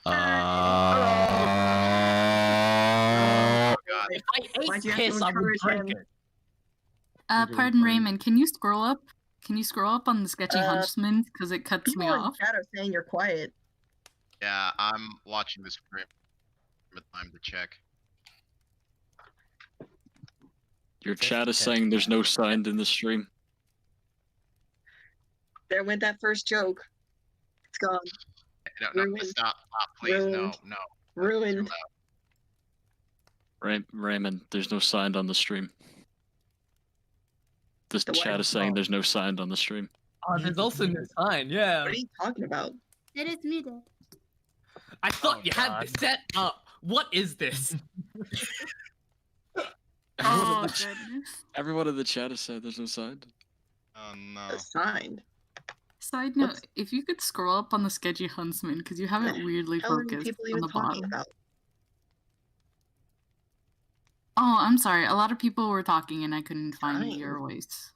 Oh, God. If I Why'd ate you have to piss, I would encourage drink him? it. Pardon, Raymond, can you scroll up? Can you scroll up on the Sketchy Huntsmen? Because it cuts me People in off. chat are saying you're quiet. Yeah, I'm watching the stream. Time to check. Your chat is saying there's no sound in the stream. There went that first joke. It's gone. No, Ruined. stop, please, Ruined. no. Ruined. Raymond, there's no sound on the stream. This The chat what? is saying there's no sound on the stream. Oh, there's also no sign, yeah. What are you talking about? It is muted. I thought you had this set up. What is this? Oh, goodness. Everyone in the chat has said there's no sound. Oh, no. Assigned. Side note, if you could scroll up on the Sketchy Huntsmen, because you have it weirdly How many focused people on even the talking bottom. about? Oh, I'm sorry. A lot of people were talking and I couldn't find Fine. your voice.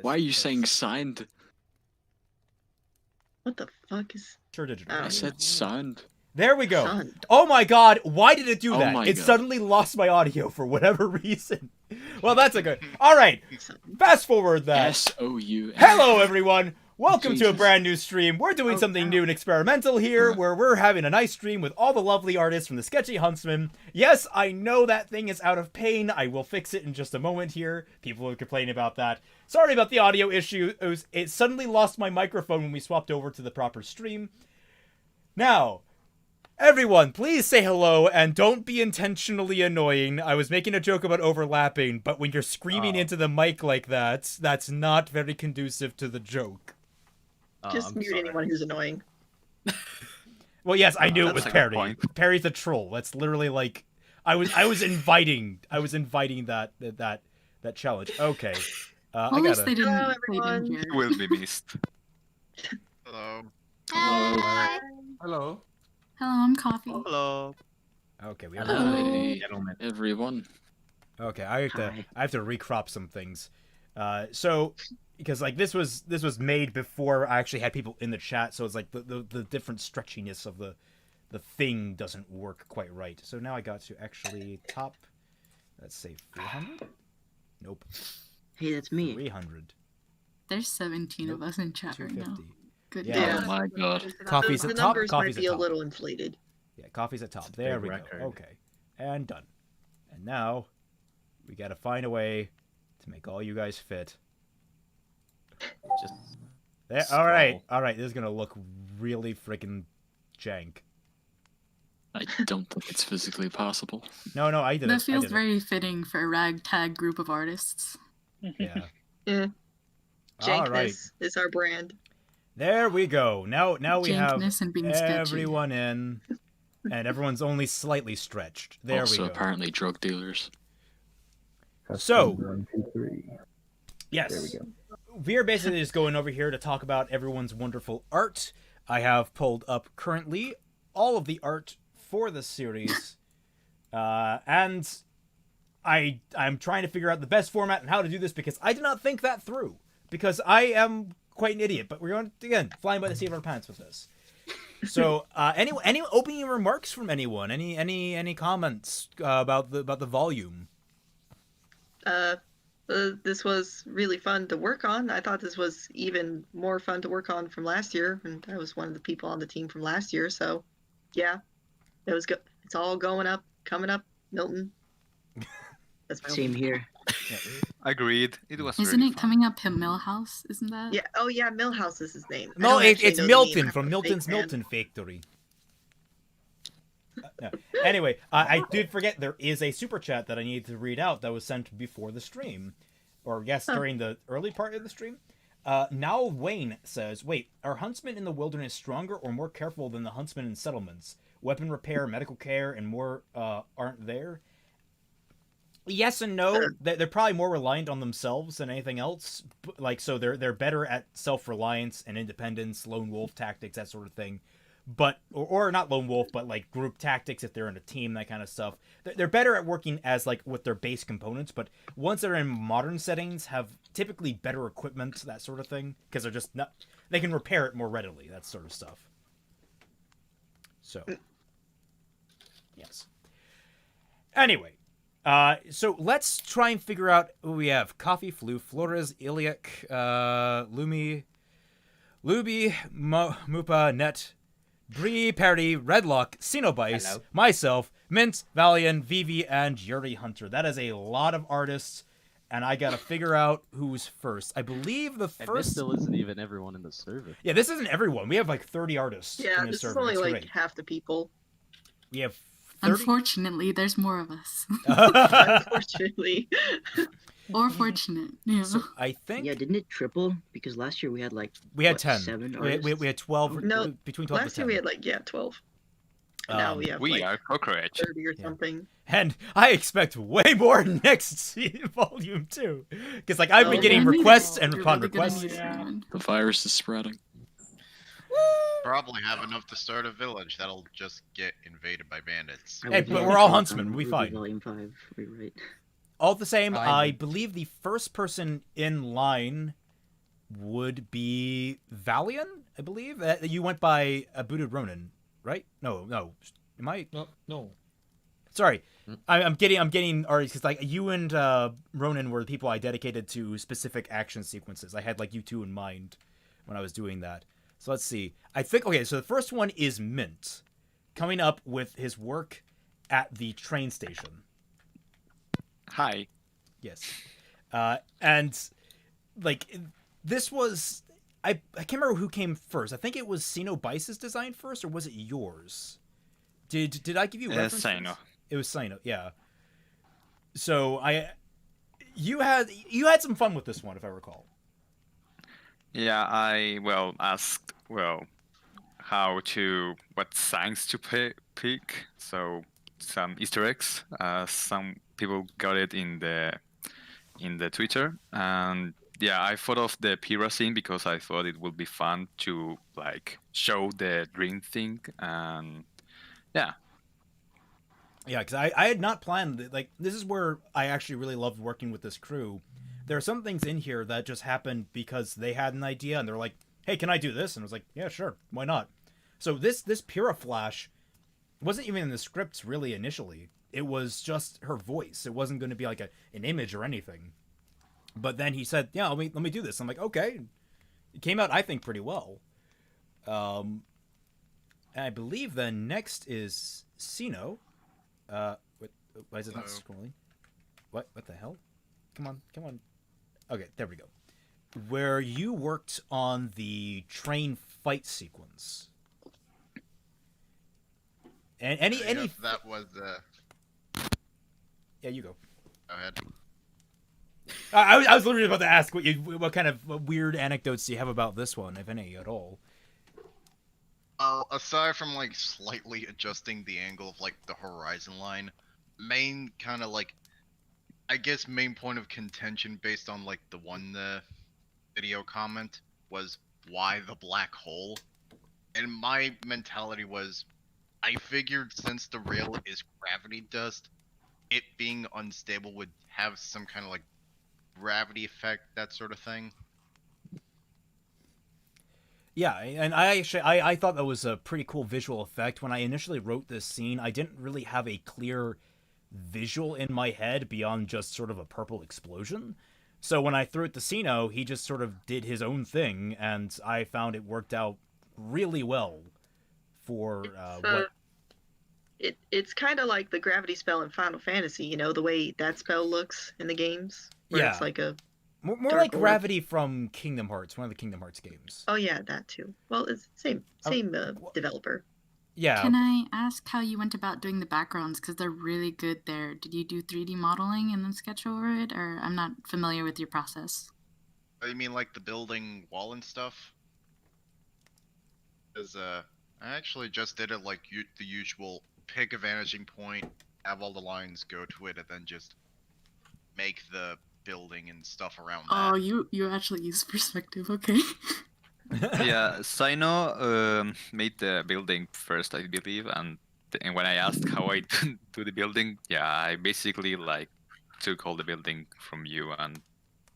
Why are you saying signed? What the fuck is? Sure did. Oh. I said sound. There we go. Son. Oh my god, why did it do Oh that? my It God. suddenly lost my audio for whatever reason. Well, that's a good. All right, fast forward that. S-O-U. Hello, everyone. Welcome to a Jesus. brand new stream. We're doing something new and experimental here, where we're having a nice stream with all the lovely artists from the Sketchy Huntsmen. Yes, I know that thing is out of pain. I will fix it in just a moment here. People are complaining about that. Sorry about the audio issue. It suddenly lost my microphone when we swapped over to the proper stream. Now, everyone, please say hello and don't be intentionally annoying. I was making a joke about overlapping, but when you're screaming into the mic like that, that's not very conducive to the joke. Just mute anyone who's annoying. Well, yes, I knew it That's was a good Perry. point. Perry's a troll. That's literally like I was inviting that challenge. Okay. Well, I at least gotta. they didn't. Hello, They didn't everyone. hear. It will be missed. Hello. Hi. Hello. Hello, I'm Coffee. Hello. Okay, we have. Hey, Gentlemen. everyone. Okay, I have to recrop some things. So because like this was made before I actually had people in the chat, so it's like the different stretchiness of the thing doesn't work quite right. So now I got to actually top. Let's say 400. Nope. Hey, that's me. 300. There's 17 of us in chat right now. 250. Good. Yeah. Oh my god. Coffee's the at top. numbers Coffee's might be at a top. little inflated. Yeah, coffee's at top. It's a There big we record. go. Okay. And done. And now, we gotta find a way to make all you guys fit. Just There, scroll. alright, this is gonna look really freaking jank. I don't think it's physically possible. No, I did it. That I feels did it. very fitting for a ragtag group of artists. Yeah. Yeah. Alright. Jankness is our brand. There we go. Now we have Jankness and being sketchy. everyone in, and everyone's only slightly stretched. There also, we go. apparently drug dealers. So, 1, 2, 3. yes. There we go. We are basically just going over here to talk about everyone's wonderful art. I have pulled up currently all of the art for this series, and I'm trying to figure out the best format and how to do this because I did not think that through because I am quite an idiot. But we're going to, again, flying by the seat of our pants with this. So, any opening remarks from anyone? Any comments about the volume? This was really fun to work on. I thought this was even more fun to work on from last year, and I was one of the people on the team from last year. So, yeah, it was good. It's all going up, coming up, Milton. That's my Same here. Agreed. It was Isn't really it fun. coming up to Millhouse? Isn't that? Yeah. Oh, yeah. Millhouse is his name. I No, don't actually it's know the Milton name. from I'm a Milton's fake fan. Milton Factory. No. Anyway, I did forget there is a super chat that I need to read out that was sent before the stream, or yes, during the early part of the stream. Now Wayne says, "Wait, are huntsmen in the wilderness stronger or more careful than the huntsmen in settlements? Weapon repair, medical care, and more aren't there?" Yes and no. They're probably more reliant on themselves than anything else. Like, so they're better at self-reliance and independence, lone wolf tactics, that sort of thing. But or not lone wolf, but like group tactics if they're in a team, that kind of stuff. They're better at working as like with their base components. But once they're in modern settings, have typically better equipment, that sort of thing, because they're just not. They can repair it more readily, that sort of stuff. So, yes. Anyway, so let's try and figure out who we have. Coffee, Flu, Flores, Iliac, Lumi, Luby, Mupa, Net, Bree, Parody, Redlock, Cenobice, myself, Mint, Valian, Vivi, and Yuri Hunter. That is a lot of artists, and I gotta figure out who's first. I believe the And first... this still isn't even everyone in the server. Yeah, this isn't everyone. We have like 30 artists Yeah, in this this is server. only It's like great. half the people. We have 30... Unfortunately, there's more of us. Unfortunately. Or fortunate. Yeah. So I think... Yeah, didn't it triple? Because last year we had like we had what, 10. 7 We artists? had 12. No, between 12 last and 10. year we had like 12. And now we have We like are cockroach. 30 or something. And I expect way more next volume 2. Because like I've been Oh, getting yeah. requests and You're upon really gonna requests. need someone. The virus is spreading. Probably have enough to start a village that'll just get invaded by bandits. I Hey, was but looking we're all at huntsmen, we'll be RWBY fine. Volume 5, we're right. All the same, I I'm- believe the first person in line would be Valian, I believe. You went by Abudu Ronin, right? No. Am I? No. Sorry, I'm getting already because like you and Ronan were the people I dedicated to specific action sequences. I had like you two in mind when I was doing that. So let's see. I think okay. So the first one is Mint, coming up with his work at the train station. Hi. Yes, and like this was I can't remember who came first. I think it was Cenobice's design first, or was it yours? Did I give you references? Sino. It was Sino, yeah. So you had some fun with this one, if I recall. Yeah, I asked how to what signs to pick. So some Easter eggs. Some people got it in the Twitter, and yeah, I thought of the Pira scene because I thought it would be fun to like show the dream thing, and yeah. Yeah, because I had not planned like this is where I actually really loved working with this crew. There are some things in here that just happened because they had an idea and they're like, "Hey, can I do this?" And I was like, "Yeah, sure, why not?" So this Pira Flash wasn't even in the scripts really initially. It was just her voice. It wasn't going to be like an image or anything. But then he said, "Yeah, let me do this." I'm like, "Okay." It came out, I think, pretty well. And I believe the next is Sino. Why is it not scrolling? What the hell? Come on. Okay, there we go. Where you worked on the train fight sequence. And any That was yeah, you go. Go ahead. I was literally about to ask what kind of weird anecdotes do you have about this one, if any at all. Aside from like slightly adjusting the angle of like the horizon line, main kind of like, I guess main point of contention based on like the one video comment was why the black hole, and my mentality was, I figured since the rail is gravity dust, it being unstable would have some kind of like gravity effect, that sort of thing. Yeah, and I thought that was a pretty cool visual effect. When I initially wrote this scene, I didn't really have a clear visual in my head beyond just sort of a purple explosion. So when I threw it to Sino, he just sort of did his own thing, and I found it worked out really well for what... It's kind of like the gravity spell in Final Fantasy, you know, the way that spell looks in the games. Where Yeah. It's like a... More Dark like Orb. Gravity from Kingdom Hearts, one of the Kingdom Hearts games. Oh yeah, that too. Well, it's same developer. Yeah. Can I ask how you went about doing the backgrounds? Because they're really good there. Did you do 3D modeling and then sketch over it? Or I'm not familiar with your process. You mean like the building wall and stuff? Because I actually just did it like the usual, pick a vanishing point, have all the lines go to it, and then just make the building and stuff around that. Oh, you actually use perspective, okay. Yeah, Sino made the building first, I believe, and when I asked how I do the building, yeah, I basically like took all the building from you, and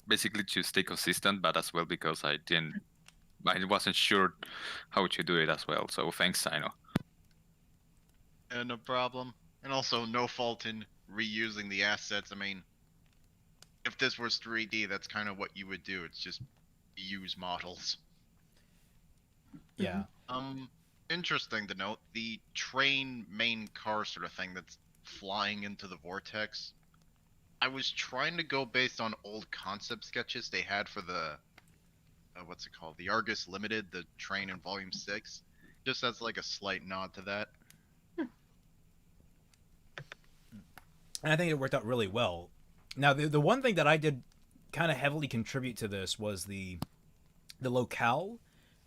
basically to stay consistent, but as well because I wasn't sure how to do it as well. So thanks, Sino. No problem. And also, no fault in reusing the assets. I mean, if this was 3D, that's kind of what you would do. It's just use models. Yeah. Interesting to note, the train main car sort of thing that's flying into the vortex. I was trying to go based on old concept sketches they had for the what's it called? The Argus Limited, the train in Volume 6. Just as like a slight nod to that. And I think it worked out really well. Now, the one thing that I did kind of heavily contribute to this was the locale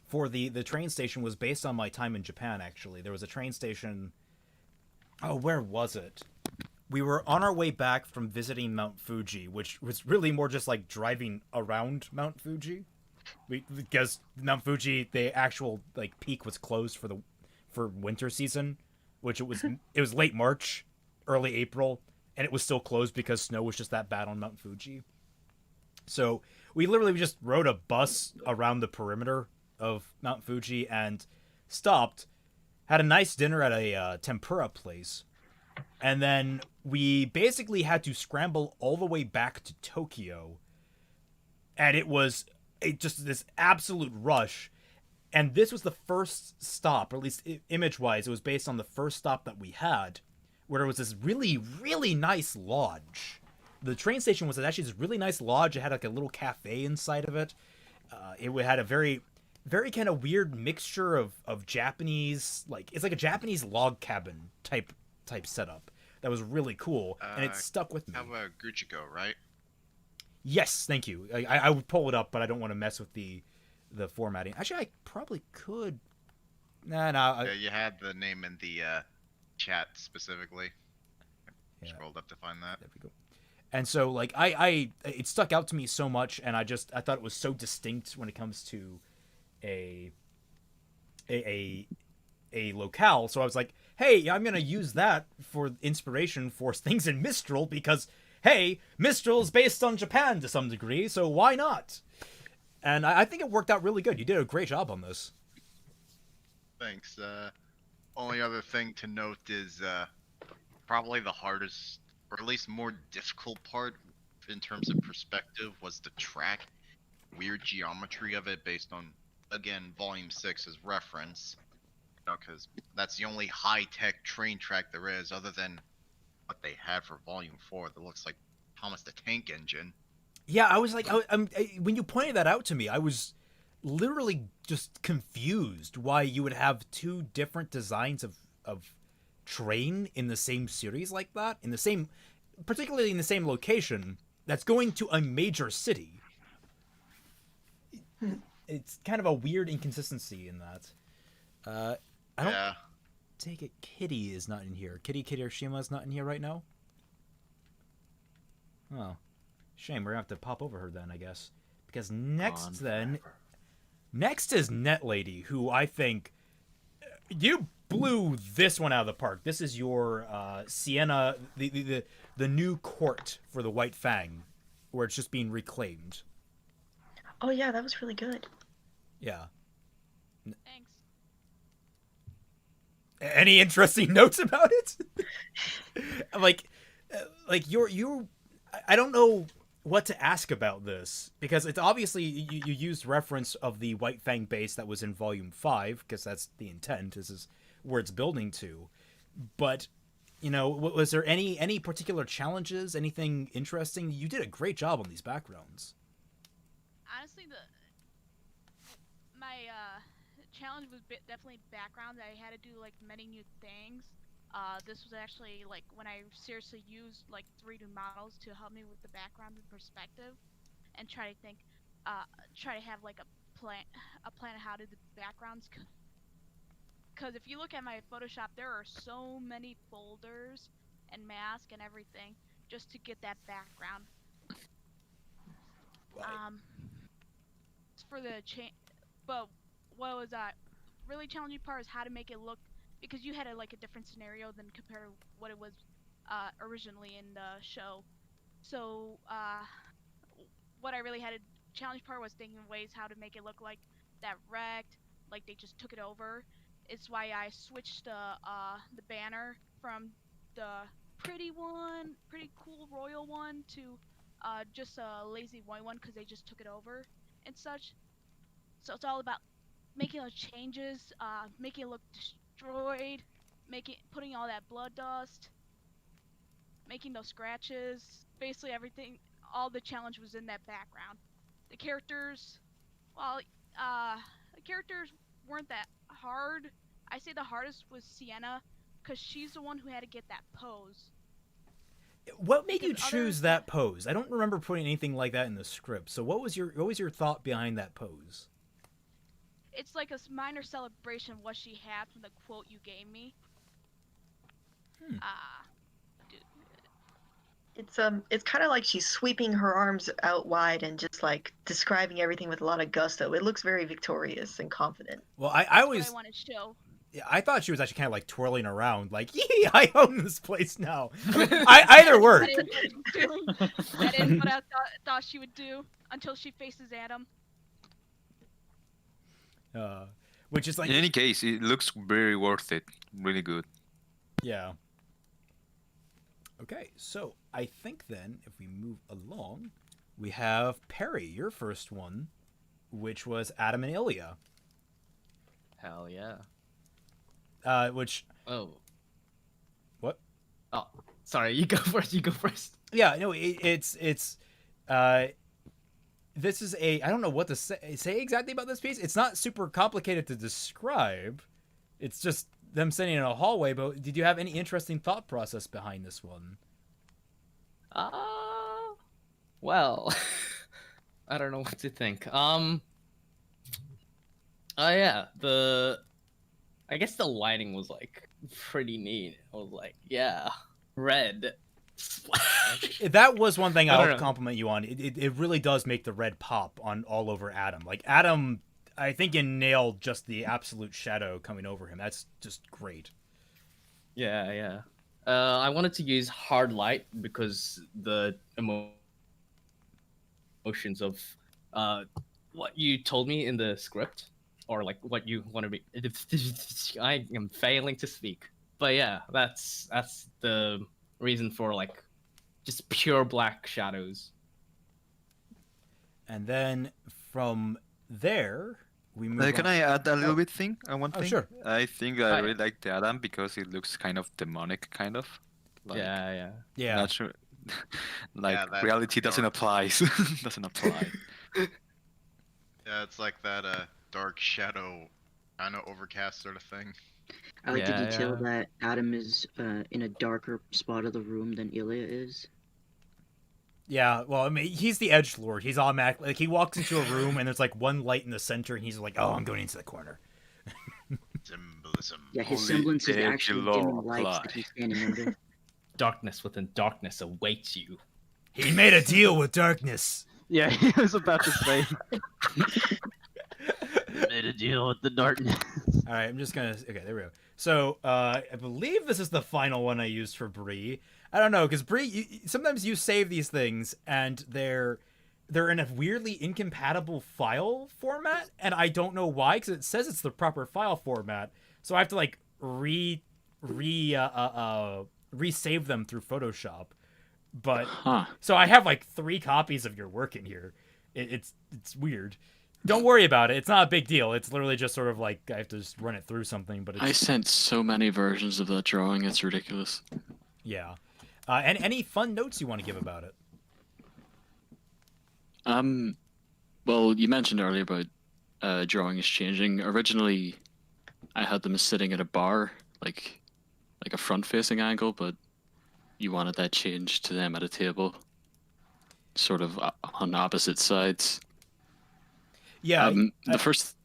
for the train station was based on my time in Japan, actually. There was a train station... Oh, where was it? We were on our way back from visiting Mount Fuji, which was really more just like driving around Mount Fuji. Because Mount Fuji, the actual like peak was closed for winter season, which it was late March, early April, and it was still closed because snow was just that bad on Mount Fuji. So we literally just rode a bus around the perimeter of Mount Fuji and stopped, had a nice dinner at a tempura place, and then we basically had to scramble all the way back to Tokyo, and it was just this absolute rush. And this was the first stop, or at least image-wise, it was based on the first stop that we had, where there was this really, really nice lodge. The train station was actually this really nice lodge. It had like a little cafe inside of it. It had a very, very kind of weird mixture of Japanese, like it's like a Japanese log cabin type setup that was really cool, and it stuck with me. How about Guchiko, right? Yes, thank you. I would pull it up, but I don't want to mess with the formatting. Actually, I probably could. Nah. Yeah, you had the name in the chat specifically. Yeah. Scrolled up to find that. There we go. And so, like, it stuck out to me so much, and I thought it was so distinct when it comes to a locale. So I was like, hey, I'm gonna use that for inspiration for things in Mistral because, hey, Mistral's based on Japan to some degree, so why not? And I think it worked out really good. You did a great job on this. Thanks. Only other thing to note is probably the hardest, or at least more difficult part in terms of perspective was the track. Weird geometry of it based on, again, Volume 6 as reference. You know, because that's the only high-tech train track there is other than what they had for Volume 4 that looks like Thomas the Tank Engine. Yeah, I was like, when you pointed that out to me, I was literally just confused why you would have two different designs of train in the same series like that, particularly in the same location, that's going to a major city. It's kind of a weird inconsistency in that. I don't take it Kitty is not in here. Kitty Hiroshima is not in here right now? Oh. Shame, we're gonna have to pop over her then, I guess. Because next is Net Lady, who I think you blew this one out of the park. This is your Sienna, the new court for the White Fang, where it's just being reclaimed. Oh yeah, that was really good. Yeah. Thanks. Any interesting notes about it? like you're I don't know what to ask about this, because it's obviously you used reference of the White Fang base that was in Volume 5, because that's the intent. This is where it's building to. But, you know, was there any particular challenges, anything interesting? You did a great job on these backgrounds. Honestly, my challenge was definitely background. I had to do like many new things. This was actually like when I seriously used like 3D models to help me with the background and perspective, and try to have like a plan of how to do the backgrounds. Because if you look at my Photoshop, there are so many folders and masks and everything just to get that background. Right. For the but what was really challenging part is how to make it look, because you had a different scenario than compared to what it was originally in the show. So what I really had a challenge part was thinking of ways how to make it look like that wrecked, like they just took it over. it's why I switched the banner from the pretty cool royal one to just a lazy white one because they just took it over and such. So it's all about making those changes, making it look destroyed, putting all that blood dust, making those scratches, basically everything. All the challenge was in that background. The characters, well, the characters weren't that hard. I say the hardest was Sienna, because she's the one who had to get that pose. What made you choose that pose? I don't remember putting anything like that in the script. So what was your thought behind that pose? It's like a minor celebration of what she had from the quote you gave me. It's kind of like she's sweeping her arms out wide and just like describing everything with a lot of gusto. It looks very victorious and confident. Well, I always what I want to show. Yeah, I thought she was actually kind of like twirling around, like, yee, I own this place now. Either worked. That is what I thought she would do until she faces Adam. Which is like. In any case, it looks very worth it. Really good. Yeah. Okay, so I think then if we move along, we have Perry, your first one, which was Adam and Ilya. Hell yeah. Which. Oh. What? Oh, sorry. You go first. You go first. Yeah. No. It's. This is a. I don't know what to say exactly about this piece. It's not super complicated to describe. It's just them sitting in a hallway. But did you have any interesting thought process behind this one? Well, I don't know what to think. Yeah. I guess the lighting was like pretty neat. I was like, yeah, red. That was one thing I'll compliment you on. It really does make the red pop on all over Adam. Like Adam, I think you nailed just the absolute shadow coming over him. That's just great. Yeah. I wanted to use hard light because the emotions of what you told me in the script. Or like what you want to be. I am failing to speak, but yeah, that's the reason for like just pure black shadows. And then from there we move. Can I add a little bit thing? One thing. Sure. I think I really like the Adam because it looks kind of demonic, kind of. Like, Yeah. Not sure. Like reality doesn't apply. Doesn't apply. Yeah, it's like that dark shadow, kind of overcast sort of thing. I like the detail that Adam is in a darker spot of the room than Ilya is. Yeah, well, I mean, he's the edgelord. He's automatically like he walks into a room and there's like one light in the center, and he's like, "Oh, I'm going into the corner." Symbolism. Yeah, his semblance is actually dimming lights that he's standing under. Darkness within darkness awaits you. He made a deal with darkness. Yeah, he was about to say. Made a deal with the darkness. All right, I'm just gonna. Okay, there we go. So I believe this is the final one I used for Bree. I don't know, because Bree, sometimes you save these things and they're in a weirdly incompatible file format, and I don't know why, because it says it's the proper file format. So I have to like resave them through Photoshop. But so I have like 3 copies of your work in here. It's weird. Don't worry about it. It's not a big deal. It's literally just sort of like I have to just run it through something. But I sent so many versions of that drawing. It's ridiculous. Yeah. And any fun notes you want to give about it? Well, you mentioned earlier about drawing is changing. Originally, I had them sitting at a bar, like a front-facing angle, but you wanted that changed to them at a table, sort of on opposite sides. Yeah. The first.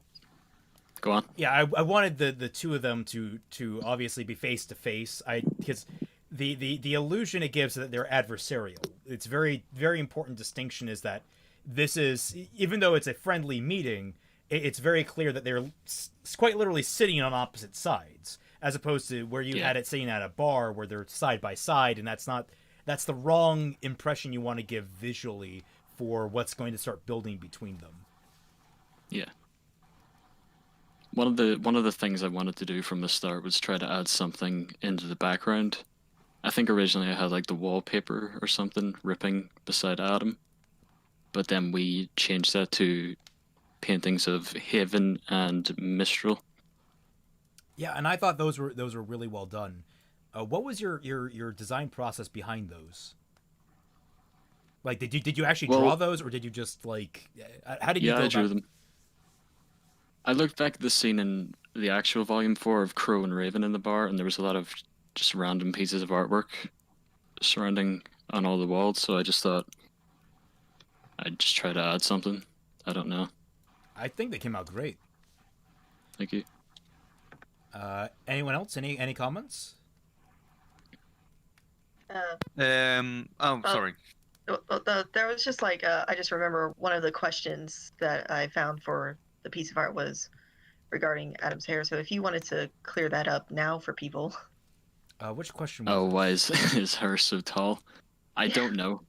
Go on. Yeah, I wanted the two of them to obviously be face to face. Because the illusion it gives that they're adversarial. It's very very important distinction is that this is, even though it's a friendly meeting, it's very clear that they're quite literally sitting on opposite sides, as opposed to where you had it sitting at a bar where they're side by side, and that's the wrong impression you want to give visually for what's going to start building between them. Yeah. one of the things I wanted to do from the start was try to add something into the background. I think originally I had like the wallpaper or something ripping beside Adam, but then we changed that to paintings of Haven and Mistral. Yeah, and I thought those were really well done. What was your design process behind those? Like, did you actually draw those, or did you just like how did you? Yeah, I drew them. I looked back at the scene in the actual Volume 4 of Crow and Raven in the bar, and there was a lot of just random pieces of artwork surrounding on all the walls, so I just thought I'd just try to add something. I don't know. I think they came out great. Thank you. Anyone else? Any comments? Sorry. There was just like I just remember one of the questions that I found for the piece of art was regarding Adam's hair. So if you wanted to clear that up now for people. Which question was why is his hair so tall? I don't know.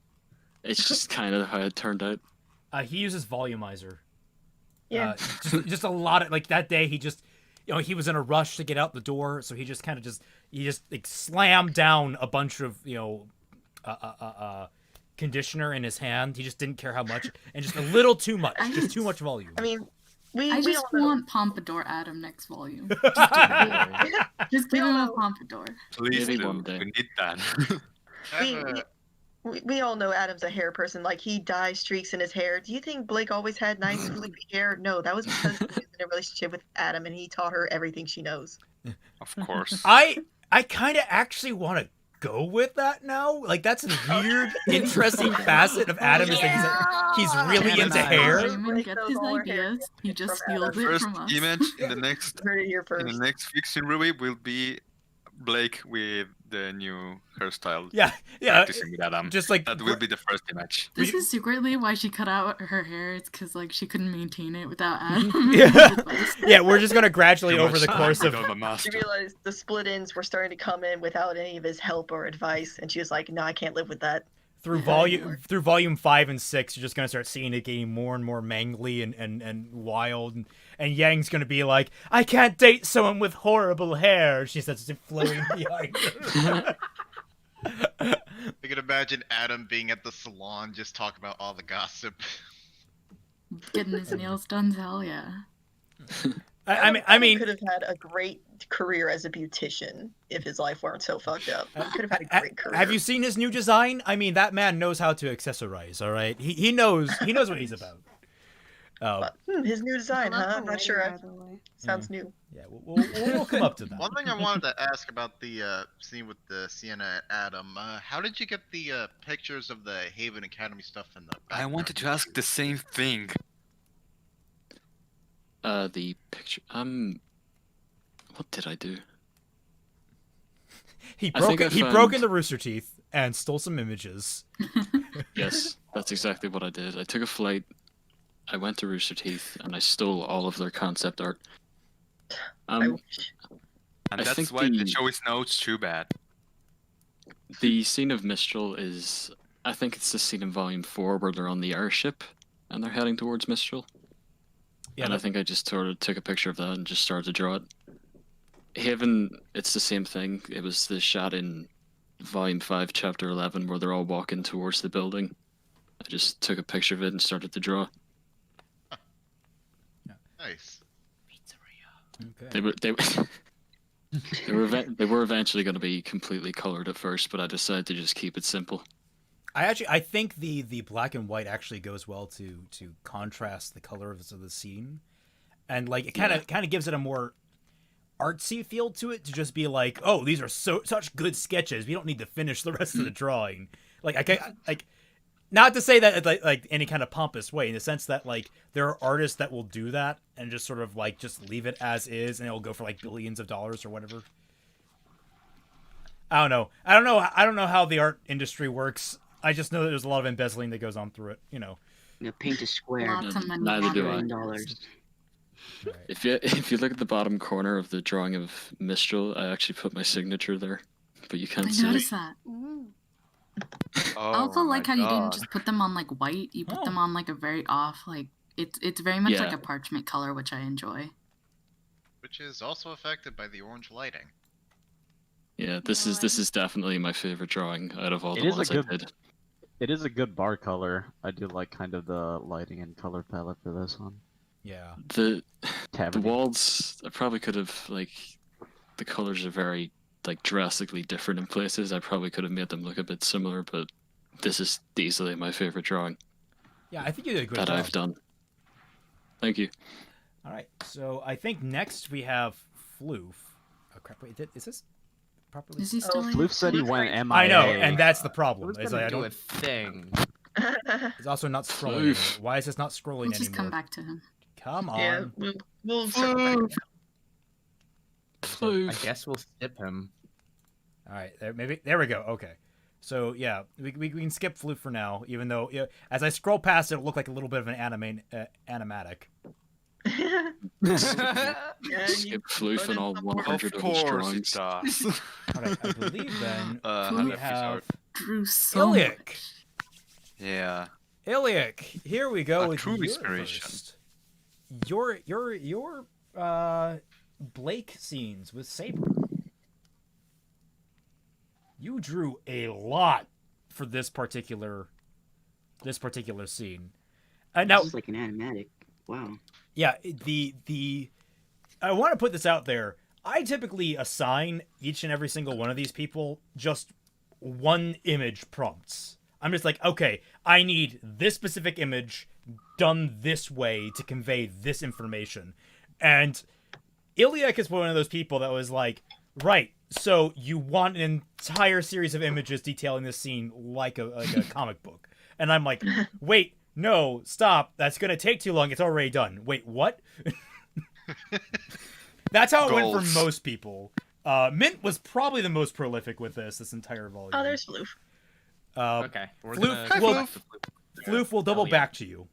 It's just kind of how it turned out. He uses volumizer. Yeah. Just a lot of like that day he just he was in a rush to get out the door, so he just like slammed down a bunch of conditioner in his hand. He just didn't care how much, and just a little too much, just too much volume. I mean, I just want Pompadour Adam next volume. Just give him a Pompadour. Please Maybe do. one day. We need that. we all know Adam's a hair person. Like, he dyes streaks in his hair. Do you think Blake always had nice floopy hair? No, that was because he was in a relationship with Adam, and he taught her everything she knows. Of course. I kind of actually want to go with that now. Like, that's a weird, interesting facet of Adam is that he's really into hair. Raymond gets his ideas. He just steals it First from us. image in the next Heard it here in the first. next Fixing RWBY will be Blake with the new hairstyle. Yeah. Practicing with Adam. Just like That will be the first image. This is secretly why she cut out her hair. It's because like she couldn't maintain it without Adam. Yeah, we're just gonna gradually Too over much the time course of with all the master. She realized the split ends were starting to come in without any of his help or advice, and she was like, "No, I can't live with that." through volume 5 and 6, you're just gonna start seeing it getting more and more mangly and wild, and Yang's gonna be like, "I can't date someone with horrible hair." She starts flowing behind her. I can imagine Adam being at the salon just talking about all the gossip. Getting his nails done, hell yeah. I mean, could have had a great career as a beautician if his life weren't so fucked up. He could have had a great career. Have you seen his new design? I mean, that man knows how to accessorize. All right, he knows what he's about. His new design, huh? I'm not sure. Sounds new. Yeah, we'll come up to that. One thing I wanted to ask about the scene with the Sienna and Adam, how did you get the pictures of the Haven Academy stuff in the background? I wanted to ask the same thing. The picture. What did I do? He broke in the Rooster Teeth and stole some images. Yes, that's exactly what I did. I took a flight. I went to Rooster Teeth and I stole all of their concept art. And I that's think why the show is no too bad. The scene of Mistral is, I think it's the scene in Volume 4 where they're on the airship and they're heading towards Mistral. Yeah, and I think I just sort of took a picture of that and just started to draw it. Haven, it's the same thing. It was the shot in Volume 5, Chapter 11, where they're all walking towards the building. I just took a picture of it and started to draw. Nice. Okay. They were eventually going to be completely colored at first, but I decided to just keep it simple. I think the black and white actually goes well to contrast the color of the scene, and like it kind of gives it a more artsy feel to it, to just be like, oh, these are such good sketches. We don't need to finish the rest of the drawing. Like not to say that like any kind of pompous way, in the sense that like there are artists that will do that and just sort of like just leave it as is, and it'll go for like billions of dollars or whatever. I don't know how the art industry works. I just know that there's a lot of embezzling that goes on through it, you know. Yeah, paint a square. Lots of money. Neither do I. $1 Right. If you look at the bottom corner of the drawing of Mistral, I actually put my signature there, but you can't I see noticed it. that. Oh, I also like how my you didn't God. just put them on like white. You put them on like a very off, like it's very much like Yeah. a parchment color, which I enjoy. Which is also affected by the orange lighting. Yeah, this is definitely my favorite drawing out of all It the is a ones I good- did. It is a good bar color. I do like kind of the lighting and color palette for this one. Yeah. The Tavern. walls, I probably could have, like, the colors are very, like, drastically different in places. I probably could have made them look a bit similar, but this is easily my favorite drawing Yeah, I think you did a good that job. I've done. Thank you. All right, so I think next we have Floof. Oh crap! Wait, is this properly? Is he still in? Floof said he went MIA. I know, and that's the problem. Who's Is gonna I do don't. a thing? It's also not scrolling. Floof. Anymore. Why is this not scrolling We'll just anymore? come back to him. Come on. Yeah, we'll circle back. Floof. I guess we'll skip him. All right, there we go. Okay, so yeah, we can skip Floof for now, even though as I scroll past it, it'll look like a little bit of an animatic. Skip Floof and all 100 of his drawings. All right, I believe then How we did have Drew so Iliac. much. Yeah. Iliac, here we go A with true your inspiration. first. Your Blake scenes with Saber. You drew a lot for this particular scene. Now, This is like an animatic. Wow. yeah, I want to put this out there. I typically assign each and every single one of these people just one image prompts. I'm just like, okay, I need this specific image done this way to convey this information. And Iliac is one of those people that was like, right, so you want an entire series of images detailing this scene like a comic book. And I'm like, wait, no, stop. That's going to take too long. It's already done. Wait, what? That's how it went Goals. for most people. Mint was probably the most prolific with this entire volume. Oh, there's Floof. Okay. Floof will double Elliot. back to you.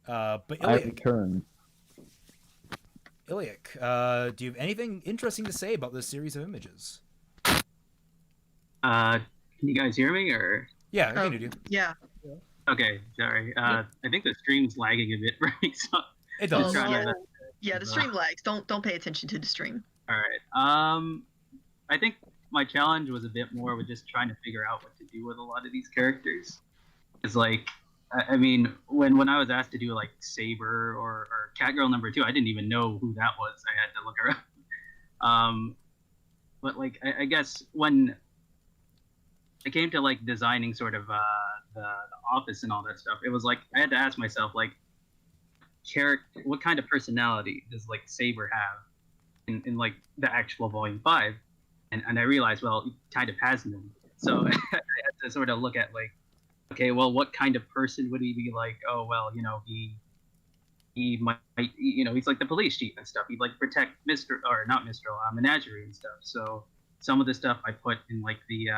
But I Iliac, return. do you have anything interesting to say about this series of images? Can you guys hear me or? Yeah, I can do. Yeah. Okay, sorry. I think the stream's lagging a bit, right? So It does. Yeah, the stream lags. Don't pay attention to the stream. all right. I think my challenge was a bit more with just trying to figure out what to do with a lot of these characters. It's like, I mean, when I was asked to do like Saber or Catgirl #2, I didn't even know who that was. I had to look around. But like, I guess when I came to like designing sort of the office and all that stuff, it was like I had to ask myself like, what kind of personality does like Saber have in like the actual Volume 5? And I realized, well, he kind of has none. So I had to sort of look at like, okay, well, what kind of person would he be? Like, oh, well, you know, he might, you know, he's like the police chief and stuff. He'd like protect Menagerie and stuff. So some of the stuff I put in like the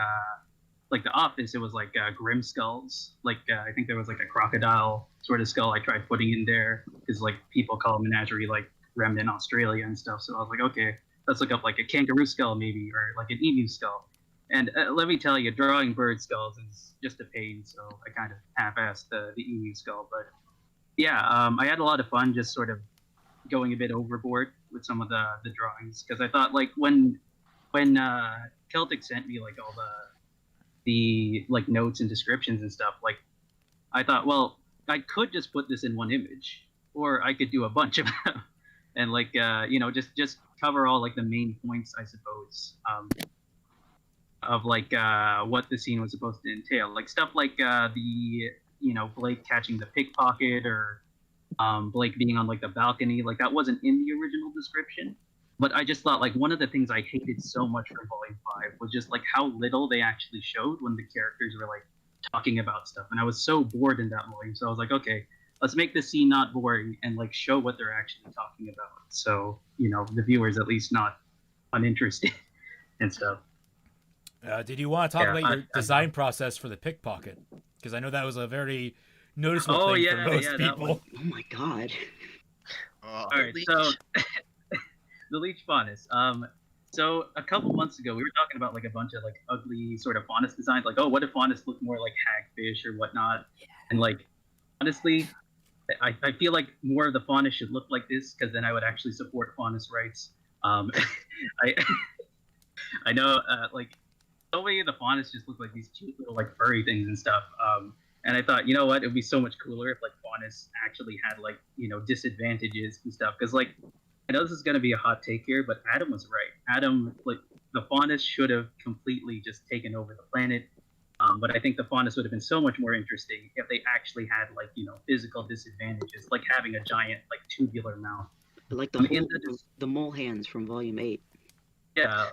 office, it was like grim skulls. Like I think there was like a crocodile sort of skull I tried putting in there because like people call Menagerie like Remnant Australia and stuff. So I was like, okay, let's look up like a kangaroo skull maybe or like an emu skull. And let me tell you, drawing bird skulls is just a pain. So I kind of half-assed the emu skull. But yeah, I had a lot of fun just sort of going a bit overboard with some of the drawings because I thought like when Celtic sent me like all the like notes and descriptions and stuff, like I thought, well, I could just put this in one image or I could do a bunch of them and like you know, just cover all like the main points, I suppose, of like what the scene was supposed to entail, like stuff like the Blake catching the pickpocket or Blake being on like the balcony, like that wasn't in the original description. But I just thought like one of the things I hated so much from Volume 5 was just like how little they actually showed when the characters were like talking about stuff, and I was so bored in that volume. So I was like, okay, let's make the scene not boring and like show what they're actually talking about. So the viewers at least not uninterested and stuff. Did you want to talk about your design process for the pickpocket? Because I know that was a very noticeable thing for most people. Oh my god. All right, so the leech faunus. So a couple months ago, we were talking about like a bunch of like ugly sort of faunus designs. Like, oh, what if faunus looked more like hagfish or whatnot? Yeah. And like, honestly, I feel like more of the faunus should look like this, because then I would actually support faunus rights. I I know like so many of the faunus just look like these cute little like furry things and stuff. And I thought, you know what, it would be so much cooler if like faunus actually had like disadvantages and stuff. Because like I know this is gonna be a hot take here, but Adam was right. Adam, like the faunus should have completely just taken over the planet. But I think the faunus would have been so much more interesting if they actually had like physical disadvantages, like having a giant like tubular mouth. Like the mole hands from Volume 8. Yeah.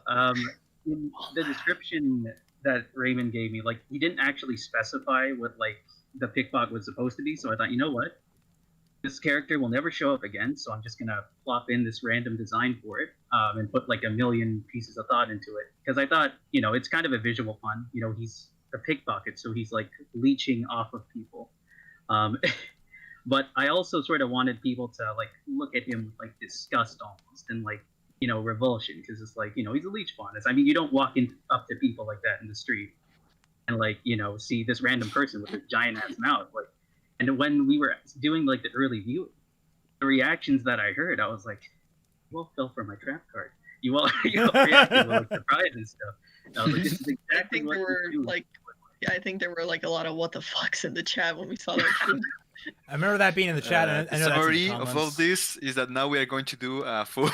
In the description that Raymond gave me, like he didn't actually specify what like the pickpocket was supposed to be. So I thought, you know what, this character will never show up again, so I'm just gonna plop in this random design for it, and put like a million pieces of thought into it. Because I thought, it's kind of a visual pun. He's a pickpocket, so he's like leeching off of people. But I also sort of wanted people to like look at him with like disgust almost, and like revulsion, because it's like he's a leech faunus. I mean, you don't walk up to people like that in the street and like see this random person with a giant ass mouth. Like, and when we were doing like the early view, the reactions that I heard, I was like, you all fell for my trap card. You all reacted with like surprise and stuff. And I was like, this is exactly what I think there were like a lot of what the fucks in the chat when we saw that. I remember that being in the chat. And I know the summary that's in the of all this is that now we are going to do a full.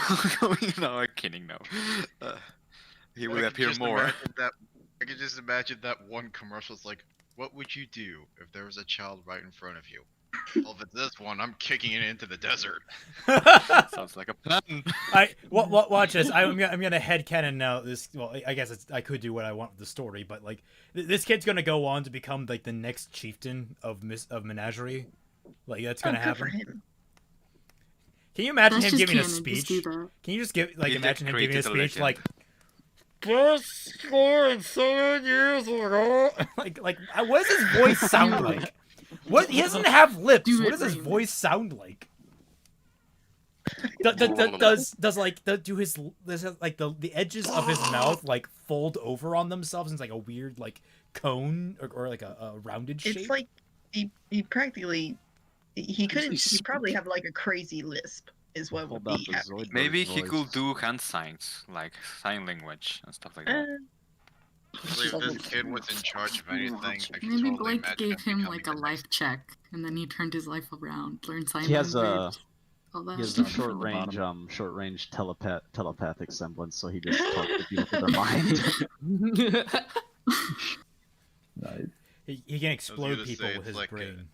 No, I'm kidding. No, he will appear more. I could just imagine that one commercial is like, "What would you do if there was a child right in front of you?" Well, if it's this one, I'm kicking it into the desert. Sounds like a plan. Watch this. I'm gonna headcanon now. This, well, I guess I could do what I want with the story, but like this kid's gonna go on to become like the next chieftain of Menagerie. Like that's gonna happen. Can you imagine him giving a speech? Can you just imagine him giving a speech like, "Just 7 years ago"? like what does his voice sound like? What? He doesn't have lips. What does his voice sound like? Does the edges of his mouth like fold over on themselves into like a weird like cone or like a rounded shape? It's like he practically he probably have like a crazy lisp is what would be happening. Maybe he could do hand signs, like sign language and stuff like that. If this kid was in charge of anything, I could Maybe totally Blake imagine gave him like a life check, and then he turned his life around, learned sign He has language. He has a short range telepathic semblance, so he just talks to people with their mind. Nice. He can explode people with his like brain.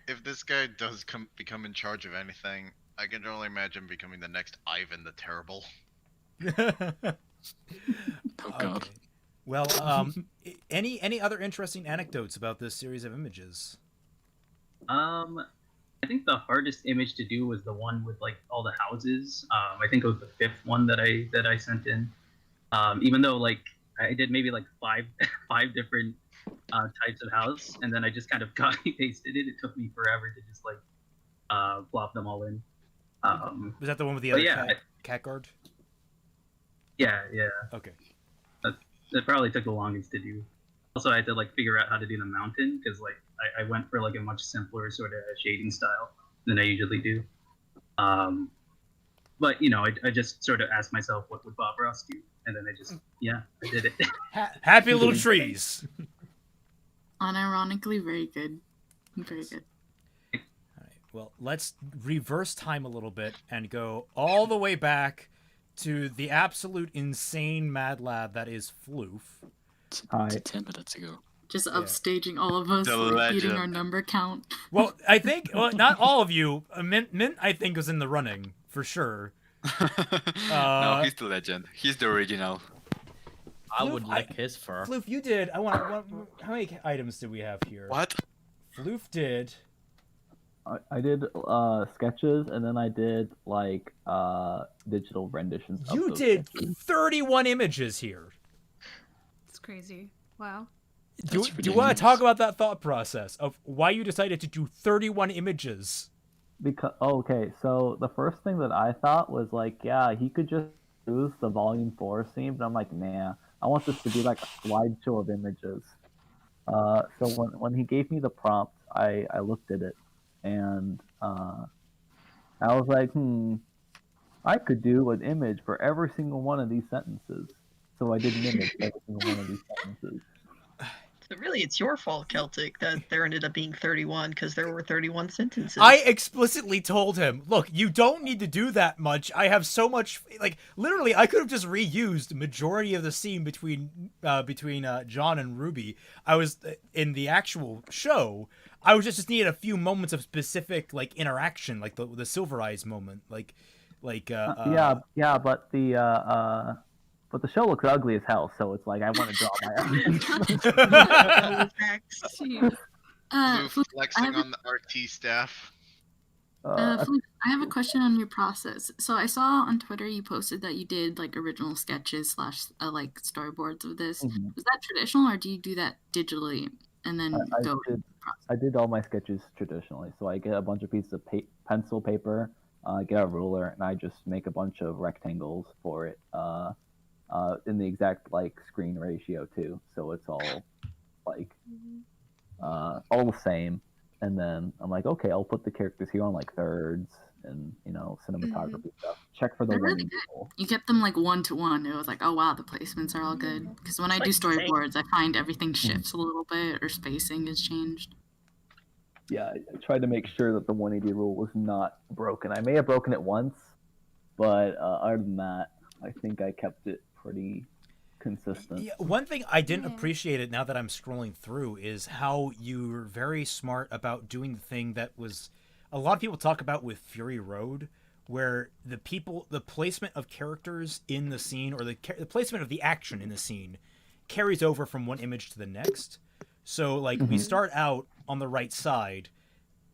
If this guy does become in charge of anything, I can only imagine becoming the next Ivan the Terrible. Oh god. Okay. Well, any other interesting anecdotes about this series of images? I think the hardest image to do was the one with like all the houses. I think it was the 5th one that I sent in. Even though like I did maybe like five different types of house, and then I just kind of copy pasted it. It took me forever to just like plop them all in. Was that the one with the other cat guard? Yeah. Okay. That probably took the longest to do. Also, I had to like figure out how to do the mountain, because like I went for like a much simpler sort of shading style than I usually do. But I just sort of asked myself, what would Bob Ross do? And then I did it. Happy little trees. Unironically, very good. Very good. All right. Well, let's reverse time a little bit and go all the way back to the absolute insane mad lad that is Floof. Hi. 10 minutes ago. Just upstaging all of us, like, beating our number count. Well, I think not all of you. Mint, I think, was in the running for sure. No, he's the legend. He's the original. I would like his fur. Floof, you did. How many items did we have here? What? Floof did. I did sketches, and then I did like digital renditions. You did 31 images here. It's crazy. Wow. Do you want to talk about that thought process of why you decided to do 31 images? Because so the first thing that I thought was like, yeah, he could just use the Volume 4 scene, but I'm like, nah, I want this to be like a slideshow of images. So when he gave me the prompt, I looked at it, and I was like, I could do an image for every single one of these sentences. So I did an image for every single one of these sentences. So really, it's your fault, Celtic, that there ended up being 31 because there were 31 sentences. I explicitly told him, look, you don't need to do that much. I have so much, like, literally, I could have just reused majority of the scene between John and Ruby. I was in the actual show. I was just needed a few moments of specific, like, interaction, like the Silver Eyes moment, yeah, but the show looks ugly as hell, so it's like I want to draw my own. Blue flexing on the RT staff. Felipe, I have a question on your process. So I saw on Twitter you posted that you did like original sketches / like storyboards of this. Mhm. Was that traditional, or do you do that digitally and then go? I did all my sketches traditionally, so I get a bunch of pieces of pencil paper, get a ruler, and I just make a bunch of rectangles for it. In the exact like screen ratio too, so it's all like all the same. And then I'm like, okay, I'll put the characters here on like thirds and cinematography stuff. Check for the They're one. really good. You get them like 1-to-1. It was like, oh wow, the placements are all good. Because when I do storyboards, I find everything shifts a little bit or spacing is changed. Yeah, I tried to make sure that the 180 rule was not broken. I may have broken it once, but other than that, I think I kept it pretty consistent. Yeah, one thing I didn't appreciate it now that I'm scrolling through is how you're very smart about doing the thing that was a lot of people talk about with Fury Road, where the placement of characters in the scene or the placement of the action in the scene carries over from one image to the next. So like we start out on the right side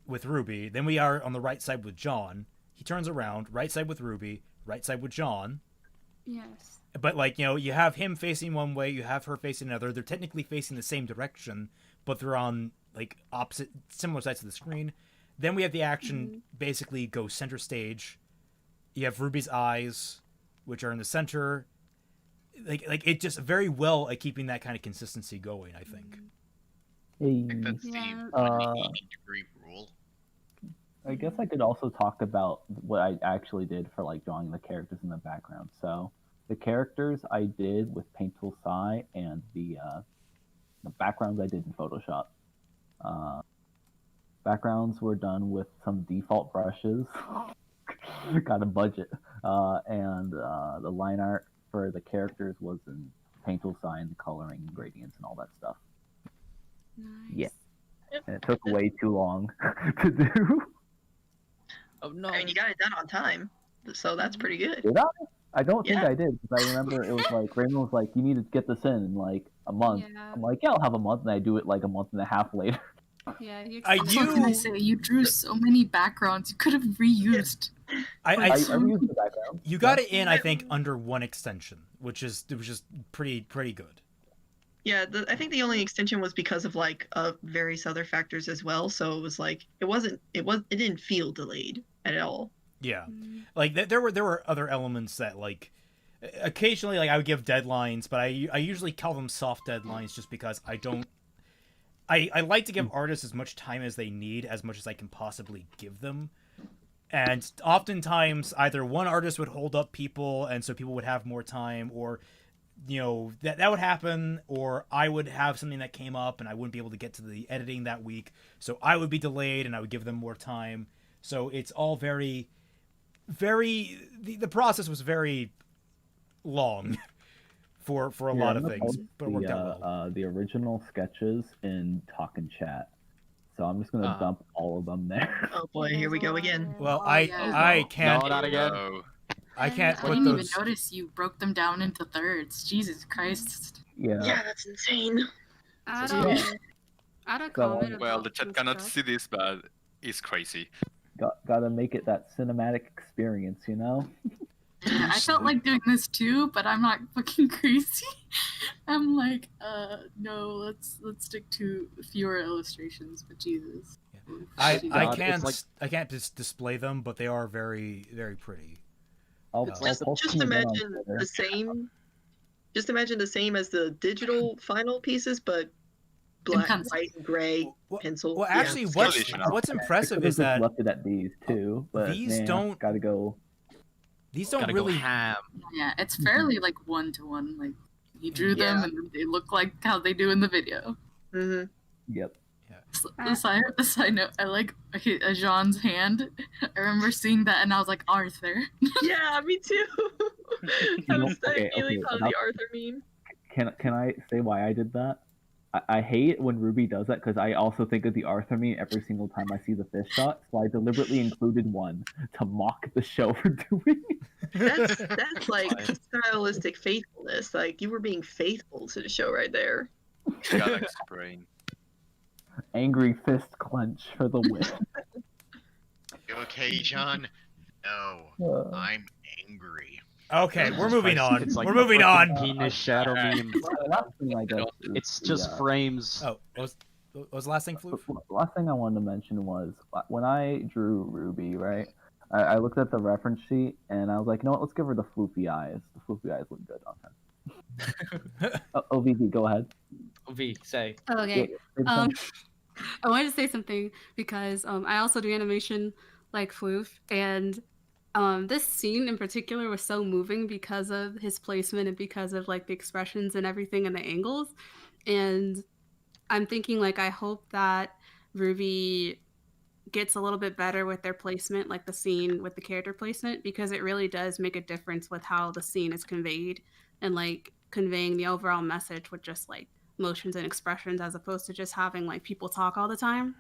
with Ruby, then we are on the right side with John. He turns around, right side with Ruby, right side with John. Yes. But like, you have him facing one way, you have her facing another. They're technically facing the same direction, but they're on like similar sides of the screen. Then we have the action basically go center stage. You have Ruby's eyes, which are in the center. Like it just very well at keeping that kind of consistency going, I think. I think that's the 180-degree rule. I guess I could also talk about what I actually did for like drawing the characters in the background. So the characters I did with Paint Tool Sai, and the backgrounds I did in Photoshop. Backgrounds were done with some default brushes. Got a budget. And the line art for the characters was in Paint Tool Sai, and the coloring and gradients and all that stuff. Nice. Yeah. And it took way too long to do. Oh no! I mean, you got it done on time, so that's pretty good. Did I? I don't think I did, because I remember it was like Raymond was like, "You need to get this in like a month." Yeah. I'm like, "Yeah, I'll have a month," and I do it like a month and a half later. Yeah, What can I say? You drew so many backgrounds. You could have reused. I reused the background. You got it in, I think, under one extension, which was just pretty good. Yeah, I think the only extension was because of like various other factors as well. So it was like it didn't feel delayed at all. Yeah, like there were other elements that like occasionally like I would give deadlines, but I usually call them soft deadlines just because I like to give artists as much time as they need, as much as I can possibly give them. And oftentimes either one artist would hold up people and so people would have more time, or that would happen, or I would have something that came up and I wouldn't be able to get to the editing that week, so I would be delayed and I would give them more time. So it's all very the process was very long for a lot of things, but it worked out well. The original sketches in Talk and Chat, so I'm just gonna dump all of them there. Oh boy, here we go again. Well, I can't. No, not again. I can't I put didn't those. even notice you broke them down into thirds. Jesus Christ. Yeah. Yeah, that's insane. Add a comment about Well, the chat some cannot stuff. see this, but it's crazy. Gotta make it that cinematic experience, you know? Yeah, I felt like doing this too, but I'm not fucking crazy. I'm like, no, let's stick to fewer illustrations, but Jesus. I can't just display them, but they are very, very pretty. Just imagine the same. Just imagine the same as the digital final pieces, but black, pencil. white, and gray pencil. Well, Yeah. actually, what's impressive is that left it at these too, but these nah, don't- gotta go. these don't Gotta really. go ham. Yeah, it's fairly like 1-to-1. Like he drew them, and they look like how they do in the video. Mm-hmm. Yep. The side note, I like Jean's hand. I remember seeing that, and I was like, Arthur. Yeah, me too. I was okay, feeling on now- the Arthur meme. Can I say why I did that? I hate when Ruby does that because I also think of the Arthur meme every single time I see the fish shot, so I deliberately included one to mock the show for doing it. That's like stylistic faithfulness. Like you were being faithful to the show right there. Galaxy brain. Angry fist clench for the win. You okay, John? No, I'm angry. Okay, we're moving on. It's like We're the moving frickin' on. penis shadow meme. The last thing I guess is It's just frames. Oh, what was the last thing, Floof? The last thing I wanted to mention was when I drew Ruby, right? I looked at the reference sheet and I was like, you know what? Let's give her the floofy eyes. The floofy eyes look good on her. OVV, go ahead. V, say. Okay. Yeah, I wanted to say something because I also do animation like Floof, and this scene in particular was so moving because of his placement and because of like the expressions and everything and the angles. And I'm thinking like I hope that Ruby gets a little bit better with their placement, like the scene with the character placement, because it really does make a difference with how the scene is conveyed and like conveying the overall message with just like motions and expressions as opposed to just having like people talk all the time.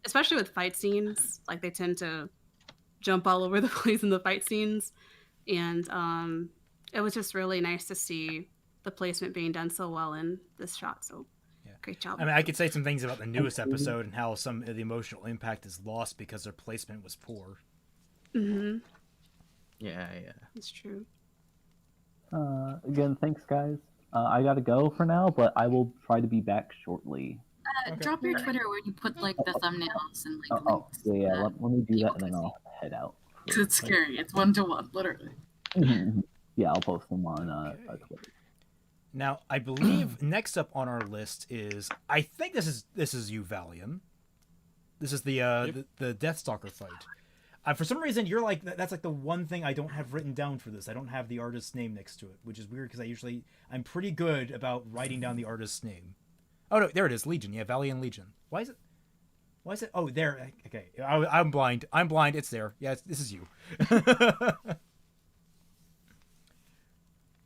Especially with fight scenes, like they tend to jump all over the place in the fight scenes, and it was just really nice to see the placement being done so well in this shot. So great job. I mean, I could say some things about the newest episode and how some of the emotional impact is lost because their placement was poor. Mm-hmm. Yeah, it's true. Again, thanks guys. I gotta go for now, but I will try to be back shortly. Drop your Twitter where you put like the thumbnails and like links. Yeah. Let me do that and then I'll head out. It's scary. It's 1-to-1, literally. Yeah, I'll post them on Twitter. Now, I believe next up on our list is, I think this is you, Valium. This is the Deathstalker fight. For some reason, you're like that's like the one thing I don't have written down for this. I don't have the artist's name next to it, which is weird because I'm pretty good about writing down the artist's name. Oh no, there it is, Legion. Yeah, Valiant Legion. Why is it? Oh, there. Okay, I'm blind. It's there. Yeah, this is you.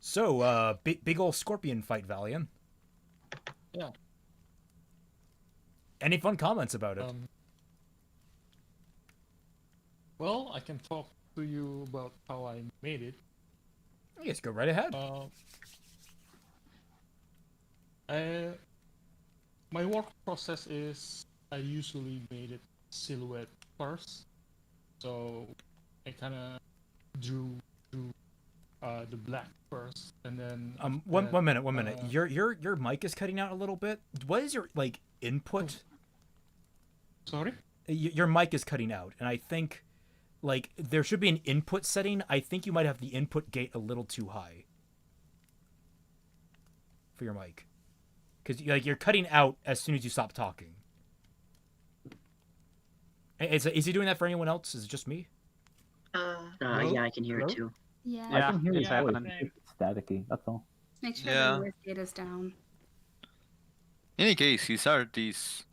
So, big old scorpion fight, Valiant. Yeah. Any fun comments about it? Well, I can talk to you about how I made it. Yes, go right ahead. My work process is I usually made it silhouette first, so I kind of drew the black first, and then one minute. Your mic is cutting out a little bit. What is your like input? Sorry? Your mic is cutting out, and I think like there should be an input setting. I think you might have the input gate a little too high for your mic, because like you're cutting out as soon as you stop talking. Is he doing that for anyone else? Is it just me? Yeah, I can hear it too. Yeah. I can hear it's his voice. happening. It's staticky. That's all. Make sure Yeah. the voice data's down. In any case, his art is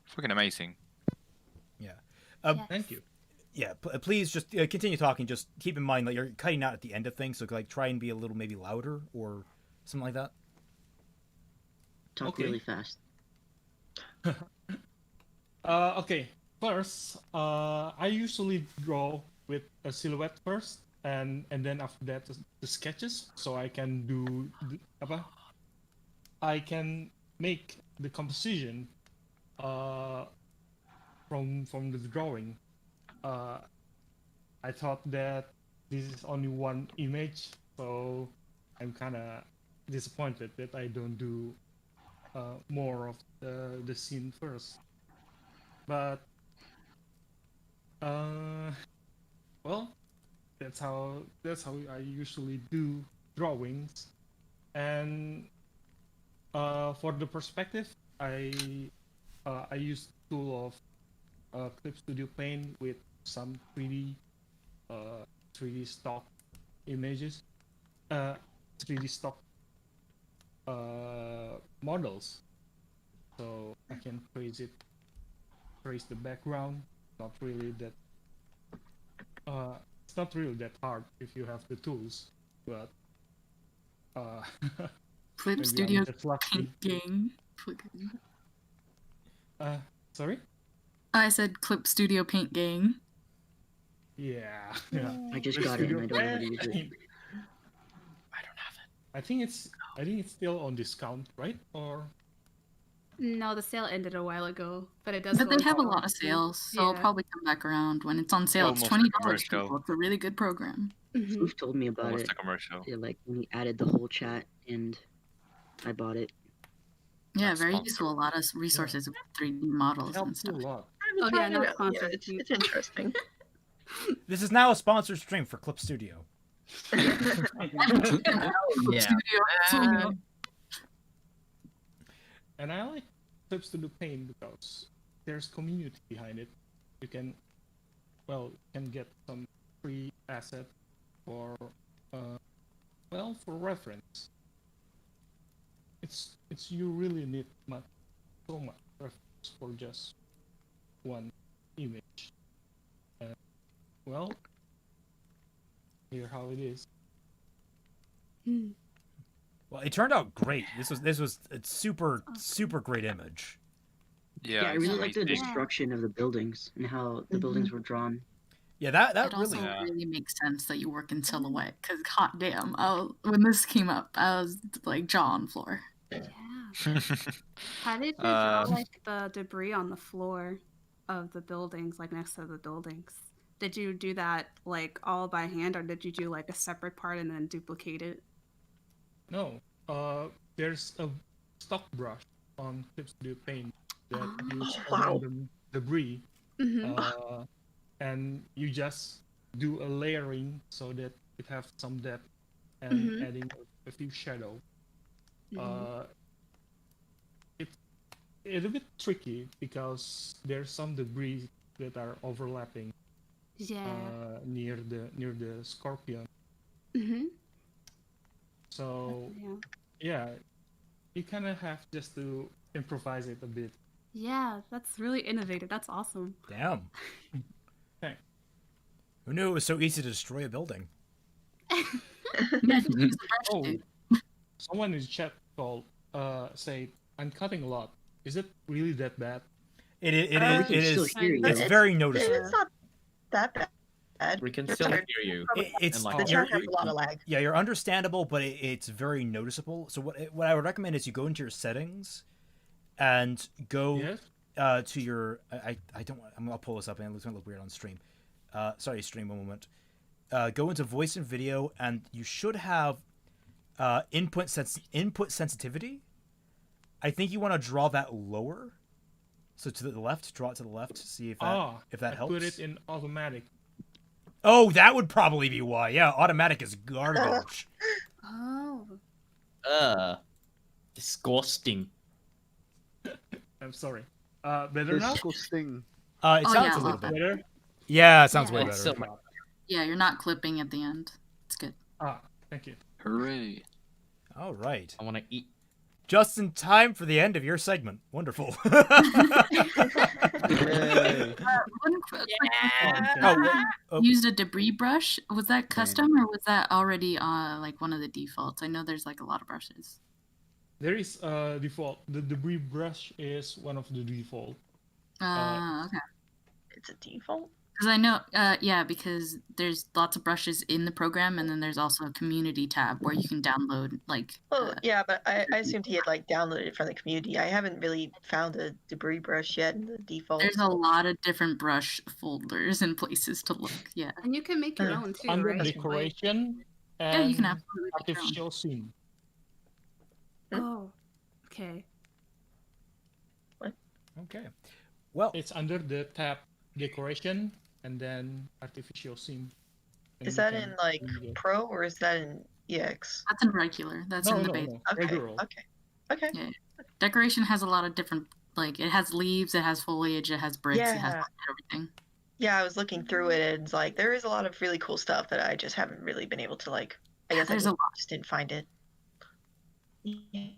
fucking amazing. Yeah. Thank you. Yeah, please just continue talking. Just keep in mind that you're cutting out at the end of things, so like try and be a little maybe louder or something like that. Talk really fast. Okay. First, I usually draw with a silhouette first, and then after that the sketches, so I can do I can make the composition from the drawing. I thought that this is only one image, so I'm kind of disappointed that I don't do more of the scene first. But well, that's how I usually do drawings. And For the perspective, I use tool of Clip Studio Paint with some 3D stock images, 3D stock models. So I can trace the background. Not really that. It's not really that hard if you have the tools, but Clip maybe I'm Studio just lucky. Paint Gang. Sorry? I said Clip Studio Paint Gang. Yeah. I just Clip got it and I Studio don't know how to use it. Paint. I think it's still on discount, right? Or No, the sale ended a while ago, but it does. But go they on have a sale lot of often. sales, so I'll Yeah. probably come back around when it's on sale. It's Almost $20. a commercial. People. It's a really good program. Floof told me about Almost it. a commercial. Yeah, like when he added the whole chat, and I bought it. Yeah, Not very sponsored. useful. A lot of resources with 3D models and helps you stuff. a lot. Oh yeah, not Yeah, sponsored. it's interesting. This is now a sponsored stream for Clip Studio. Yeah. And I like Clip Studio Paint because there's community behind it. You can get some free asset for for reference. It's you really need so much reference for just one image. Here how it is. Well, it turned out great. This was a super great image. Yeah, I really like the destruction of the buildings and how the buildings were drawn. Yeah, that It really. also really makes sense that you work in silhouette, because hot damn, when this came up, I was like jaw on floor. How did you draw like the debris on the floor of the buildings, like next to the buildings? Did you do that like all by hand, or did you do like a separate part and then duplicate it? No, there's a stock brush on Clip Studio Paint that use random debris, and you just do a layering so that it has some depth and adding a few shadow. It's a bit tricky because there's some debris that are overlapping. Near the scorpion. So yeah, you kind of have just to improvise it a bit. Yeah, that's really innovative. That's awesome. Damn. Thanks. Who knew it was so easy to destroy a building? Oh, someone in the chat called say I'm cutting a lot. Is it really that bad? It is. It's very noticeable. It's not that bad. We can still hear you. It's like, the chat has a lot of lag. Yeah, you're understandable, but it's very noticeable. So what I would recommend is you go into your settings, and go to your. I'll pull this up, and it's gonna look weird on stream. Sorry, stream. 1 moment. Go into voice and video, and you should have input sensitivity. I think you want to draw that lower. So to the left, draw it to the left to see if that helps. Put it in automatic. Oh, that would probably be why. Yeah, automatic is garbage. Disgusting. I'm sorry. Better now? Disgusting. It sounds a little bit better. Yeah, it sounds way better. So yeah, you're not clipping at the end. It's good. Thank you. Hooray. All right. I want to eat. Just in time for the end of your segment. Wonderful. Used a debris brush. Was that custom or was that already like one of the defaults? I know there's like a lot of brushes. There is default. The debris brush is one of the default. Okay. It's a default? Because I know, because there's lots of brushes in the program, and then there's also a community tab where you can download, like... yeah, but I assumed he had, like, downloaded it from the community. I haven't really found a debris brush yet in the default. There's a lot of different brush folders and places to look, yeah. And you can make your own, too, Under right? decoration Yeah, you can and absolutely make your own. artificial scene. Oh, okay. Okay. Well, it's under the tab decoration and then artificial scene. And Is you that can in, like, change it. Pro or is that in EX? That's in regular. That's in the base. Okay, Regular. okay. Okay. Yeah. Decoration has a lot of different, like, it has leaves, it has foliage, it has bricks, it has Yeah. everything. Yeah, I was looking through it, and it's like there is a lot of really cool stuff that I just haven't really been able to like. I guess There's a lot. just didn't find it. Yeah.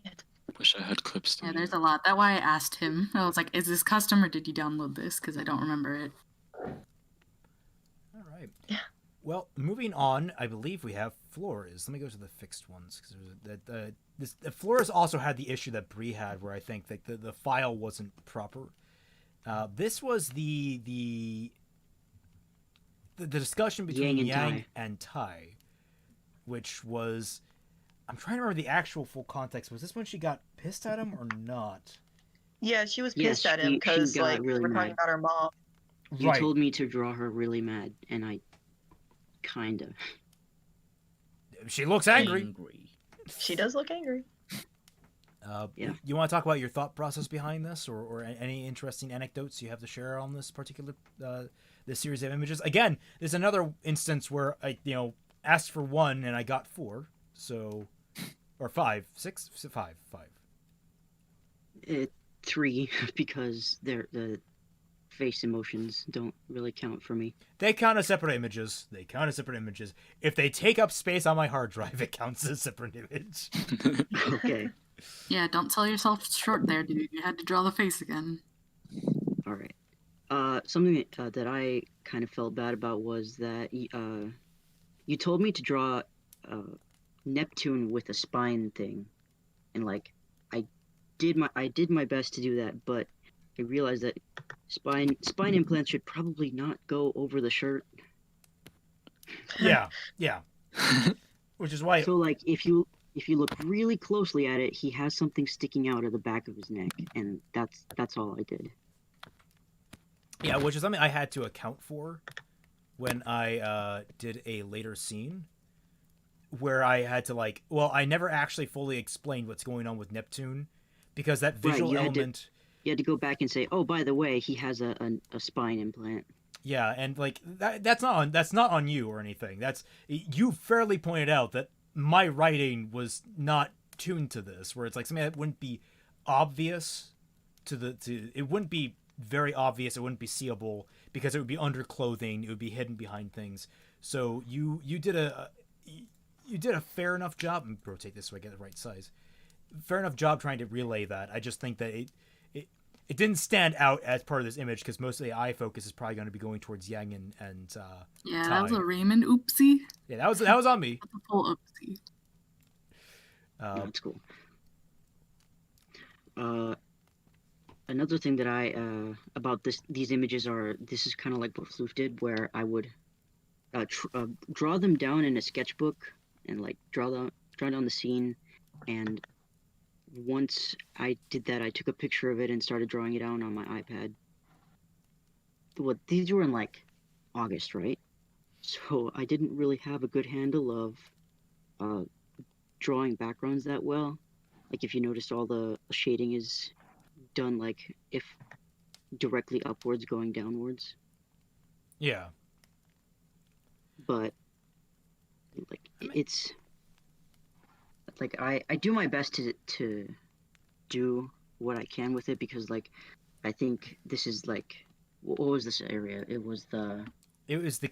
Wish I had clips. Yeah, there's a lot. That's why I asked him. I was like, "Is this custom or did you download this?" Because I don't remember it. All right. Yeah. Well, moving on, I believe we have floors. Let me go to the fixed ones because the floors also had the issue that Bree had, where I think that the file wasn't proper. This was the discussion between Yang and Tai, which was, I'm trying to remember the actual full context. Was this when she got pissed at him or not? Yeah, she was Yes, pissed at him she because got like really we're talking mad. about her mom. You Right. told me to draw her really mad, and I kinda. She looks angry. She does look angry. Yeah. You want to talk about your thought process behind this, or any interesting anecdotes you have to share on this particular this series of images? Again, there's another instance where I asked for 1 and I got 4, so or 5, 6, 5. 3 because the face emotions don't really count for me. They count as separate images. If they take up space on my hard drive, it counts as a separate image. Okay. Yeah, don't sell yourself short there, dude. You had to draw the face again. All right. Something that I kind of felt bad about was that you told me to draw Neptune with a spine thing, and like I did my best to do that, but I realized that spine implants should probably not go over the shirt. Yeah. Which is why. So like if you look really closely at it, he has something sticking out of the back of his neck, and that's all I did. Yeah, which is something I had to account for when I did a later scene where I had to I never actually fully explained what's going on with Neptune because that visual element. You had to go back and say, oh, by the way, he has a spine implant. Yeah, and that's not on you or anything. You fairly pointed out that my writing was not tuned to this, where it's like something that wouldn't be obvious it wouldn't be very obvious, it wouldn't be seeable because it would be under clothing, it would be hidden behind things. So you did a fair enough job. Let me rotate this so I get the right size. Fair enough job trying to relay that. I just think that it didn't stand out as part of this image because most of the eye focus is probably going to be going towards Yang and yeah, Tai. that was a Raymond oopsie. Yeah, that was on me. That's a full oopsie. That's cool. Another thing that I about these images this is kind of like what Floof did, where I would draw them down in a sketchbook and draw down the scene, and once I did that, I took a picture of it and started drawing it down on my iPad. These were in August, right? So I didn't really have a good handle of drawing backgrounds that well. Like if you noticed, all the shading is done if directly upwards going downwards. Yeah. But it's I do my best to do what I can with it because I think this is what was this area? It was the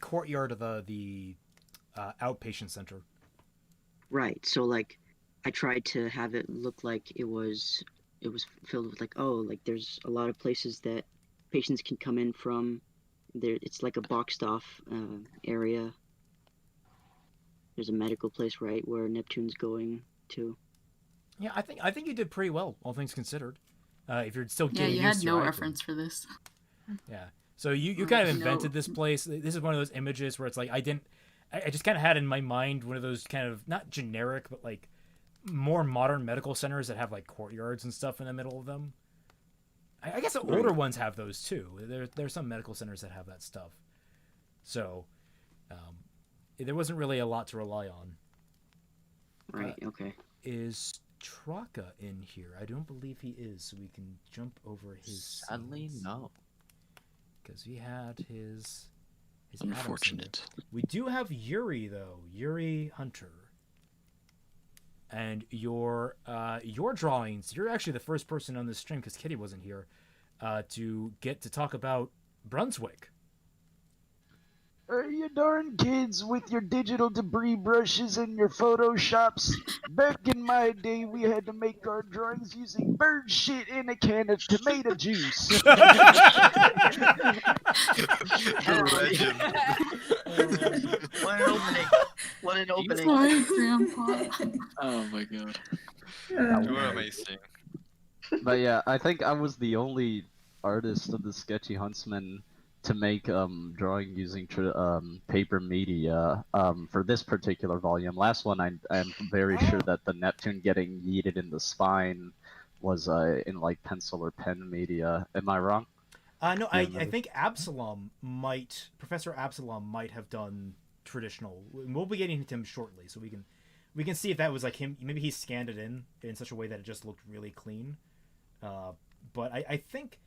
courtyard of the outpatient center. Right. So I tried to have it look like it was filled with there's a lot of places that patients can come in from. There it's like a boxed off area. There's a medical place right where Neptune's going to. Yeah, I think you did pretty well, all things considered. If you're still yeah, getting you used had to no your reference for this. Yeah, so you kind of invented this place. This is one of those images where it's I just kind of had in my mind one of those kind of not generic but more modern medical centers that have courtyards and stuff in the middle of them. I guess the older ones have those too. There's some medical centers that have that stuff. So there wasn't really a lot to rely on. Right. Okay. Is Traka in here? I don't believe he is, so we can jump over his. Sadly, no. Because he had his Unfortunate. We do have Yuri though. Yuri Hunter. and your drawings. You're actually the first person on this stream, because Kitty wasn't here, to get to talk about Brunswick. You darn kids with your digital debris brushes and your photoshops. Back in my day, we had to make our drawings using bird shit in a can of tomato juice. What an opening. What an opening. Sorry, Grandpa. Oh my god. You were amazing. But yeah, I think I was the only artist of the Sketchy Huntsmen to make drawing using paper media for this particular volume. Last one, I'm very sure that the Neptune getting yeeted in the spine was in like pencil or pen media. Am I wrong? No, I think Professor Absalom might have done traditional. We'll be getting to him shortly, so we can see if that was like him. Maybe he scanned it in such a way that it just looked really clean. But I think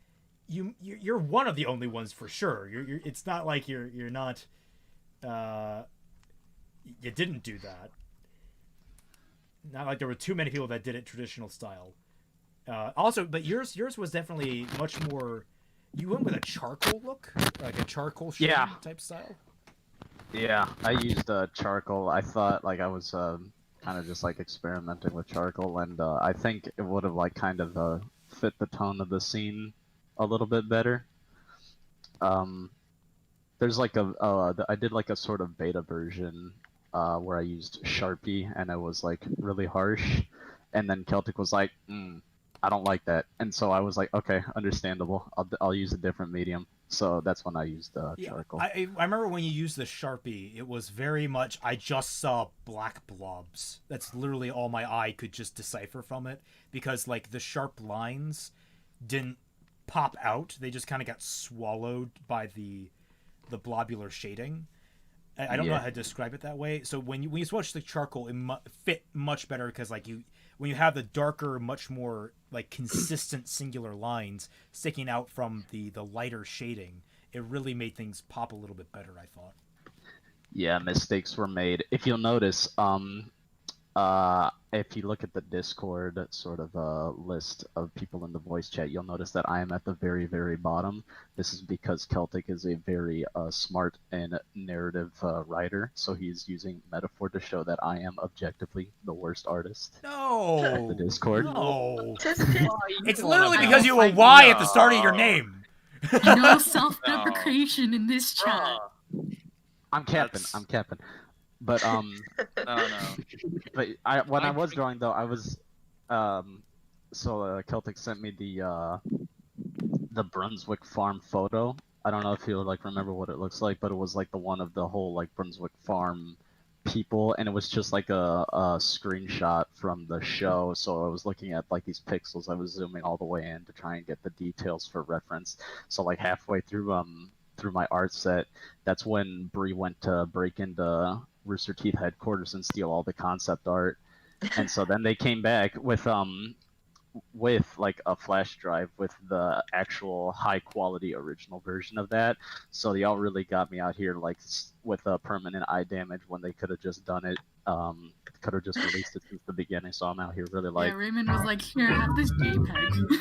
you're one of the only ones for sure. It's not like you're not. You didn't do that. Not like there were too many people that did it traditional style. Also, but yours was definitely much more. You went with a charcoal look, like a charcoal shade type style. Yeah, I used charcoal. I thought like I was kind of just like experimenting with charcoal, and I think it would have like kind of fit the tone of the scene a little bit better. There's like I did like a sort of beta version where I used Sharpie, and it was like really harsh, and then Celtic was like, I don't like that, and so I was like, okay, understandable. I'll use a different medium. So that's when I used charcoal. I remember when you used the Sharpie, it was very much I just saw black blobs. That's literally all my eye could just decipher from it, because like the sharp lines didn't pop out; they just kind of got swallowed by the blobular shading. I don't know how to describe it that way. So when you switch the charcoal, it fit much better, because like when you have the darker, much more like consistent singular lines sticking out from the lighter shading, it really made things pop a little bit better, I thought. Yeah, mistakes were made. If you'll notice, if you look at the Discord sort of list of people in the voice chat, you'll notice that I am at the very, very bottom. This is because Celtic is a very smart and narrative writer, so he's using metaphor to show that I am objectively the worst artist. No! At the Discord. No! It's literally because you have a Y at the start of your name! No self-deprecation in this chat. I'm capping. But no. But when I was drawing though, I was Celtic sent me the Brunswick farm photo. I don't know if you'll like remember what it looks like, but it was like the one of the whole like Brunswick farm people, and it was just like a screenshot from the show. So I was looking at like these pixels. I was zooming all the way in to try and get the details for reference. So like halfway through my art set, that's when Bree went to break into Rooster Teeth headquarters and steal all the concept art, and so then they came back with like a flash drive with the actual high quality original version of that. So y'all really got me out here like with a permanent eye damage when they could have just done it. Could have just released it since the beginning. So I'm out here really like. Yeah, Raymond was like, "Here, have this JPEG."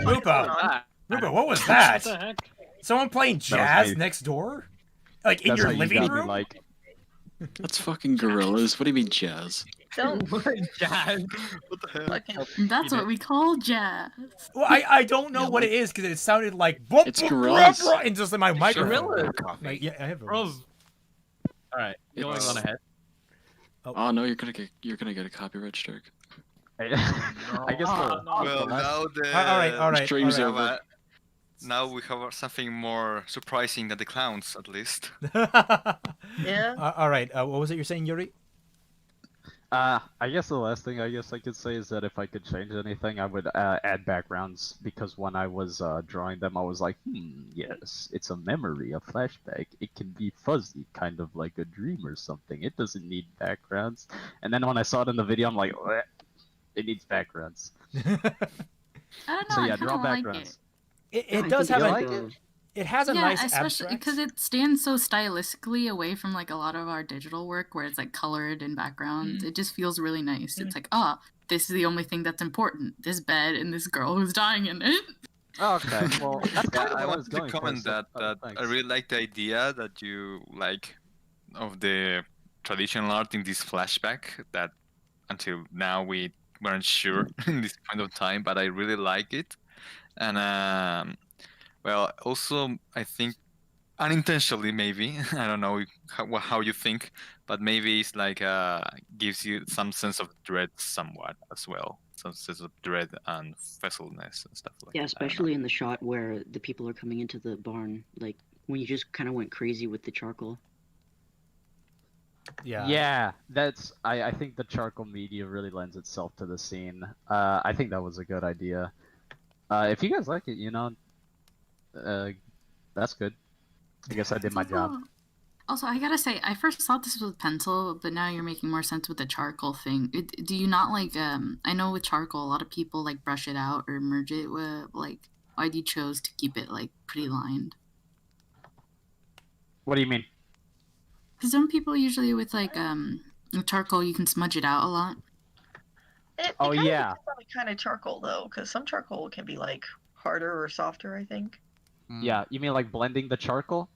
Rupa, what was that? What the heck? Someone playing jazz next door? Like in your living room? Like... That's fucking gorillas. What do you mean jazz? Don't jazz. What the hell? That's what we call jazz. Well, I don't know what it is, because it sounded like it's gorillas. And just in my microphone. Like, yeah, I have All right, going on ahead. Oh no, you're gonna get a copyright strike. I guess. Well, now the all right. Stream's over. Now we have something more surprising than the clowns, at least. Yeah. All right. What was it you're saying, Yuri? I guess the last thing I guess I could say is that if I could change anything, I would add backgrounds, because when I was drawing them, I was like, yes, it's a memory, a flashback. It can be fuzzy, kind of like a dream or something. It doesn't need backgrounds. And then when I saw it in the video, I'm like, it needs backgrounds. I don't know. So yeah, I draw kinda like backgrounds. It does have It has a yeah, nice especially abstract. because it stands so stylistically away from like a lot of our digital work where it's like colored in background. It just feels really nice. It's like, this is the only thing that's important. This bed and this girl who's dying in it. Oh, okay, well, that's Yeah, kind of I what I was wanted to going for. comment So, that I thanks. really like the idea that you like of the traditional art in this flashback that until now we weren't sure in this point of time, but I really like it. And well, also I think unintentionally maybe I don't know how you think, but maybe it's like gives you some sense of dread somewhat as well, some sense of dread and fesselness and stuff like Yeah, that. especially in the shot where the people are coming into the barn, like when you just kind of went crazy with the charcoal. Yeah, that's. I think the charcoal media really lends itself to the scene. I think that was a good idea. If you guys like it, that's good. I guess I did my job. Also, I gotta say, I first thought this was pencil, but now you're making more sense with the charcoal thing. Do you not like? I know with charcoal, a lot of people like brush it out or merge it with like. Why do you chose to keep it like pretty lined? What do you mean? Because some people usually with like with charcoal, you can smudge it out a lot. Oh yeah. Depends on the kind of charcoal though, because some charcoal can be like harder or softer. I think. Yeah, you mean like blending the charcoal?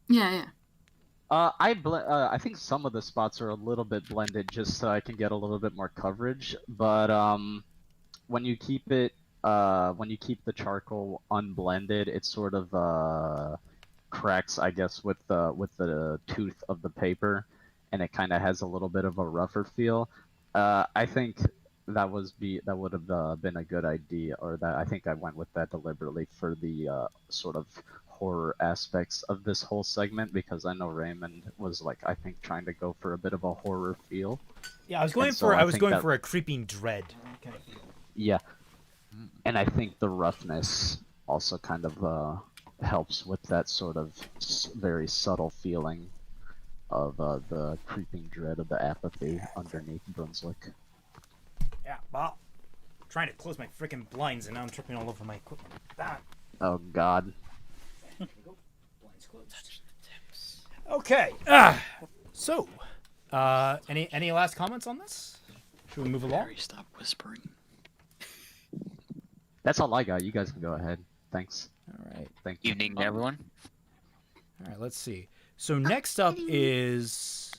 Yeah, yeah. I think some of the spots are a little bit blended just so I can get a little bit more coverage. But when you keep the charcoal unblended, it sort of cracks, I guess, with the tooth of the paper, and it kind of has a little bit of a rougher feel. I think that would have been a good idea, or that I think I went with that deliberately for the sort of horror aspects of this whole segment, because I know Raymond was like, I think, trying to go for a bit of a horror feel. Yeah, I was going for a creeping dread kind of feel. Yeah, and I think the roughness also kind of helps with that sort of very subtle feeling of the creeping dread of the apathy underneath Brunswick. Yeah, well, I'm trying to close my freaking blinds and now I'm tripping all over my equipment. Ah. Oh God. Blinds closed. Okay. So, any last comments on this? Should we move along? Harry, stop whispering. That's all I got. You guys can go ahead. Thanks. All right. Thank you. Evening, everyone. All right, let's see. So next up is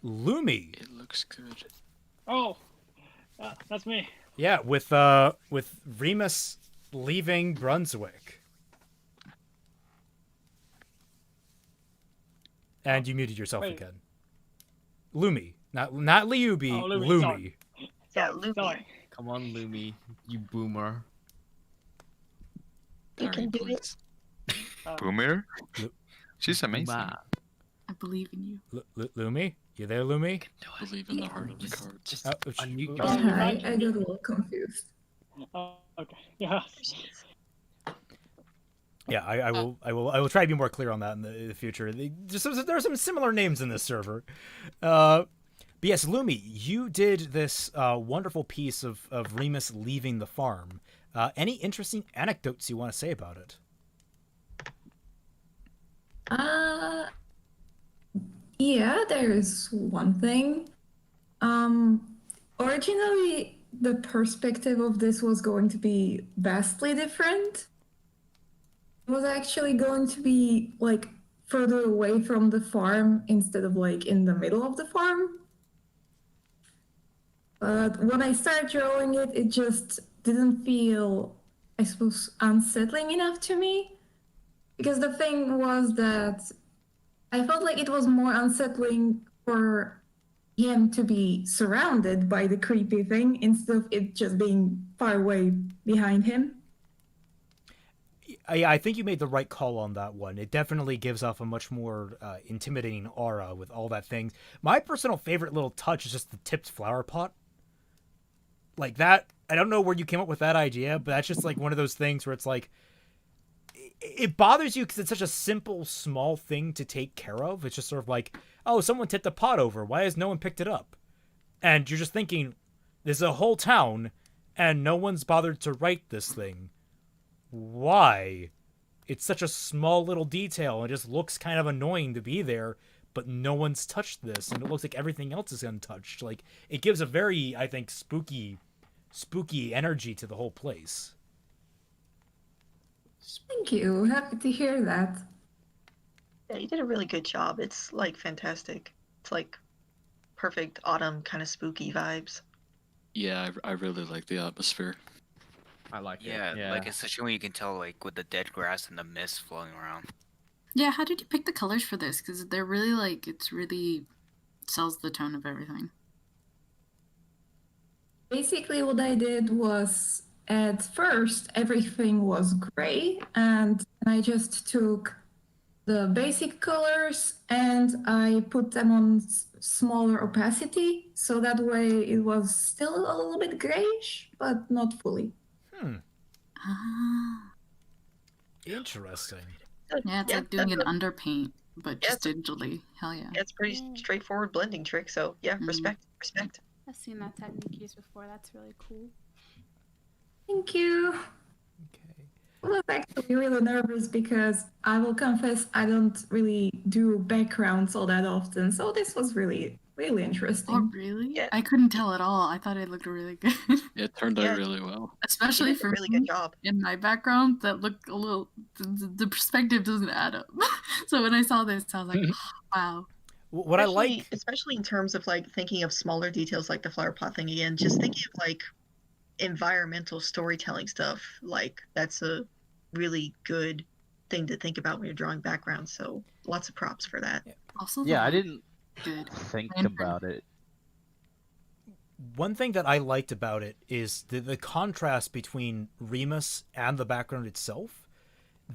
Lumi. It looks good. Oh, that's me. Yeah, with Remus leaving Brunswick. And you muted yourself again. Lumi, not Liubi. Oh, Lumi. Lumi. Sorry. Yeah, Lumi. Sorry. Come on, Lumi, you boomer. You can do it. Boomer? She's amazing. I believe in you. Lumi? You there, Lumi? Believe in the heart of the cards. Unmute Alright, I got a little confused. Okay. Yeah. Yeah, I will try to be more clear on that in the future. There are some similar names in this server. But yes, Lumi, you did this wonderful piece of Remus leaving the farm. Any interesting anecdotes you want to say about it? Yeah, there's one thing. Originally, the perspective of this was going to be vastly different. It was actually going to be like further away from the farm instead of like in the middle of the farm. But when I started drawing it, it just didn't feel, I suppose, unsettling enough to me. Because the thing was that I felt like it was more unsettling for him to be surrounded by the creepy thing instead of it just being far away behind him. I think you made the right call on that one. It definitely gives off a much more intimidating aura with all that things. My personal favorite little touch is just the tipped flower pot. Like that, I don't know where you came up with that idea, but that's just like one of those things where it's like, it bothers you because it's such a simple, small thing to take care of. It's just sort of like, oh, someone tipped the pot over. Why has no one picked it up? And you're just thinking, there's a whole town, and no one's bothered to write this thing. Why? it's such a small little detail. It just looks kind of annoying to be there, but no one's touched this, and it looks like everything else is untouched. Like, it gives a very, I think, spooky energy to the whole place. Thank you. Happy to hear that. Yeah, you did a really good job. It's like fantastic. It's like perfect autumn kind of spooky vibes. Yeah, I really like the atmosphere. I like Yeah, it. Yeah. like especially when you can tell like with the dead grass and the mist flowing around. Yeah, how did you pick the colors for this? Because they're really like, it's really sells the tone of everything. Basically, what I did was at first everything was gray, and I just took the basic colors and I put them on smaller opacity, so that way it was still a little bit grayish, but not fully. Interesting. Yeah, it's like doing an underpaint, but just digitally. Hell yeah. Yeah, it's pretty straightforward blending trick. So yeah, respect. I've seen that technique used before. That's really cool. Thank you. I was actually really nervous because I will confess I don't really do backgrounds all that often, so this was really, really interesting. Oh, really? Yeah. I couldn't tell at all. I thought it looked really good. It turned out really well. Especially for really me, good job. In my background, that looked a little. The perspective doesn't add up. So when I saw this, I was like, wow. What I like, especially in terms of like thinking of smaller details like the flower pot thing again, just thinking of like environmental storytelling stuff, like that's a really good thing to think about when you're drawing backgrounds. So lots of props for that. Also, yeah, I didn't think about it. One thing that I liked about it is the contrast between Remus and the background itself.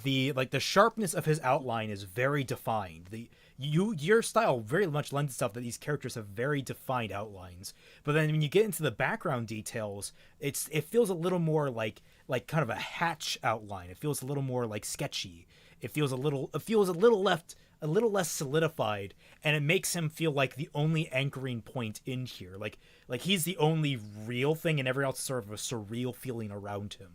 The sharpness of his outline is very defined. Your style very much lends itself that these characters have very defined outlines. But then when you get into the background details, it feels a little more like kind of a hatch outline. It feels a little more like sketchy. It feels a little less solidified, and it makes him feel like the only anchoring point in here. Like he's the only real thing, and everyone else is sort of a surreal feeling around him.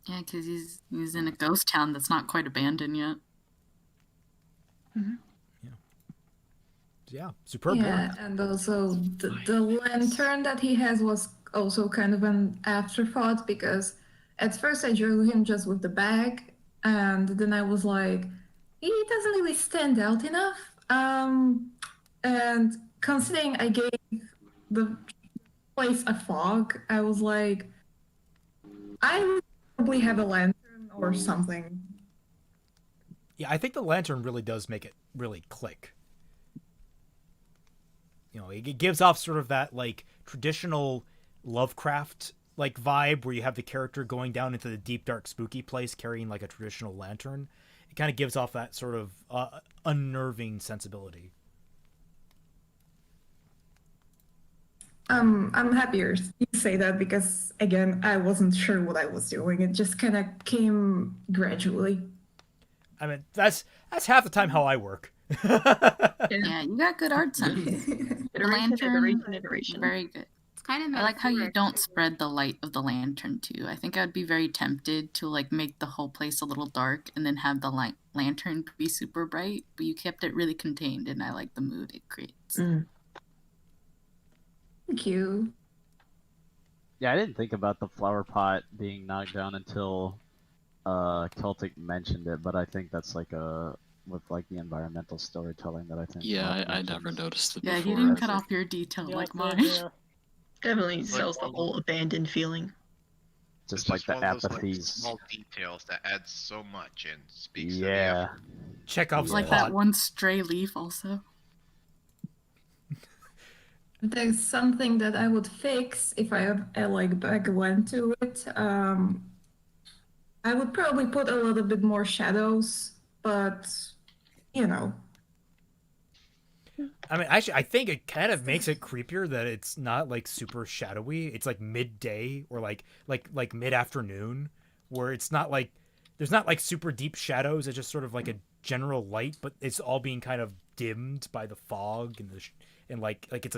Yeah, because he's in a ghost town that's not quite abandoned yet. Yeah, superb Yeah, work. and also the lantern that he has was also kind of an afterthought, because at first I drew him just with the bag, and then I was like, he doesn't really stand out enough. And considering I gave the place a fog, I was like, I would probably have a lantern or something. Yeah, I think the lantern really does make it really click. You know, it gives off sort of that like traditional Lovecraft like vibe where you have the character going down into the deep, dark, spooky place carrying like a traditional lantern. It kind of gives off that sort of unnerving sensibility. I'm happier you say that, because again, I wasn't sure what I was doing. It just kind of came gradually. I mean, that's half the time how I work. Yeah, you got good art sense. The lantern, very good. It's kind of I like how you don't spread the light of the lantern too. I think I'd be very tempted to like make the whole place a little dark and then have the lantern be super bright, but you kept it really contained, and I like the mood it creates. Thank you. Yeah, I didn't think about the flower pot being knocked down until Celtic mentioned it, but I think that's like with like the environmental storytelling that I think. Yeah, I never noticed it Yeah, before. you didn't cut off your detail like mine. Definitely sells the whole abandoned feeling. Just It's like the one of those, apathies. small details that add so much and speaks to the Yeah. effort. Chekhov's Like plot. that one stray leaf also. There's something that I would fix if I like back went to it. I would probably put a little bit more shadows, but you know. I mean, actually, I think it kind of makes it creepier that it's not like super shadowy. It's like midday or like mid-afternoon, where it's not like there's not like super deep shadows. It's just sort of like a general light, but it's all being kind of dimmed by the fog and and it's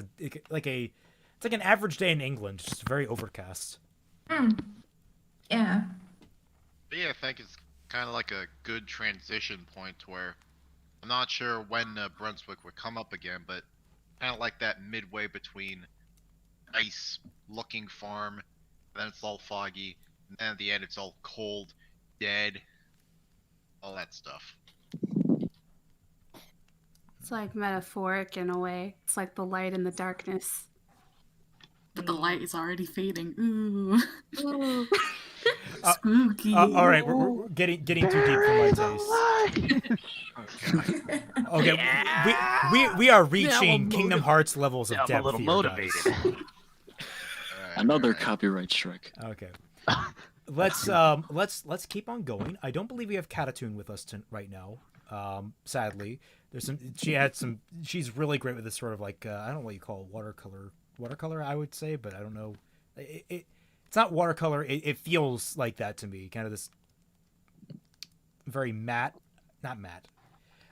like an average day in England, just very overcast. Yeah. But yeah, I think it's kind of like a good transition point where I'm not sure when Brunswick would come up again, but kind of like that midway between nice looking farm, then it's all foggy, and then at the end it's all cold, dead, all that stuff. It's like metaphoric in a way. It's like the light and the darkness. But the light is already fading. Ooh. Ooh. Spooky. All right, we're getting too deep for my taste. Okay, we are reaching Kingdom Hearts levels of depth. I'm a little here, motivated. guys. Another copyright strike. Okay. Let's keep on going. I don't believe we have Catatoon with us right now. Sadly, there's some. She's really great with this sort of like I don't know what you call it, watercolor. I would say, but I don't know. It's not watercolor. It feels like that to me. Kind of this very matte, not matte.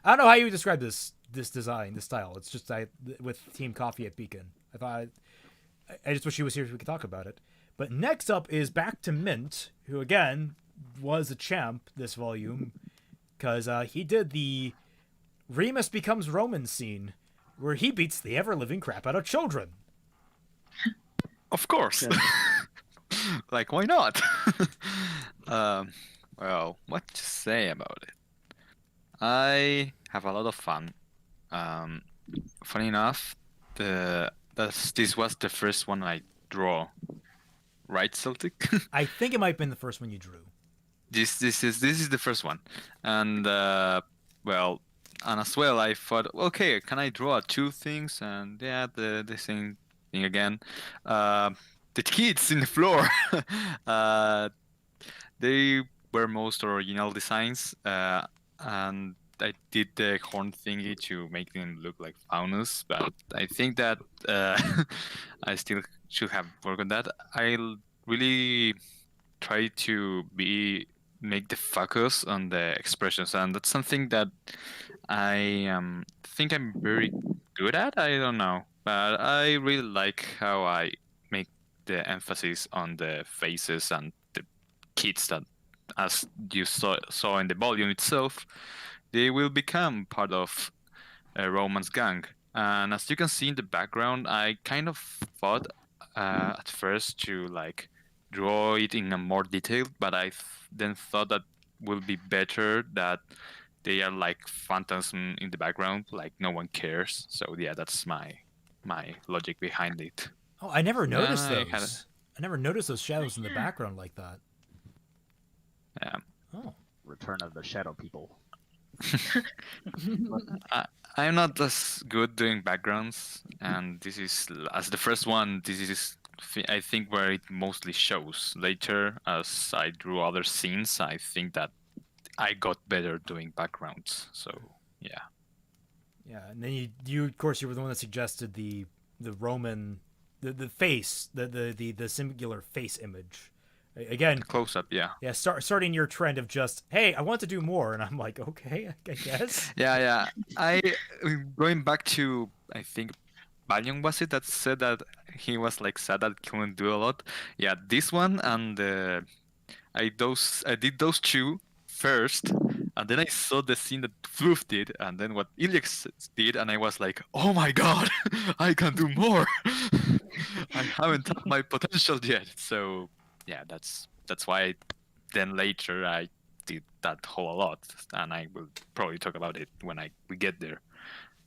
I don't know how you would describe this design, this style. It's just with Team Coffee at Beacon. I just wish she was here so we could talk about it. But next up is back to Mint, who again was a champ this volume, because he did the Remus becomes Roman scene, where he beats the ever-living crap out of children. Of course. Like, why not? Well, what to say about it? I have a lot of fun. Funny enough, this was the first one I draw. Right, Celtic? I think it might have been the first one you drew. This is the first one, and well, and as well, I thought, okay, can I draw two things? And yeah, the same thing again. The kids in the floor, they were most original designs, and I did the horn thingy to make them look like faunus, but I think that I still should have worked on that. I really try to make the focus on the expressions, and that's something that I think I'm very good at. I don't know, but I really like how I make the emphasis on the faces and the kids that, as you saw in the volume itself, they will become part of a Roman's gang. And as you can see in the background, I kind of thought at first to like draw it in a more detail, but I then thought that will be better that they are like phantoms in the background, like no one cares. So yeah, that's my logic behind it. Oh, I never noticed those. I never noticed those shadows in the background like that. Yeah. Oh. Return of the Shadow People. I'm not as good doing backgrounds, and this is as the first one. This is I think where it mostly shows. Later, as I drew other scenes, I think that I got better doing backgrounds. So yeah. Yeah, and then you of course you were the one that suggested the Roman the face the singular face image. Again, close up, yeah. Yeah, starting your trend of just, hey, I want to do more, and I'm like, okay, I guess. Yeah. Going back to, I think Valion was it that said that he was like sad that he couldn't do a lot. Yeah, this one and I did those two first, and then I saw the scene that Floof did, and then what Ilyax did, and I was like, oh my god, I can do more. I haven't tapped my potential yet, so. Yeah, that's why then later I did that whole a lot, and I will probably talk about it when we get there.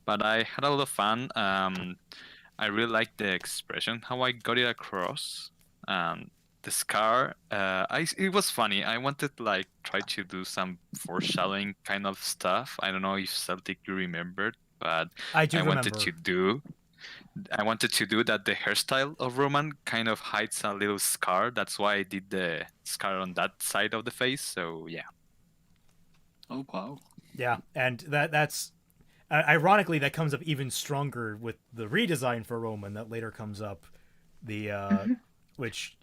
But I had a lot of fun. I really liked the expression, how I got it across. The scar, it was funny. I wanted to like try to do some foreshadowing kind of stuff. I don't know if Celtic you remembered, but I wanted to do that the hairstyle of Roman kind of hides a little scar. That's why I did the scar on that side of the face. So yeah. Oh wow. Yeah, and that's ironically that comes up even stronger with the redesign for Roman that later comes up, which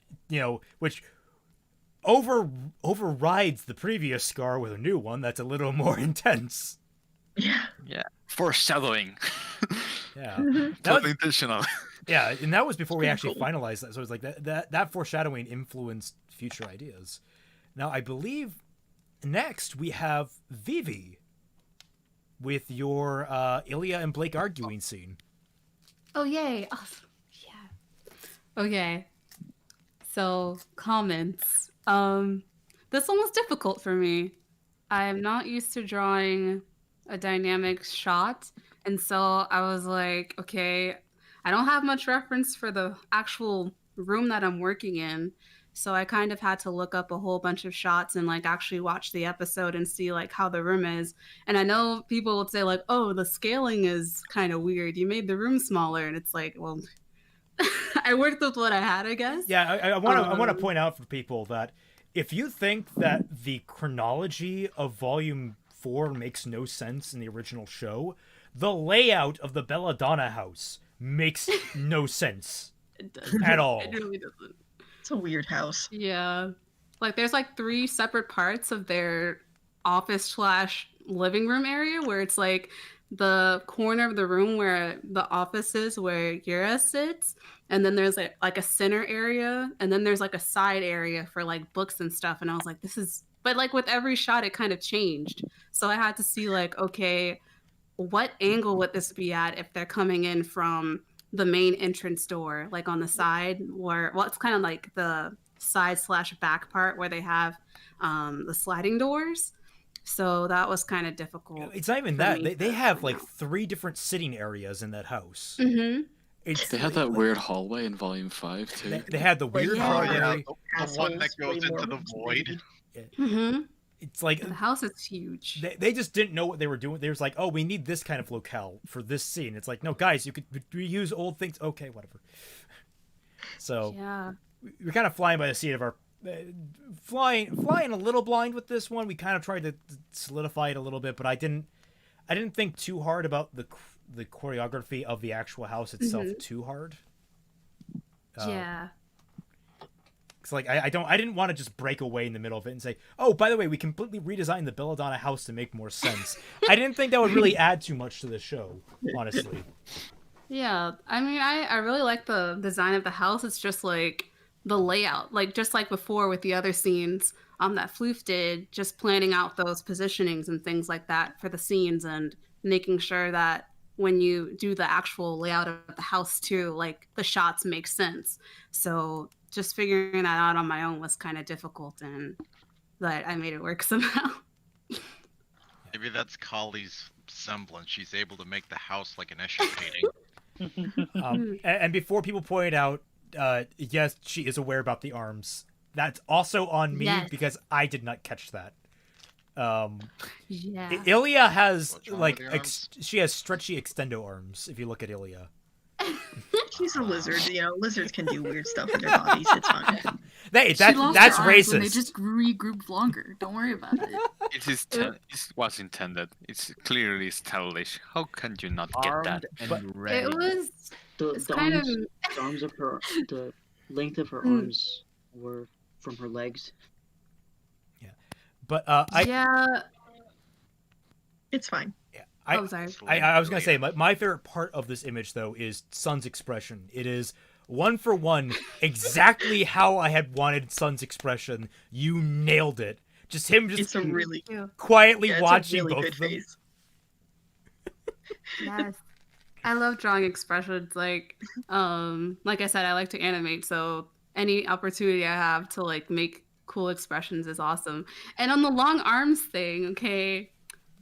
overrides the previous scar with a new one that's a little more intense. Yeah. Foreshadowing. Yeah. That was intentional. Yeah, and that was before we actually finalized that. So it's like that foreshadowing influenced future ideas. Now, I believe next we have Vivi with your Ilya and Blake arguing scene. Oh, yay. Oh, yeah. Okay. So, comments. This one was difficult for me. I'm not used to drawing a dynamic shot. And so I was like, okay, I don't have much reference for the actual room that I'm working in. So I kind of had to look up a whole bunch of shots and like actually watch the episode and see like how the room is. And I know people would say like, oh, the scaling is kind of weird. You made the room smaller. And it's like, well, I worked with what I had, I guess. Yeah, I want to point out for people that if you think that the chronology of Volume 4 makes no sense in the original show, the layout of the Belladonna house makes no sense at all. It really doesn't. It's a weird house. Yeah. Like there's like 3 separate parts of their office / living room area where it's like the corner of the room where the office is where Yura sits, and then there's like a center area, and then there's like a side area for like books and stuff. And I was like, this is, but like with every shot it kind of changed. So I had to see like, okay, what angle would this be at if they're coming in from the main entrance door, like on the side, where, well, it's kind of like the side / back part where they have the sliding doors. So that was kind of difficult. It's not even that. They have like 3 different sitting areas in that house. Mm-hmm. They had that weird hallway in Volume 5 too. They had the weird hallway. The one that goes into the void. Mm-hmm. It's like the house is huge. They just didn't know what they were doing. They was like, oh, we need this kind of locale for this scene. It's like, no, guys, you could reuse old things. Okay, whatever. So yeah, we're kind of flying by the seat of our flying a little blind with this one. We kind of tried to solidify it a little bit, but I didn't think too hard about the choreography of the actual house itself too hard. Yeah. It's like I didn't want to just break away in the middle of it and say, oh, by the way, we completely redesigned the Belladonna house to make more sense. I didn't think that would really add too much to the show, honestly. Yeah, I mean, I really like the design of the house. It's just like the layout, like just like before with the other scenes that Floof did, just planning out those positionings and things like that for the scenes and making sure that when you do the actual layout of the house too, like the shots make sense. So just figuring that out on my own was kind of difficult, and that I made it work somehow. Maybe that's Kali's semblance. She's able to make the house like an Escher painting. And before people point out, yes, she is aware about the arms. That's also on me because I did not catch that. Yeah. Ilya has like she has stretchy extendo arms. If you look at Ilya. She's a lizard, you know. Lizards can do weird stuff with their bodies. It's fine. That's racist. They just regroup longer. Don't worry about it. It was intended. It's clearly stylish. How can you not get that? It was. The length of her arms were from her legs. Yeah, but it's fine. Yeah, sorry. I was gonna say my favorite part of this image though is Sun's expression. It is 1 for 1 exactly how I had wanted Sun's expression. You nailed it. Just him, just quietly watching both of them. Yes. I love drawing expressions. Like I said, I like to animate, so any opportunity I have to like make cool expressions is awesome. And on the long arms thing, okay,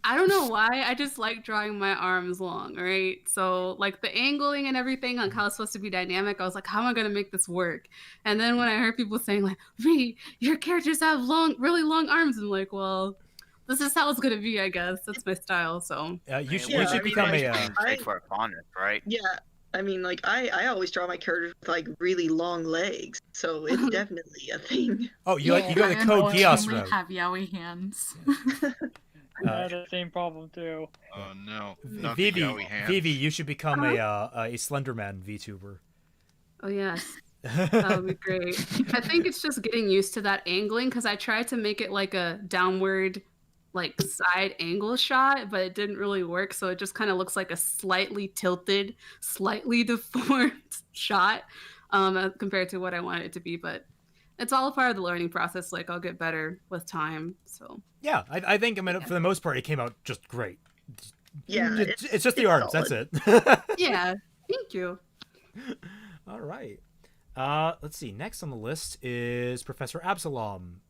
I don't know why, I just like drawing my arms long, right? So like the angling and everything, like how it's supposed to be dynamic, I was like, how am I gonna make this work? And then when I heard people saying like, "Ree, your characters have really long arms," I'm like, well, this is how it's gonna be, I guess. That's my style. So you should become for a bonus, right? Yeah, I mean, like I always draw my characters with like really long legs, so it's definitely a thing. Oh, you got the Code Geass route. Have yaoi hands. I had the same problem too. Oh no, Vivi, you should become a Slenderman VTuber. Oh yes. That would be great. I think it's just getting used to that angling, because I tried to make it like a downward like side angle shot, but it didn't really work, so it just kind of looks like a slightly tilted, slightly deformed shot compared to what I wanted it to be. But it's all a part of the learning process. Like I'll get better with time. So Yeah, I think, I mean, for the most part, it came out just great. Yeah, It's just the arms. That's it. yeah, thank you. All right. Let's see. Next on the list is Professor Absalom.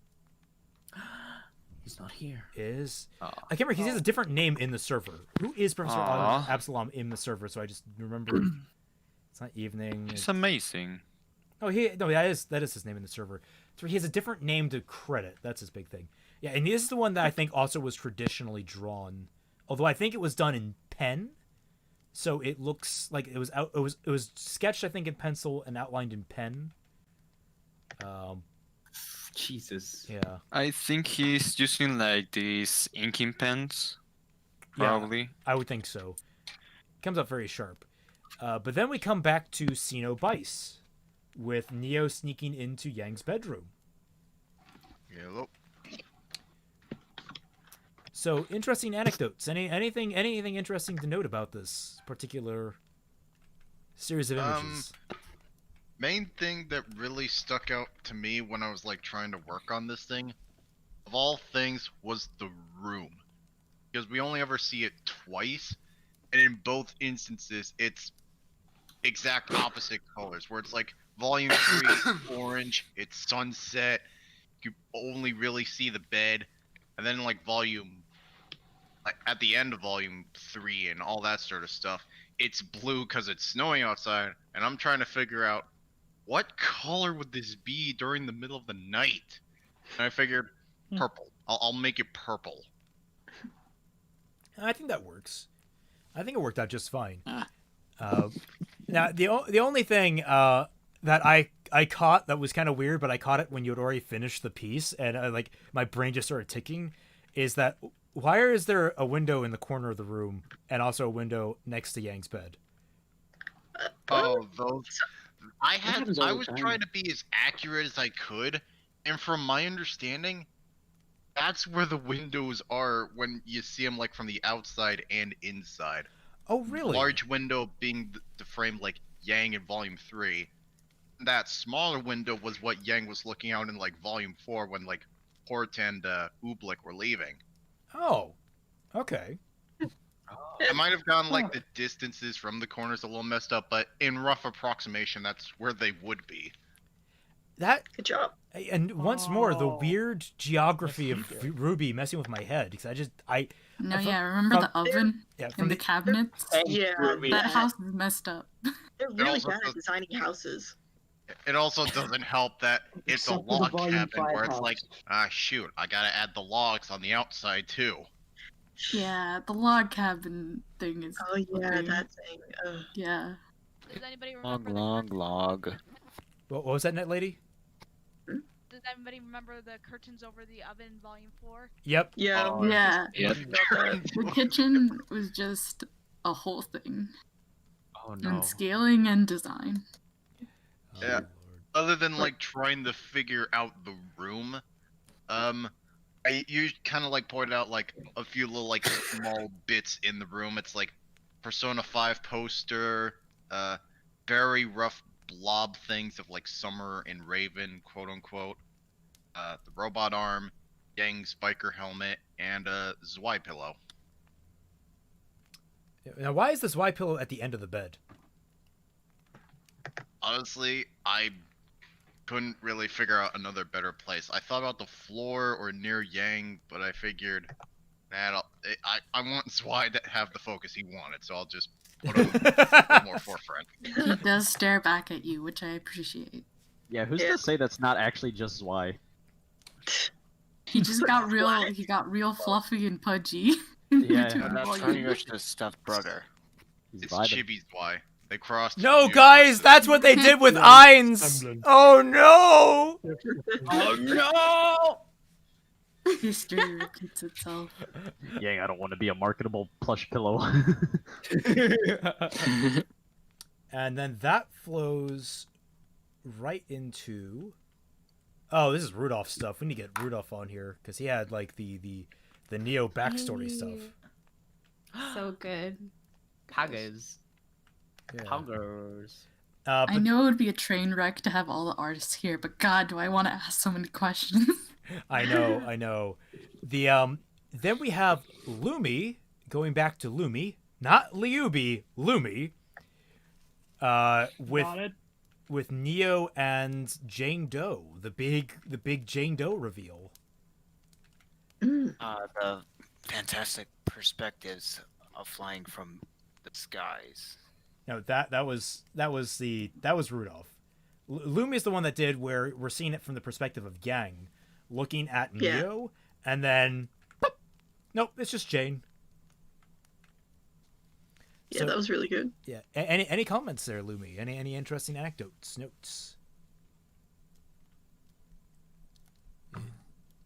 He's not here. I can't remember. He has a different name in the server. Who is Professor Absalom in the server? So I just remember. It's not evening. It's amazing. Oh, that is his name in the server. So he has a different name to credit. That's his big thing. Yeah, and this is the one that I think also was traditionally drawn. Although I think it was done in pen, so it looks like it was sketched, I think, in pencil and outlined in pen. Jesus. Yeah. I think he's using like these inking pens. Probably. Yeah, I would think so. Comes up very sharp. But then we come back to Sino Bice, with Neo sneaking into Yang's bedroom. Hello. So, interesting anecdotes. Anything interesting to note about this particular series of images? Main thing that really stuck out to me when I was like trying to work on this thing, of all things, was the room. Because we only ever see it twice, and in both instances, it's exact opposite colors. Where it's like Volume 3 orange, it's sunset, you only really see the bed, and then like at the end of Volume 3 and all that sort of stuff, it's blue because it's snowing outside, and I'm trying to figure out what color would this be during the middle of the night? And I figured purple. I'll make it purple. I think that works. I think it worked out just fine. Now, the only thing that I caught that was kind of weird, but I caught it when you had already finished the piece, and like my brain just started ticking, is that why is there a window in the corner of the room and also a window next to Yang's bed? Oh, those. I was time. trying to be as accurate as I could, and from my understanding, that's where the windows are when you see them like from the outside and inside. Oh, really? Large window being the frame like Yang in Volume 3. That smaller window was what Yang was looking out in like Volume 4 when like Hort and Ooblik were leaving. Oh, okay. I might have gotten like the distances from the corners a little messed up, but in rough approximation, that's where they would be. Good job. And once more, the weird geography of RWBY messing with my head, because remember the oven in the cabinets? Yeah, that house is messed up. They're really bad at designing houses. It also doesn't help that it's a Except for the log Volume cabin 5 where it's house. like, shoot, I gotta add the logs on the outside too. Yeah, the log cabin thing is. Oh yeah, that thing. Yeah. Does anybody remember Log. What was that, net lady? Does anybody remember the curtains over the oven in Volume 4? Yep. Yeah. Yeah. Yep. The kitchen was just a whole thing. Oh no. And scaling and design. Yeah. Other than like trying to figure out the room, you kind of like pointed out like a few little like small bits in the room. It's like Persona 5 poster, very rough blob things of like Summer and Raven, quote unquote, the robot arm, Yang's biker helmet, and a Zwei pillow. Now, why is this Y pillow at the end of the bed? Honestly, I couldn't really figure out another better place. I thought about the floor or near Yang, but I figured, man, I want Zwei to have the focus he wanted, so I'll just put him a little more forefront. He does stare back at you, which I appreciate. Yeah, who's to say that's not actually just Zwei? He just got real fluffy and pudgy. Yeah, that's pretty much the stuffed brother. It's Chibi's Zwei. They crossed. No, guys, that's what they did with Ainz. Oh no! Oh no! History repeats itself. Yeah, I don't want to be a marketable plush pillow. And then that flows right into. Oh, this is Rudolph stuff. We need to get Rudolph on here because he had like the Neo backstory stuff. So good. Kagas. Yeah. Poggers. I know it would be a train wreck to have all the artists here, but God, do I want to ask so many questions. I know. Then we have Lumi, going back to Lumi, not Liubi, Lumi. With Neo and Jane Doe, the big Jane Doe reveal. The fantastic perspectives of flying from the skies. No, that was Rudolph. Lumi is the one that did where we're seeing it from the perspective of Yang, looking at Neo, and then, pop, nope, it's just Jane. Yeah, that was really good. Yeah. Any comments there, Lumi? Any interesting anecdotes, notes?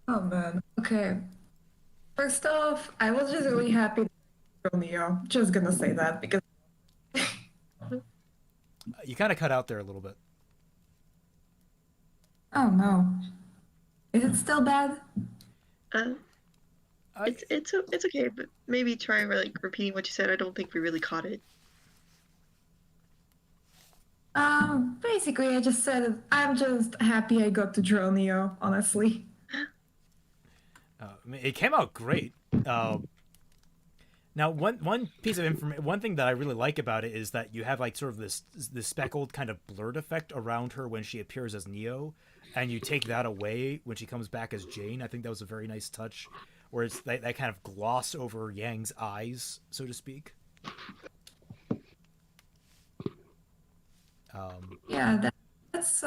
Oh man. Okay. First off, I was just really happy to Neo. Just gonna say that because You kind of cut out there a little bit. oh no. Is it still bad? It's okay, but maybe try like repeating what you said. I don't think we really caught it. Basically I just said I'm just happy I got to draw Neo, honestly. It came out great. Now, one piece of information, one thing that I really like about it is that you have like sort of this speckled kind of blurred effect around her when she appears as Neo, and you take that away when she comes back as Jane. I think that was a very nice touch, where it's that kind of gloss over Yang's eyes, so to speak. Yeah, that's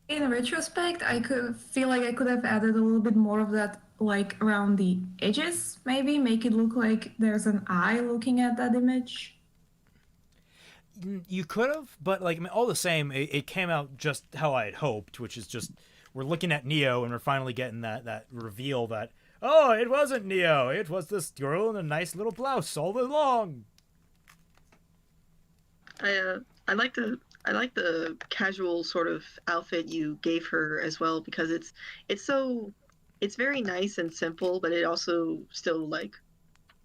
in retrospect, I could feel like I could have added a little bit more of that, like around the edges, maybe make it look like there's an eye looking at that image. You could have, but like all the same, it came out just how I had hoped, which is just we're looking at Neo and we're finally getting that reveal that, oh, it wasn't Neo, it was this girl in a nice little blouse all along. I like the casual sort of outfit you gave her as well, because it's very nice and simple, but it also still like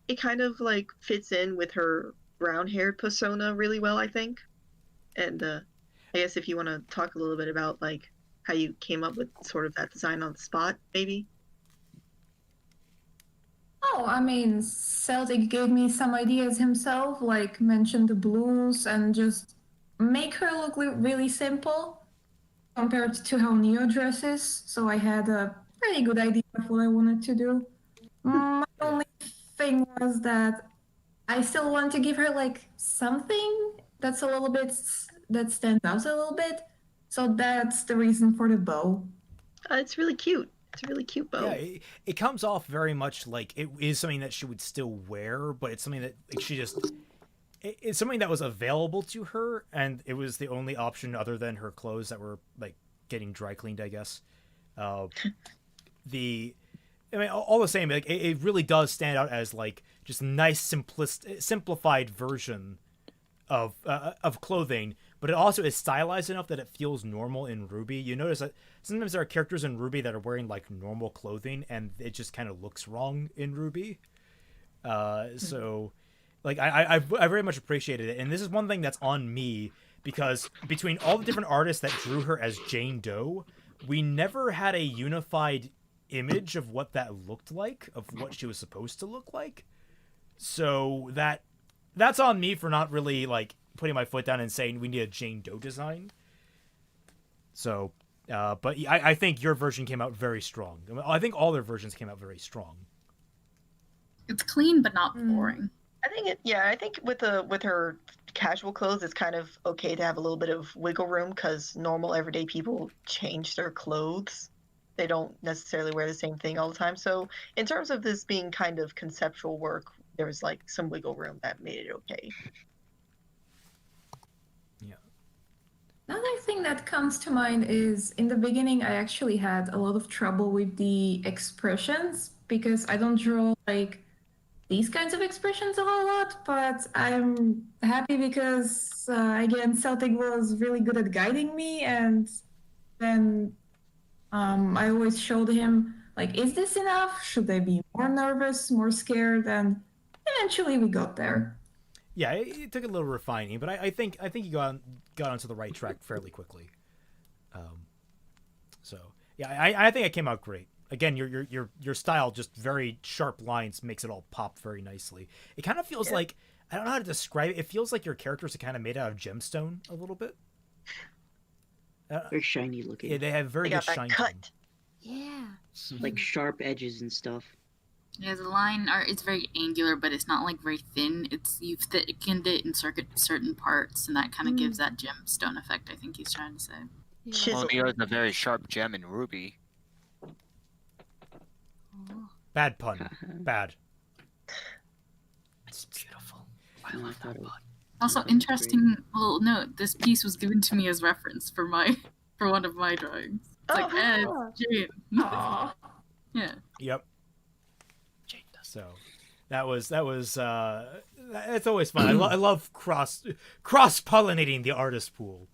it kind of like fits in with her brown-haired persona really well, I think. And I guess if you want to talk a little bit about like how you came up with sort of that design on the spot, maybe. Oh, I mean, Celtic gave me some ideas himself, like mention the blues and just make her look really simple compared to how Neo dresses. So I had a pretty good idea of what I wanted to do. My only thing was that I still want to give her like something that's a little bit, that stands out a little bit. So that's the reason for the bow. It's really cute. It's a really cute bow. Yeah, it comes off very much like it is something that she would still wear, but it's something that like, she just... It's something that was available to her, and it was the only option other than her clothes that were like getting dry cleaned, I guess. I mean, all the same, like it really does stand out as like just a nice, simplified version of clothing, but it also is stylized enough that it feels normal in RWBY. You notice that sometimes there are characters in RWBY that are wearing like normal clothing, and it just kind of looks wrong in RWBY. So. Like, I very much appreciated it. And this is one thing that's on me, because between all the different artists that drew her as Jane Doe, we never had a unified image of what that looked like, of what she was supposed to look like. So that's on me for not really, like, putting my foot down and saying we need a Jane Doe design. So, but I think your version came out very strong. I think all their versions came out very strong. It's clean, but not boring. I think with her casual clothes, it's kind of okay to have a little bit of wiggle room, because normal everyday people change their clothes. They don't necessarily wear the same thing all the time. So in terms of this being kind of conceptual work, there was like some wiggle room that made it okay. Yeah. Another thing that comes to mind is in the beginning, I actually had a lot of trouble with the expressions, because I don't draw like these kinds of expressions a whole lot, but I'm happy because, again, Celtic was really good at guiding me, and then I always showed him, like, is this enough? Should I be more nervous, more scared? And eventually we got there. Yeah, it took a little refining, but I think you got onto the right track fairly quickly. So yeah, I think it came out great. Again, your style, just very sharp lines, makes it all pop very nicely. It kind of feels like, I don't know how to describe it. It feels like your characters are kind of made out of gemstone a little bit. Very shiny looking. Yeah, they have very good shine. Cut. Yeah. Like sharp edges and stuff. Yeah, the line art is very angular, but it's not like very thin. You've thickened it in certain parts, and that kind of gives that gemstone effect. I think he's trying to say. Well, there's a very sharp gem in Ruby. Bad pun. Bad. It's beautiful. I love that one. Also, interesting little note. This piece was given to me as reference for one of my drawings. It's like, Jane. Yeah. Yep. So, that was it's always fun. I love cross pollinating the artist pool.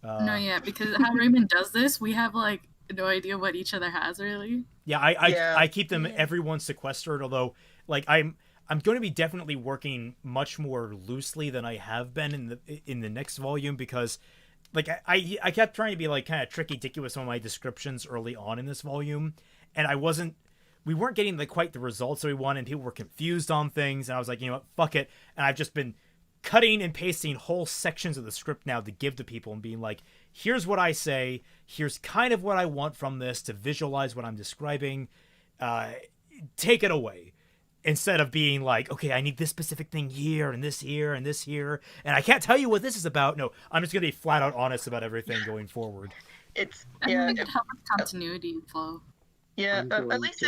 No, yeah, because how Raymond does this, we have like no idea what each other has really. Yeah, I keep them everyone sequestered. Although, like I'm going to be definitely working much more loosely than I have been in the next volume, because like I kept trying to be like kind of tricky dicky with some of my descriptions early on in this volume, and we weren't getting like quite the results that we wanted. People were confused on things, and I was like, you know what, fuck it. And I've just been cutting and pasting whole sections of the script now to give to people and being like, here's what I say, here's kind of what I want from this to visualize what I'm describing. Take it away. Instead of being like, okay, I need this specific thing here and this here and this here, and I can't tell you what this is about. No, I'm just gonna be flat out honest about everything going forward. It's I think it helps continuity and flow. Yeah, at least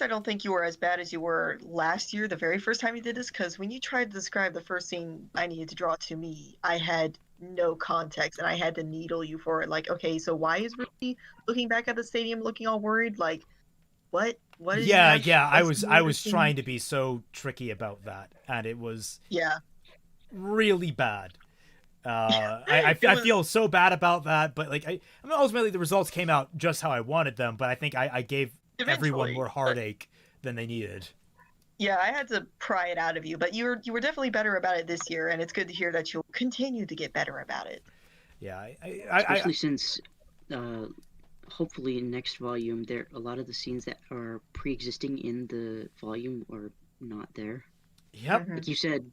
I don't think you were as bad as you were last year, the very first time you did this, because when you tried to describe the first scene I needed to draw to me, I had no context, and I had to needle you for it. Like, okay, so why is Ruby looking back at the stadium looking all worried? Like, what is I was trying to be so tricky about that, and it was really bad. I feel so bad about that, but like I mean, ultimately the results came out just how I wanted them, but I think I gave everyone more heartache than they needed. Yeah, I had to pry it out of you, but you were definitely better about it this year, and it's good to hear that you'll continue to get better about it. Yeah, especially since hopefully in next volume there a lot of the scenes that are pre-existing in the volume are not there. Yep. Like you said,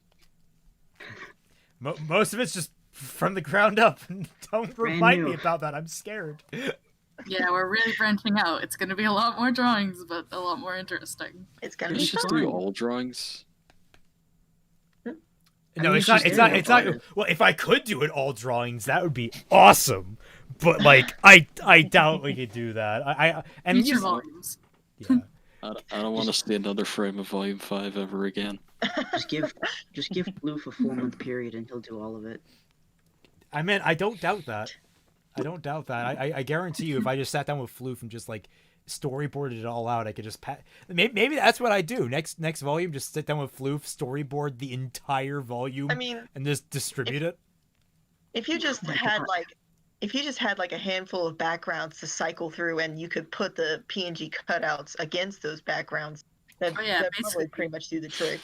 most of it's just from the ground up. Don't remind me about that. I'm scared. Yeah, we're really branching out. It's going to be a lot more drawings, but a lot more interesting. It's going to Let's be just fun. do all drawings. No, it's not. Well, if I could do it all drawings, that would be awesome. But like, I doubt we could do that. Future volumes. Yeah. I don't want to see another frame of Volume 5 ever again. just give Bloof a 4-month period and he'll do all of it. I mean, I don't doubt that. I guarantee you, if I just sat down with Floof and just like storyboarded it all out, I could just maybe that's what I do next volume. Just sit down with Floof, storyboard the entire volume. I mean, and just distribute it. If you just had like a handful of backgrounds to cycle through, and you could put the PNG cutouts against those backgrounds, that probably pretty much do the trick.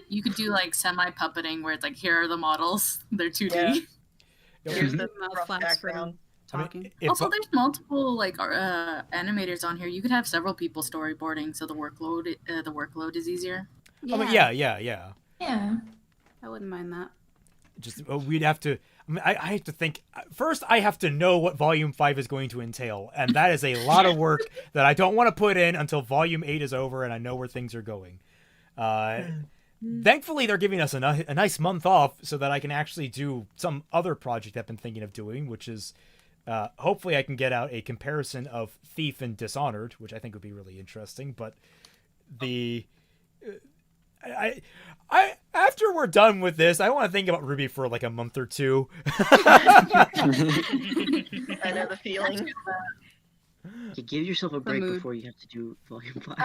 You could do like semi-puppeting where it's like, here are the models, they're 2D. Yeah. Here's the rough background. Talking. Also, there's multiple like animators on here. You could have several people storyboarding, so the workload is easier. Yeah. I mean, yeah. Yeah. I wouldn't mind that. Just we'd have to. I mean, I have to think first. I have to know what Volume 5 is going to entail, and that is a lot of work that I don't want to put in until Volume 8 is over and I know where things are going. Thankfully, they're giving us a nice month off so that I can actually do some other project I've been thinking of doing, which is hopefully I can get out a comparison of Thief and Dishonored, which I think would be really interesting. But I after we're done with this, I want to think about RWBY for like a month or two. I know the feeling. You give yourself a break before you have to do Volume 5.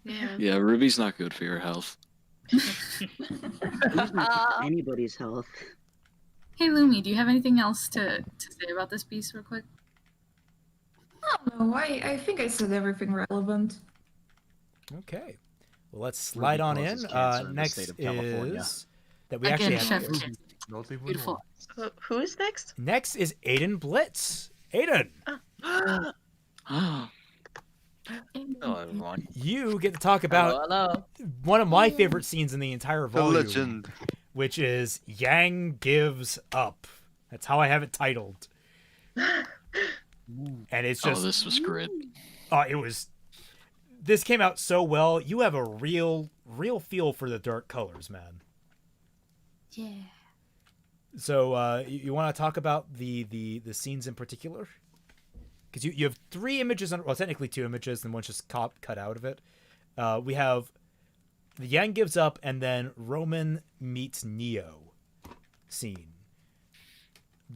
Yeah, RWBY's not good for your health. It's not for anybody's health. Hey Lumi, do you have anything else to say about this piece real quick? No, I think I said everything relevant. Okay. Well, let's slide on in. causes cancer in the Next state of California. is that we I actually get have Chef here. Not even Beautiful. Who is next? Next is Aiden Blitz. Aiden, Hello, everyone. you get to talk about Hello. one of my favorite scenes in the entire The volume, legend. which is Yang Gives Up. That's how I have it titled. And it's just this was great. it was. This came out so well. You have a real feel for the dark colors, man. Yeah. So you want to talk about the scenes in particular? Because you have 3 images, well, technically 2 images, and one's just cut out of it. We have the Yang Gives Up, and then Roman meets Neo scene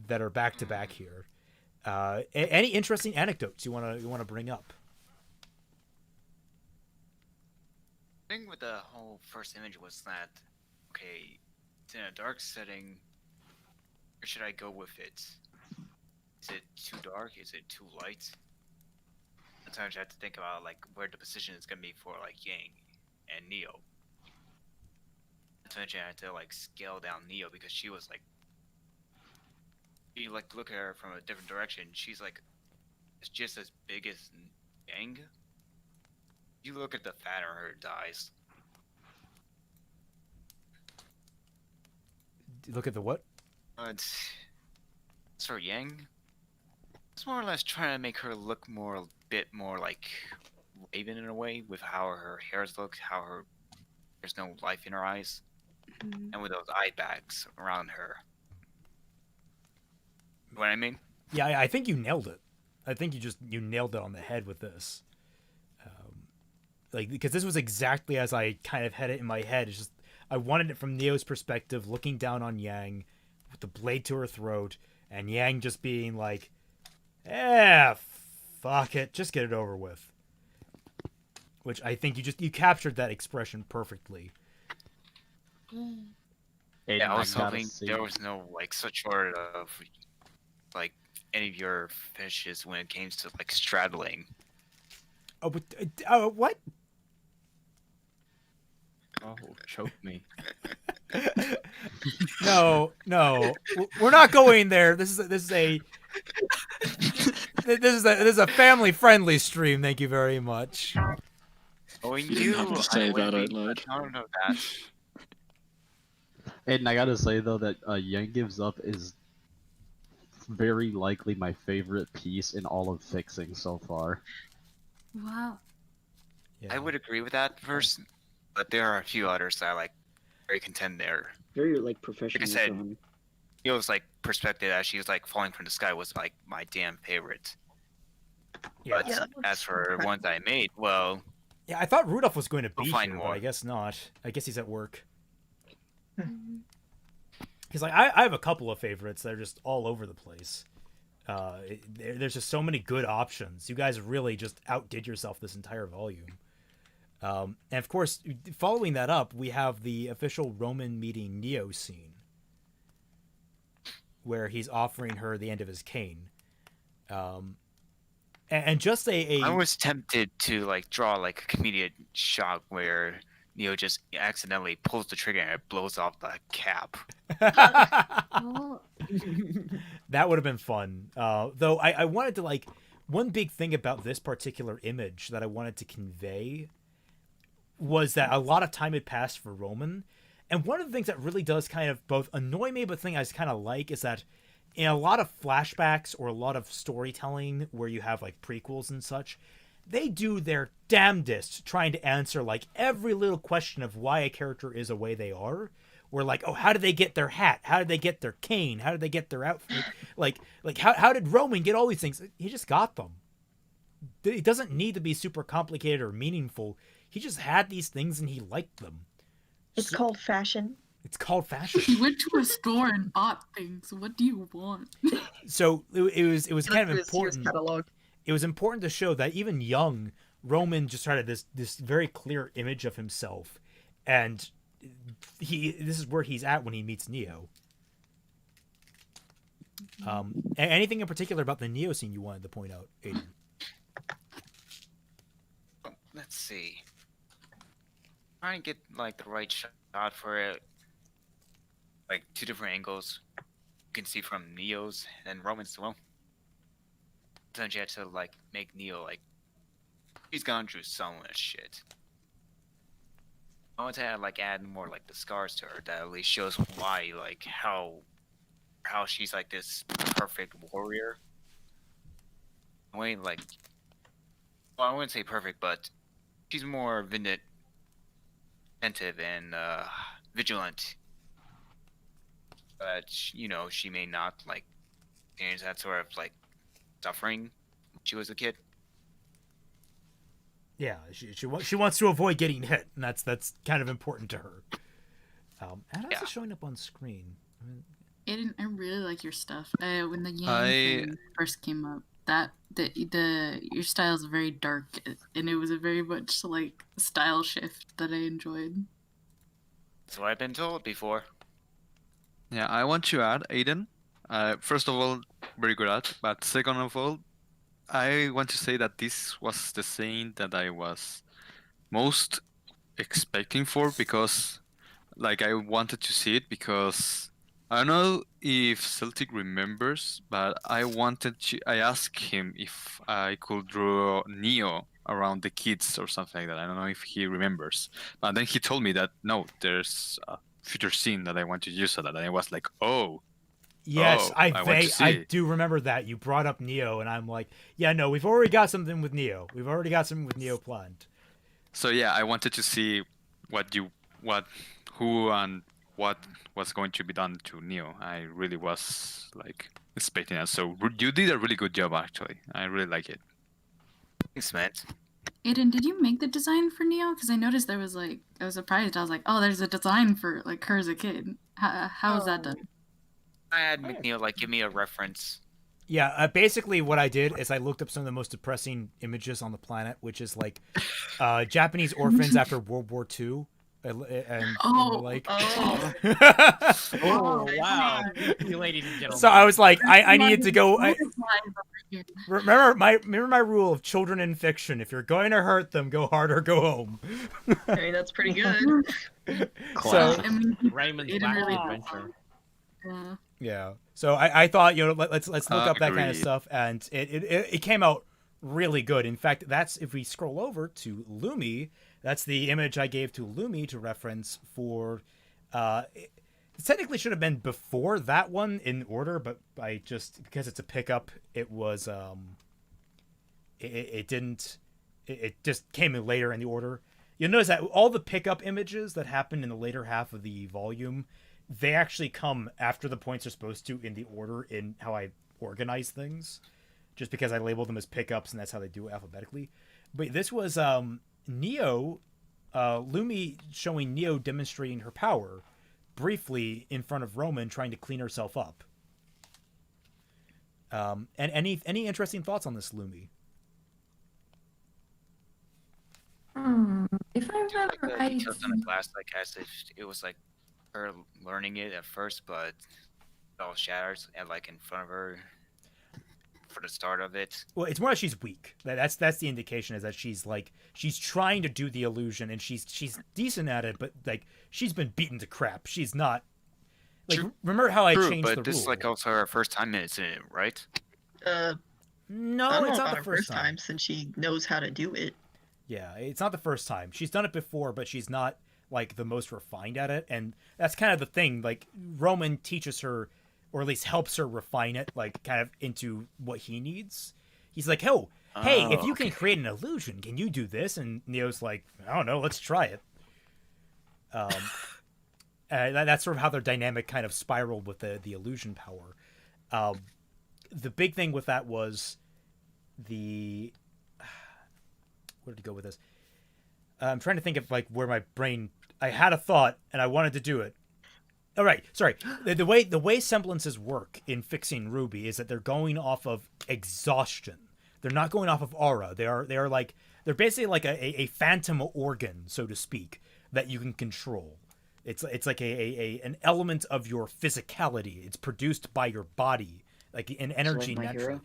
that are back to back here. Any interesting anecdotes you want to bring up? The thing with the whole first image was that, okay, it's in a dark setting. Where should I go with it? Is it too dark? Is it too light? Sometimes I have to think about like where the position is gonna be for like Yang and Neo. Not to mention I had to like scale down Neo because she was like, you like look at her from a different direction. She's like, it's just as big as Yang. You look at the fat on her thighs. Look at the what? It's for Yang. It's more or less trying to make her look a bit more like Raven in a way, with how her hairs look, there's no life in her eyes, and with those eye bags around her. You know what I mean? Yeah, I think you nailed it. I think you nailed it on the head with this. Because this was exactly as I kind of had it in my head. It's just I wanted it from Neo's perspective, looking down on Yang with the blade to her throat, and Yang just being like, fuck it, just get it over with. Which I think you captured that expression perfectly. Yeah, I was hoping there was no like such sort of like any of your finishes when it came to like straddling. Oh, but what? Oh, choke me. No, we're not going there. This is a family friendly stream. Thank you very much. Oh, You didn't have to say that out loud. I don't know that. And I gotta say though that Yang Gives Up is very likely my favorite piece in all of Fixing so far. Wow. I would agree with that first, but there are a few others that I like very content there. Very like professional. Like I said, Neo's like perspective as she was like falling from the sky was like my damn favorite. Yeah. But as for ones I made, well, yeah, I thought Rudolph was going to be find here, more. but I guess not. I guess he's at work. Because like I have a couple of favorites that are just all over the place. There's just so many good options. You guys really just outdid yourself this entire volume. And of course, following that up, we have the official Roman meeting Neo scene, where he's offering her the end of his cane. And just I was tempted to like draw like a comedic shot where Neo just accidentally pulls the trigger and it blows off the cap. That would have been fun. Though I wanted to like one big thing about this particular image that I wanted to convey was that a lot of time had passed for Roman. And one of the things that really does kind of both annoy me, but thing I kind of like is that in a lot of flashbacks or a lot of storytelling where you have like prequels and such, they do their damnedest trying to answer like every little question of why a character is the way they are. We're like, oh, how did they get their hat? How did they get their cane? How did they get their outfit? like how did Roman get all these things? He just got them. It doesn't need to be super complicated or meaningful. He just had these things and he liked them. It's called fashion. It's called fashion. He went to a store and bought things. What do you want? So it was kind of Sears important. catalog. It was important to show that even young Roman just had this very clear image of himself, and this is where he's at when he meets Neo. Anything in particular about the Neo scene you wanted to point out, Aiden? Let's see. Trying to get like the right shot for it. like 2 different angles. You can see from Neo's and Roman's as well. Sometimes you had to like make Neo like he's gone through so much shit. I want to like add more like the scars to her that at least shows why like how she's like this perfect warrior. Way like, well, I wouldn't say perfect, but she's more attentive and vigilant. But you know, she may not like experience that sort of like suffering when she was a kid. Yeah, she wants to avoid getting hit, and that's kind of important to her. How is it showing up on screen? Aiden, I really like your stuff. When the Yang thing first came up, your style is very dark, and it was a very much like style shift that I enjoyed. That's what I've been told before. Yeah, I want to add, Aiden. First of all, very good at, but second of all, I want to say that this was the scene that I was most expecting for, because like I wanted to see it because I don't know if Celtic remembers, but I asked him if I could draw Neo around the kids or something like that. I don't know if he remembers. But then he told me that no, there's a future scene that I want to use of that. And I was like, oh. Yes, oh, I do remember that. You brought up Neo, and I'm like, yeah, no, we've already got something with Neo. We've already got something with Neo planned. So yeah, I wanted to see who and what was going to be done to Neo. I really was like expecting that. So you did a really good job, actually. I really like it. Thanks, man. Aiden, did you make the design for Neo? Because I noticed there was like, I was surprised. I was like, oh, there's a design for like her as a kid. How was that done? I had McNeil like give me a reference. Yeah, basically what I did is I looked up some of the most depressing images on the planet, which is like Japanese orphans after World War II. And like, oh wow, you ladies and gentlemen. So I was like, I needed to go. Remember my rule of children in fiction: if you're going to hurt them, go hard or go home. I mean, that's pretty good. So Raymond's Black Adventure. Yeah. So I thought, let's look up that kind of stuff, and it came out really good. In fact, that's, if we scroll over to Lumi, that's the image I gave to Lumi to reference for. It technically should have been before that one in order, but I just, because it's a pickup, it was it didn't. It just came in later in the order. You'll notice that all the pickup images that happened in the later half of the volume, they actually come after the points are supposed to in the order in how I organize things, just because I label them as pickups and that's how they do it alphabetically. But this was Neo, Lumi showing Neo demonstrating her power briefly in front of Roman, trying to clean herself up. And any interesting thoughts on this, Lumi? If I remember Like right, details in the class, like as if it was like her learning it at first, but it all shatters and like in front of her for the start of it. Well, it's more that she's weak. That's the indication, is that she's trying to do the illusion and she's decent at it, but like she's been beaten to crap. She's not like, remember how I changed the but this rule? is like also her first time in it, right? No, I don't it's know not about the her first time. since she knows how to do it. Yeah, it's not the first time. She's done it before, but she's not like the most refined at it, and that's kind of the thing. Like, Roman teaches her, or at least helps her refine it, like kind of into what he needs. He's like, hey, if you can create an illusion, can you do this? And Neo's like, I don't know, let's try it. That's sort of how their dynamic kind of spiraled with the illusion power. The big thing with that was where did he go with this? I'm trying to think of like where my brain. I had a thought and I wanted to do it. All right, sorry. The way semblances work in Fixing RWBY is that they're going off of exhaustion. They're not going off of aura. They're basically like a phantom organ, so to speak, that you can control. It's like an element of your physicality. It's produced by your body, like an energy naturally.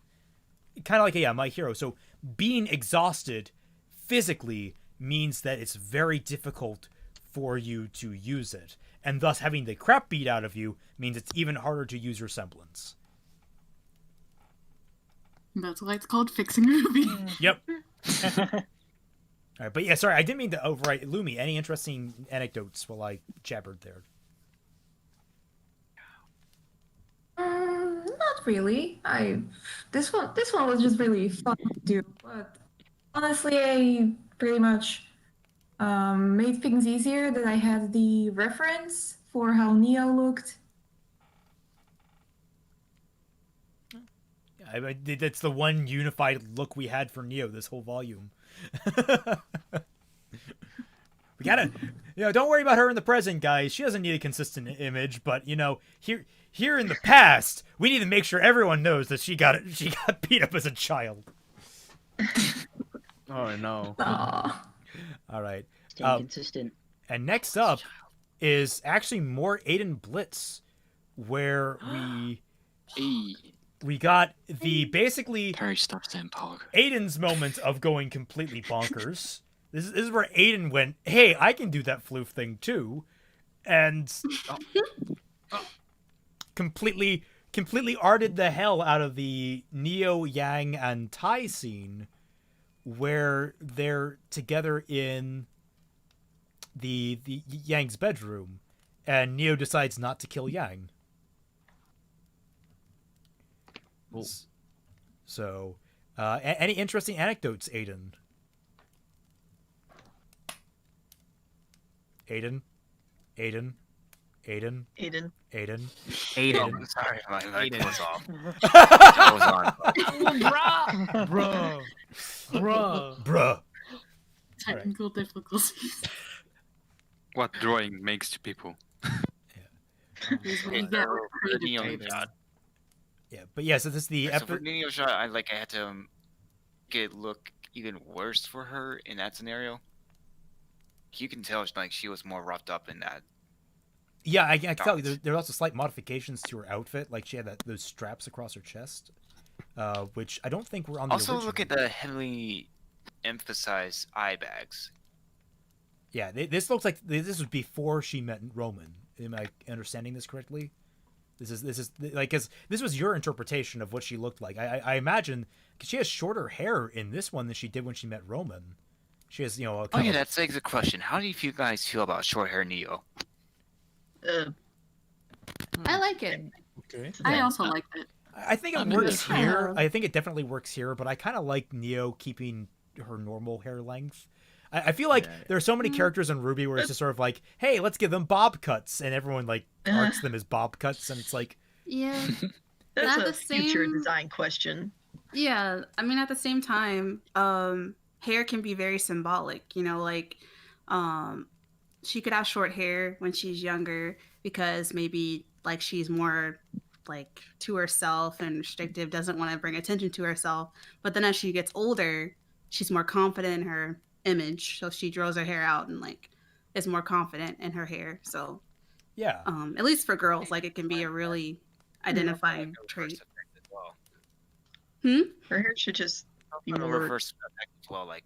Kind of like My Hero. So being exhausted physically means that it's very difficult for you to use it. and thus having the crap beat out of you means it's even harder to use your semblance. That's why it's called Fixing RWBY. Yep. All right, but yeah, sorry, I didn't mean to overwrite. Lumi, any interesting anecdotes while I jabbered there? Not really. This one was just really fun to do, but honestly, I pretty much made things easier that I had the reference for how Neo looked. That's the one unified look we had for Neo this whole volume. We gotta, don't worry about her in the present, guys. She doesn't need a consistent image, but here in the past, we need to make sure everyone knows that she got beat up as a child. Oh no. Aww. All right. Staying consistent. And next up is actually more Aiden Blitz, where we got the basically Terry stops in Pog. Aiden's moment of going completely bonkers. This is where Aiden went, hey, I can do that floof thing too, and completely arted the hell out of the Neo, Yang, and Tai scene, where they're together in the Yang's bedroom, and Neo decides not to kill Yang. Cool. So, any interesting anecdotes, Aiden? Aiden? Aiden. Oh, sorry, my mic was off. I was on. Bruh. Technical difficulties. What drawing makes to people. Yeah, but yeah, so this is the So for Neo shot, I had to get it look even worse for her in that scenario. You can tell she was more roughed up in that. Yeah, I can tell you. There are also slight modifications to her outfit, like she had those straps across her chest, which I don't think were on the Also, original. look at the heavily emphasized eye bags. Yeah, this looks like this was before she met Roman. Am I understanding this correctly? This is like, because this was your interpretation of what she looked like. I imagine because she has shorter hair in this one than she did when she met Roman. She has, Oh yeah, that's the exact question. How do you guys feel about short hair Neo? I like it. Okay. I also like it. I think it works here. I think it definitely works here, but I kind of like Neo keeping her normal hair length. I feel like there are so many characters in RWBY where it's just sort of like, hey, let's give them bob cuts, and everyone like arcs them as bob cuts, and it's like, Yeah. That's At a the future same- design question. Yeah, I mean, at the same time, hair can be very symbolic. She could have short hair when she's younger because maybe like she's more like to herself and restrictive, doesn't want to bring attention to herself. But then as she gets older, she's more confident in her image, so she draws her hair out and like is more confident in her hair. So yeah, at least for girls, like it can be a really identifying trait. Her hair should just be From a more. reverse effect as well. Like,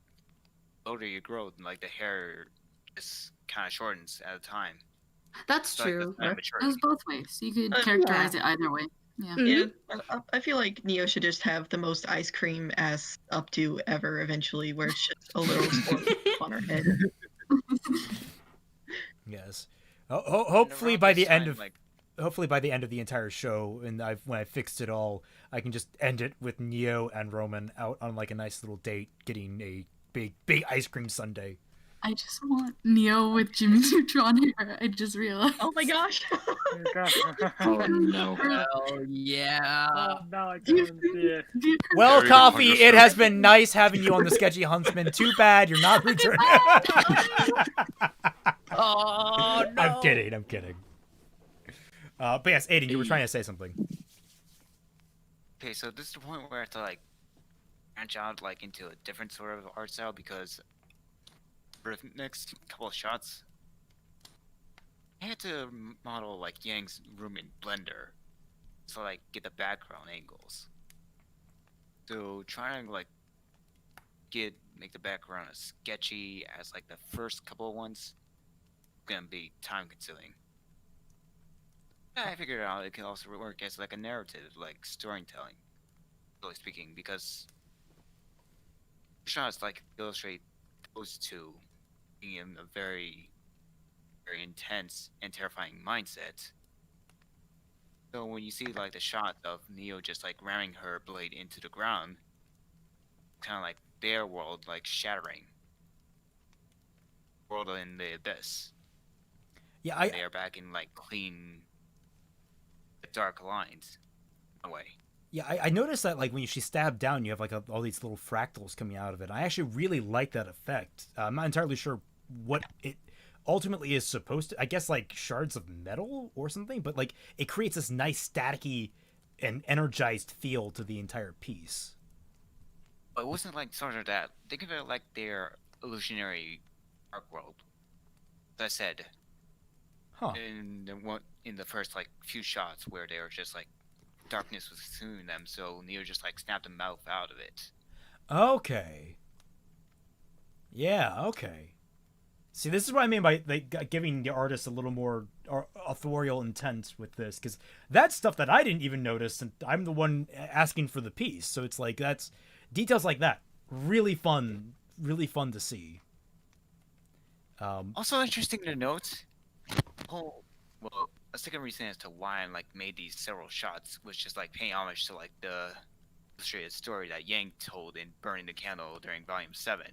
older you grow, like the hair is kind of shortens at a time. That's So, like, true. that's It maturity. goes both ways. You could Yeah. characterize it either way. Yeah. Yeah, I feel like Neo should just have the most ice cream ass updo ever eventually, where it's just a little sport on her head. yes. Hopefully by the end of hopefully by the end of the entire show, and when I fixed it all, I can just end it with Neo and Roman out on like a nice little date, getting a big ice cream sundae. I just want Neo with Jimmy Neutron hair. I just realized. Oh my gosh! Oh no. Hell yeah. Oh, now I can see it. Well, Very Coffee, wonderful. it has been nice having you on the Sketchy Huntsman. Too bad you're not returning. Oh no! I'm kidding. But yes, Aiden, you were trying to say something. Okay, so this is the point where I have to like branch out like into a different sort of art style because for the next couple of shots, I had to model like Yang's room in Blender, so like get the background angles. So trying to like make the background as sketchy as like the first couple of ones, gonna be time consuming. Yeah, I figured out it can also work as like a narrative, like storytelling, really speaking, because shots like illustrate those two being in a very, very intense and terrifying mindset. So when you see like the shot of Neo just like ramming her blade into the ground, kind of like their world like shattering, world in the abyss. Yeah, they are back in like clean, dark lines, in a way. Yeah, I noticed that like when she stabbed down, you have like all these little fractals coming out of it. I actually really like that effect. I'm not entirely sure what it ultimately is supposed to. I guess like shards of metal or something, but like it creates this nice staticky and energized feel to the entire piece. But it wasn't like sort of that. Think of it like their illusionary dark world. As I said, in the first like few shots where they were just like darkness was consuming them, so Neo just like snapped a mouth out of it. Okay. Yeah. Okay. See, this is what I mean by like giving the artist a little more authorial intent with this, because that's stuff that I didn't even notice, and I'm the one asking for the piece. So it's like that's details like that, really fun to see. Also interesting to note, well, a second reason as to why I like made these several shots was just like paying homage to like the illustrated story that Yang told in Burning the Candle during Volume 7.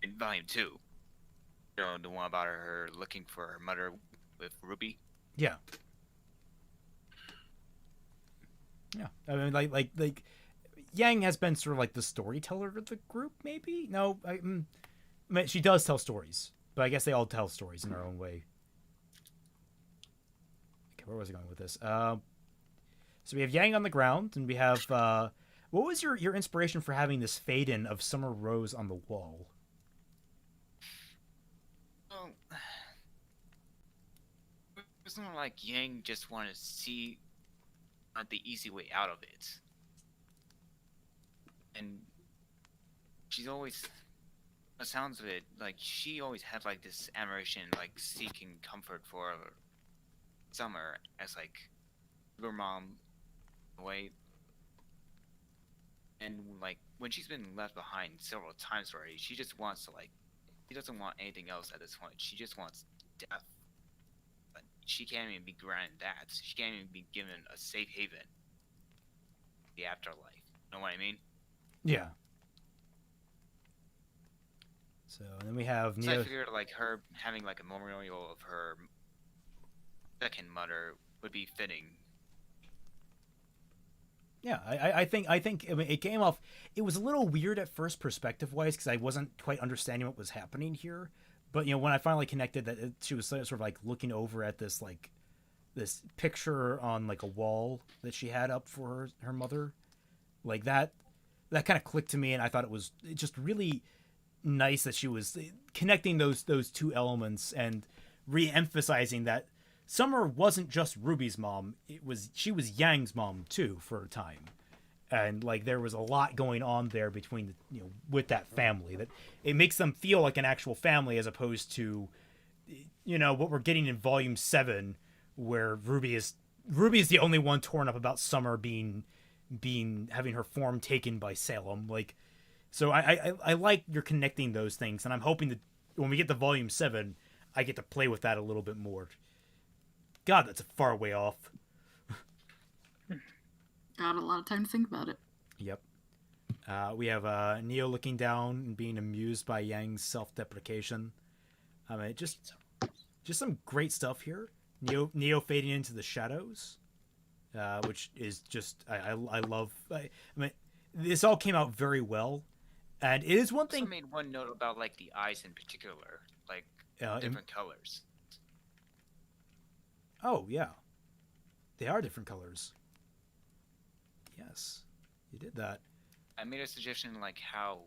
In Volume 2. You know, the one about her looking for her mother with Ruby. Yeah. Yeah. I mean, like Yang has been sort of like the storyteller of the group, maybe? No, I mean, she does tell stories, but I guess they all tell stories in their own way. Okay, where was I going with this? So we have Yang on the ground, and we have, what was your inspiration for having this fade-in of Summer Rose on the wall? Well, it wasn't like Yang just wanted to see the easy way out of it. And she's always, the sounds of it, like she always had like this admiration, like seeking comfort for Summer as like her mom in a way. And like when she's been left behind several times already, she just wants to like, she doesn't want anything else at this point. She just wants death. But she can't even be granted that. She can't even be given a safe haven. The afterlife. You know what I mean? Yeah. So then we have So I figured like her having like a memorial of her second mother would be fitting. Yeah, I think I mean, it came off. It was a little weird at first, perspective wise, because I wasn't quite understanding what was happening here. But when I finally connected that she was sort of like looking over at this like this picture on like a wall that she had up for her mother, like that kind of clicked to me, and I thought it was just really nice that she was connecting those two elements and re-emphasizing that Summer wasn't just Ruby's mom. She was Yang's mom too for a time, and like there was a lot going on there between with that family that it makes them feel like an actual family as opposed to what we're getting in Volume 7, where Ruby is the only one torn up about Summer having her form taken by Salem. Like, so I like you're connecting those things, and I'm hoping that when we get to Volume 7, I get to play with that a little bit more. God, that's a far way off. Got a lot of time to think about it. Yep. We have Neo looking down and being amused by Yang's self-deprecation. I mean, just some great stuff here. Neo fading into the shadows, which is just I love. I mean, this all came out very well, and it is one thing. I also made one note about like the eyes in particular, like different colors. Oh, yeah. They are different colors. Yes, you did that. I made a suggestion like how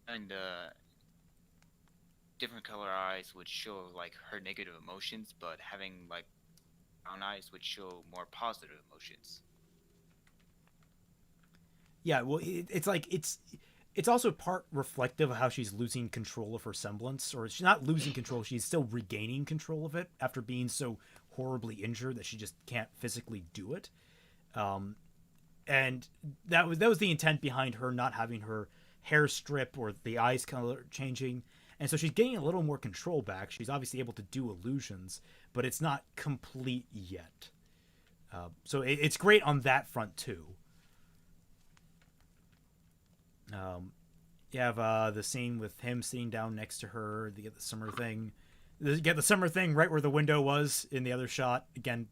and different color eyes would show like her negative emotions, but having like brown eyes would show more positive emotions. Yeah, well, it's like it's also part reflective of how she's losing control of her semblance, or she's not losing control, she's still regaining control of it after being so horribly injured that she just can't physically do it. And that was the intent behind her not having her hair strip or the eyes color changing. And so she's getting a little more control back. She's obviously able to do illusions, but it's not complete yet. So it's great on that front too. You have the scene with him sitting down next to her. You get the summer thing. You get the summer thing right where the window was in the other shot. Again,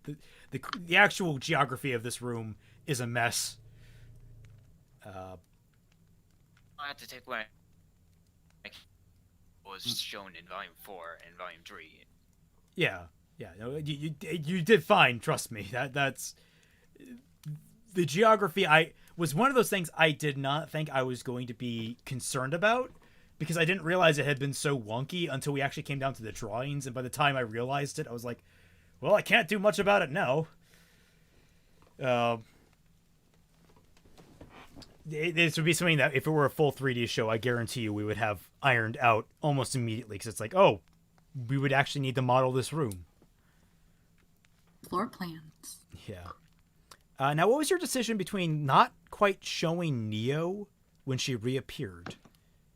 the actual geography of this room is a mess. I had to take what was shown in Volume 4 and Volume 3. Yeah. No, you did fine. Trust me. That's the geography. I was one of those things I did not think I was going to be concerned about, because I didn't realize it had been so wonky until we actually came down to the drawings. And by the time I realized it, I was like, well, I can't do much about it now. This would be something that if it were a full 3D show, I guarantee you we would have ironed out almost immediately, because it's like, oh, we would actually need to model this room. Floor plans. Yeah. Now, what was your decision between not quite showing Neo when she reappeared?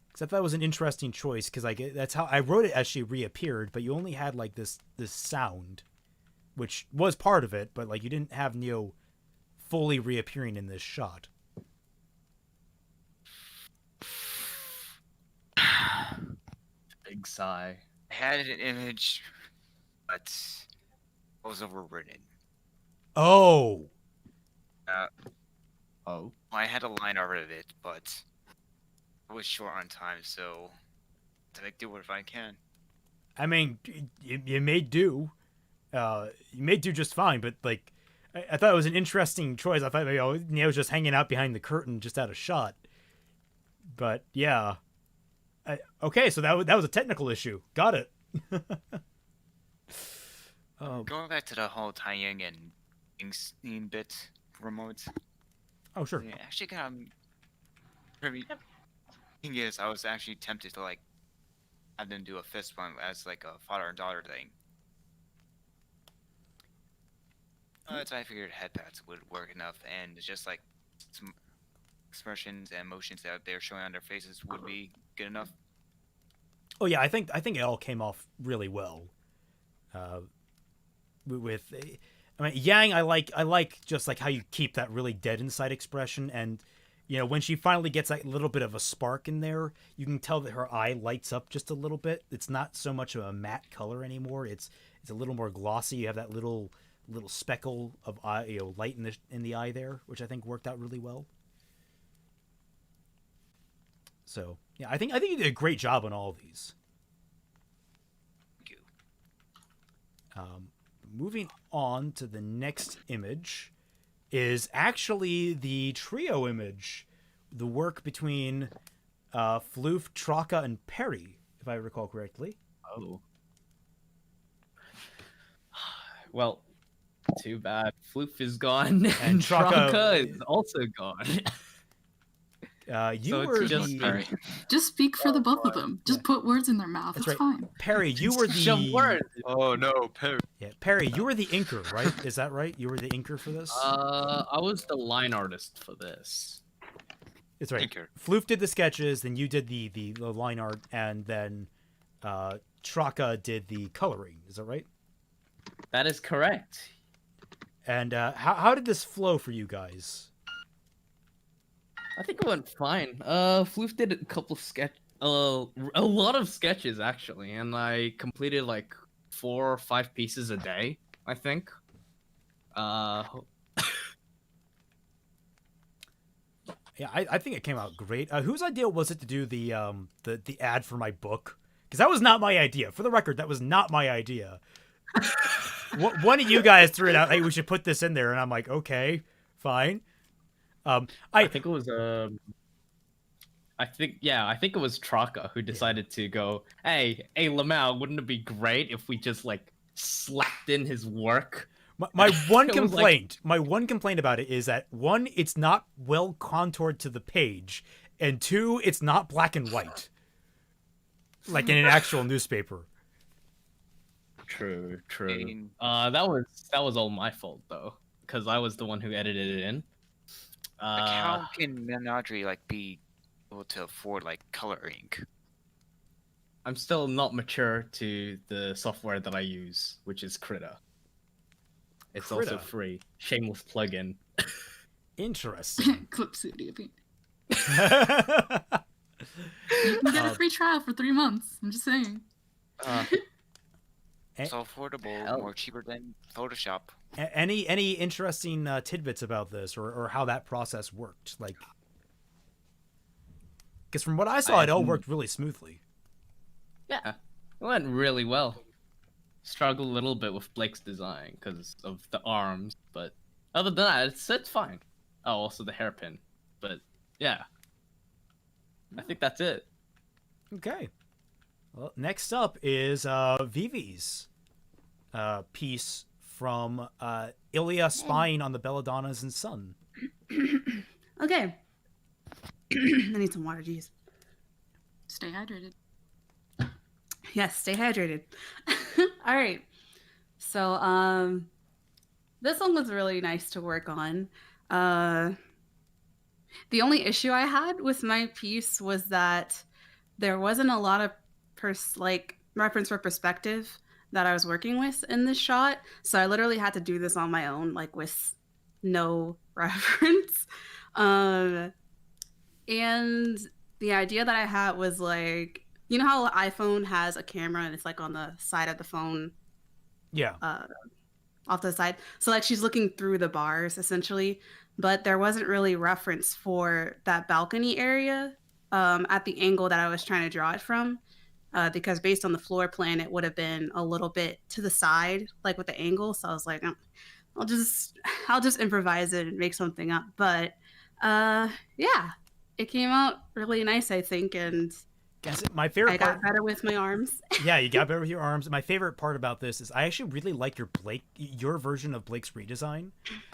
Because I thought it was an interesting choice, because that's how I wrote it, as she reappeared, but you only had like this sound, which was part of it, but like you didn't have Neo fully reappearing in this shot. Big sigh. I had an image, but it was overwritten. Oh. I had a line art of it, but I was short on time, so to make do with what I can. I mean, you may do. You may do just fine, but like, I thought it was an interesting choice. I thought maybe Neo's just hanging out behind the curtain, just out of shot. But yeah. Okay, so that was a technical issue. Got it. Going back to the whole tying and scene bit remote. Oh, sure. Yeah, actually, thing is, I was actually tempted to like have them do a fist bump as like a father and daughter thing. So I figured headpads would work enough, and just like some expressions and emotions that they're showing on their faces would be good enough. Oh yeah, I think it all came off really well. With, I mean, Yang, I like just like how you keep that really dead inside expression, and you know, when she finally gets that little bit of a spark in there, you can tell that her eye lights up just a little bit. It's not so much of a matte color anymore. It's a little more glossy. You have that little speckle of eye, light in the eye there, which I think worked out really well. So yeah, I think you did a great job on all of these. Thank you. Moving on to the next image is actually the trio image, the work between Floof, Traka, and Perry, if I recall correctly. Oh. Well, too bad. Floof is gone, and Traka is also gone. You were just speak for the both of them. Just put words in their mouth. That's it's right. fine. Perry, you were the word. Oh no, Perry. Yeah, Perry, you were the inker, right? Is that right? You were the inker for this? I was the line artist for this. It's right. Inker. Floof did the sketches, then you did the line art, and then Traka did the coloring. Is that right? That is correct. And how did this flow for you guys? I think it went fine. Floof did a couple a lot of sketches actually, and I completed like 4 or 5 pieces a day, I think. Yeah, I think it came out great. Whose idea was it to do the ad for my book? Because that was not my idea. For the record, that was not my idea. One of you guys threw it out. Hey, we should put this in there, and I'm like, okay, fine. I think it was I think it was Traka who decided to go, hey Lamau, wouldn't it be great if we just like slapped in his work? My one complaint, my one complaint about it is that 1, it's not well contoured to the page, and 2, it's not black and white, like in an actual newspaper. True. mean- That was all my fault though, because I was the one who edited it in. Like, how can Menadri like be able to afford like coloring? I'm still not mature to the software that I use, which is Krita. It's also Krita? free. Shameless plugin. Interesting. Clip Studio. You You can get a free trial for 3 months. I'm just saying. So affordable, more cheaper than Photoshop. Any interesting tidbits about this, or how that process worked? Like, because from what I saw, it all worked really smoothly. Yeah, it went really well. Struggled a little bit with Blake's design because of the arms, but other than that, it's fine. Oh, also the hairpin, but yeah, I think that's it. Okay. Well, next up is Vivi's piece from Ilya spying on the Belladonnas and Sun. Okay. I need some water, geez. Stay hydrated. Yes, stay hydrated. All right. So, this one was really nice to work on. The only issue I had with my piece was that there wasn't a lot of reference for perspective that I was working with in this shot. So I literally had to do this on my own, like with no reference. And the idea that I had was like, you know how iPhone has a camera and it's like on the side of the phone? Yeah. Off to the side. So like she's looking through the bars essentially, but there wasn't really reference for that balcony area at the angle that I was trying to draw it from. Because based on the floor plan, it would have been a little bit to the side, like with the angle. So I was like, I'll just improvise it and make something up. But yeah, it came out really nice, I think, and my favorite I got better with my arms. Yeah, you got better with your arms. My favorite part about this is I actually really like your version of Blake's redesign,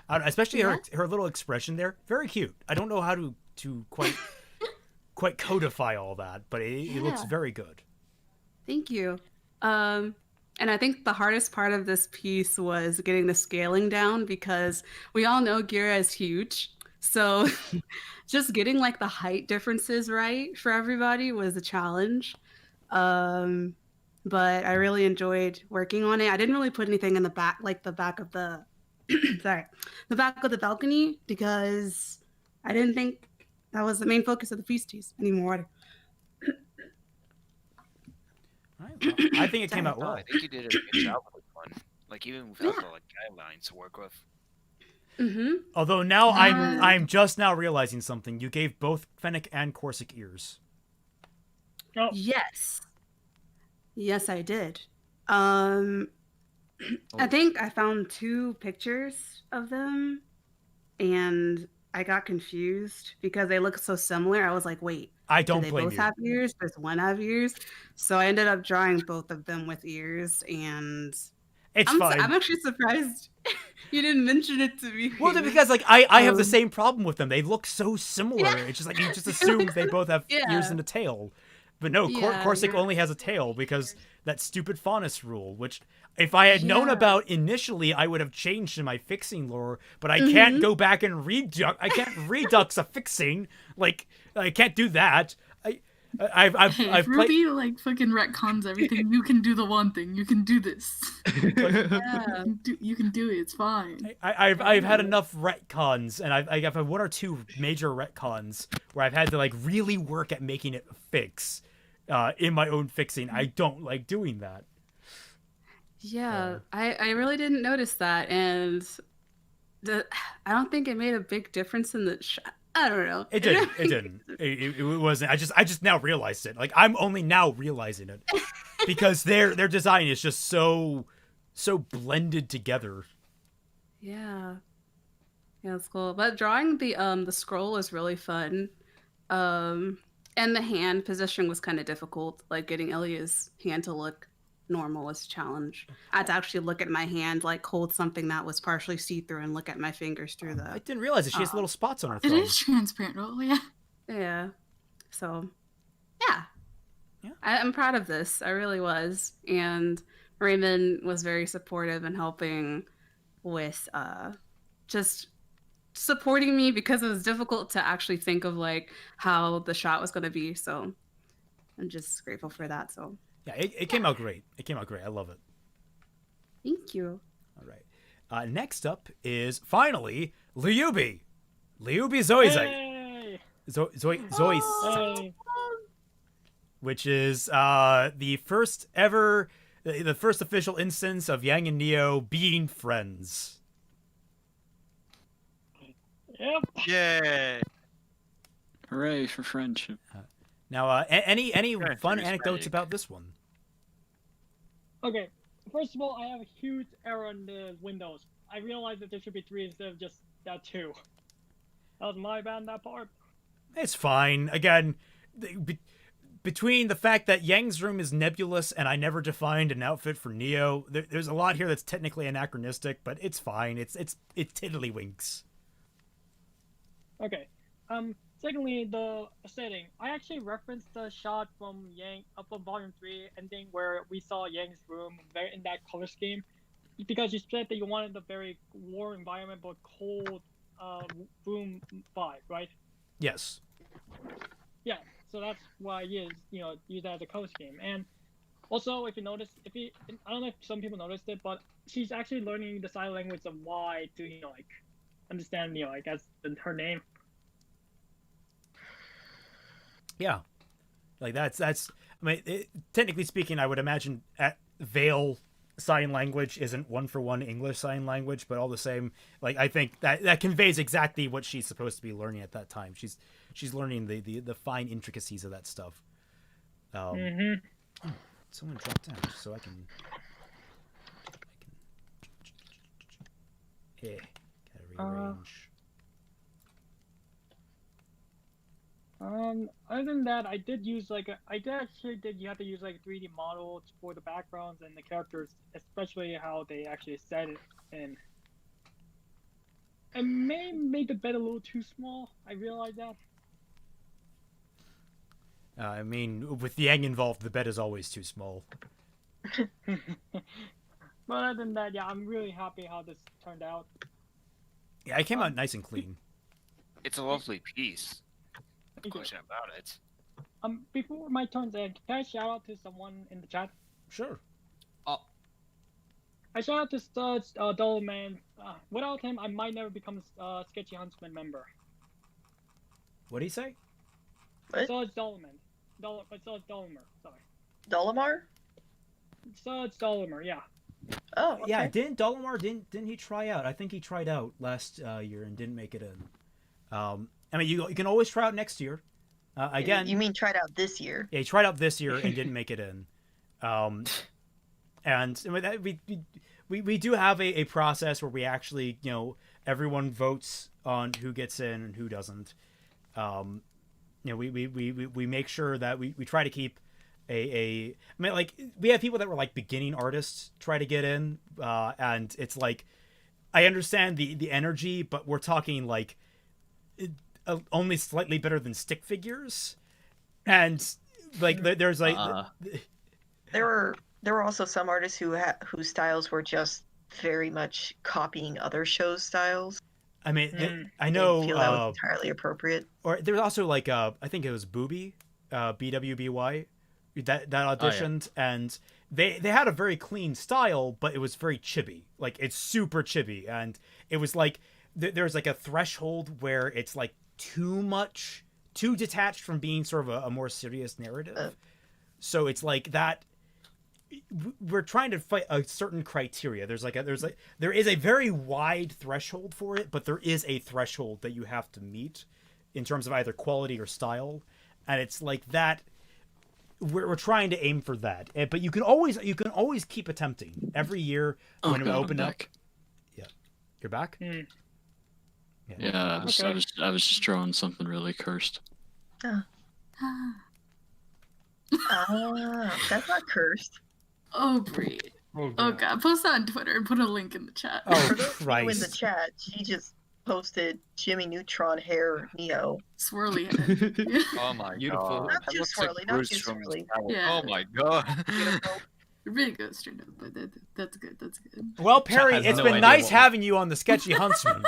especially her little expression there. Very cute. I don't know how to quite codify all that, but it looks very good. Thank you. And I think the hardest part of this piece was getting the scaling down because we all know Gira is huge. So just getting like the height differences right for everybody was a challenge. But I really enjoyed working on it. I didn't really put anything in the back, like the back of the, the back of the balcony, because I didn't think that was the main focus of the piece anymore. I think it came out well. I think you did a good job with this one. Like even without the guidelines to work with. Mm-hmm. Although now I'm just now realizing something. You gave both Fennec and Corsic ears. Oh. Yes, I did. I think I found 2 pictures of them, and I got confused because they look so similar. I was like, wait, I don't do they blame both you. have ears? Does one have ears? So I ended up drawing both of them with ears, and I'm fine. I'm actually surprised you didn't mention it to me. Well, because like I have the same problem with them. They look so similar. Yeah. It's just like you just assume they both have ears and a tail. But no, Corsic only has a tail because that stupid Faunus rule, which if I had known about initially, I would have changed in my fixing lore, but I can't go back and I can't redux a fixing. Like, I can't do that. I've if Ruby like fucking retcons everything, you can do the one thing. You can do this. You can do it. It's fine. I've had enough retcons, and I've had 1 or 2 major retcons where I've had to like really work at making it fix in my own fixing. I don't like doing that. Yeah, I really didn't notice that, and I don't think it made a big difference in the I don't know. It didn't. It didn't. It wasn't. I just now realized it. Like I'm only now realizing it because their design is just so blended together. Yeah, that's cool. But drawing the scroll is really fun, and the hand position was kind of difficult. Like getting Ilya's hand to look normal was a challenge. I had to actually look at my hand, like hold something that was partially see-through and look at my fingers through the... I didn't realize that she has little spots on her It thumb. is transparent, oh yeah. Yeah. So, yeah. I'm proud of this. I really was. And Raymond was very supportive and helping with just supporting me because it was difficult to actually think of like how the shot was going to be. So I'm just grateful for that. So yeah, it came out great. It came out great. I love it. Thank you. All right. Next up is finally RWBY. RWBY Zoisite. Zoisite. Which is the first ever, the first official instance of Yang and Neo being friends. Yep. Yay! Hooray for friendship. Now, any fun anecdotes about this one? Okay, first of all, I have a huge error in the windows. I realized that there should be 3 instead of just that 2. That was my bad in that part. It's fine. Again, between the fact that Yang's room is nebulous and I never defined an outfit for Neo, there's a lot here that's technically anachronistic, but it's fine. It tiddlywinks. Okay. Secondly, the setting. I actually referenced the shot from Yang from Volume 3 ending where we saw Yang's room very in that color scheme, because you said that you wanted a very warm environment but cold room vibe, right? Yes. Yeah. So that's why I use that as a color scheme. And also, if you notice, I don't know if some people noticed it, but she's actually learning the sign language of Y to understand as her name. Yeah, like that's. I mean, technically speaking, I would imagine Veil sign language isn't 1-for-1 English sign language, but all the same, like I think that conveys exactly what she's supposed to be learning at that time. She's learning the fine intricacies of that stuff. Someone dropped down so I can. Yeah, gotta rearrange. Other than that, I did use you have to use 3D models for the backgrounds and the characters, especially how they actually set it in. I may have made the bed a little too small. I realize that. I mean, with Yang involved, the bed is always too small. But other than that, yeah, I'm really happy how this turned out. Yeah, it came out nice and clean. It's a lovely piece. No Thank you. question about it. Before my turn's end, can I shout out to someone in the chat? Sure. I shout out to Studs, Dollman. Without him, I might never become a Sketchy Huntsman member. What did he say? What? Studs Dollman. Studs Dollimer, sorry. Dolomar? Studs Dollimer, yeah. Oh, okay. Yeah, didn't Dolomar didn't he try out? I think he tried out last year and didn't make it in. I mean, you can always try out next year. Again, You mean tried out this year? Yeah, he tried out this year and didn't make it in. And we do have a process where we actually, everyone votes on who gets in and who doesn't. We make sure that we try to keep I mean, like, we have people that were like beginning artists try to get in, and it's like, I understand the energy, but we're talking like only slightly better than stick figures, and like there's like there were also some artists whose styles were just very much copying other shows' styles. I mean, I know feel that was entirely appropriate. Or there was also like I think it was Booby, BWBY, that auditioned, and they had a very clean style, but it was very chibi. Like, it's super chibi, and it was like there's like a threshold where it's like too detached from being sort of a more serious narrative. So it's like that. We're trying to fight a certain criteria. There is a very wide threshold for it, but there is a threshold that you have to meet in terms of either quality or style, and it's like that. We're trying to aim for that, but you can always keep attempting every year when we open up. Yeah, you're back. Yeah, I was just drawing something really cursed. That's not cursed. Oh, great. Oh, God. Post that on Twitter and put a link in the chat. Oh, Christ. In the chat, she just posted Jimmy Neutron hair Neo. Swirly Oh, my Beautiful. God. Not too swirly, not too swirly. Yeah. Oh, my God. It really goes straight up, but that's good. That's good. Well, Perry, has it's no been idea nice what- having you on the Sketchy Huntsman.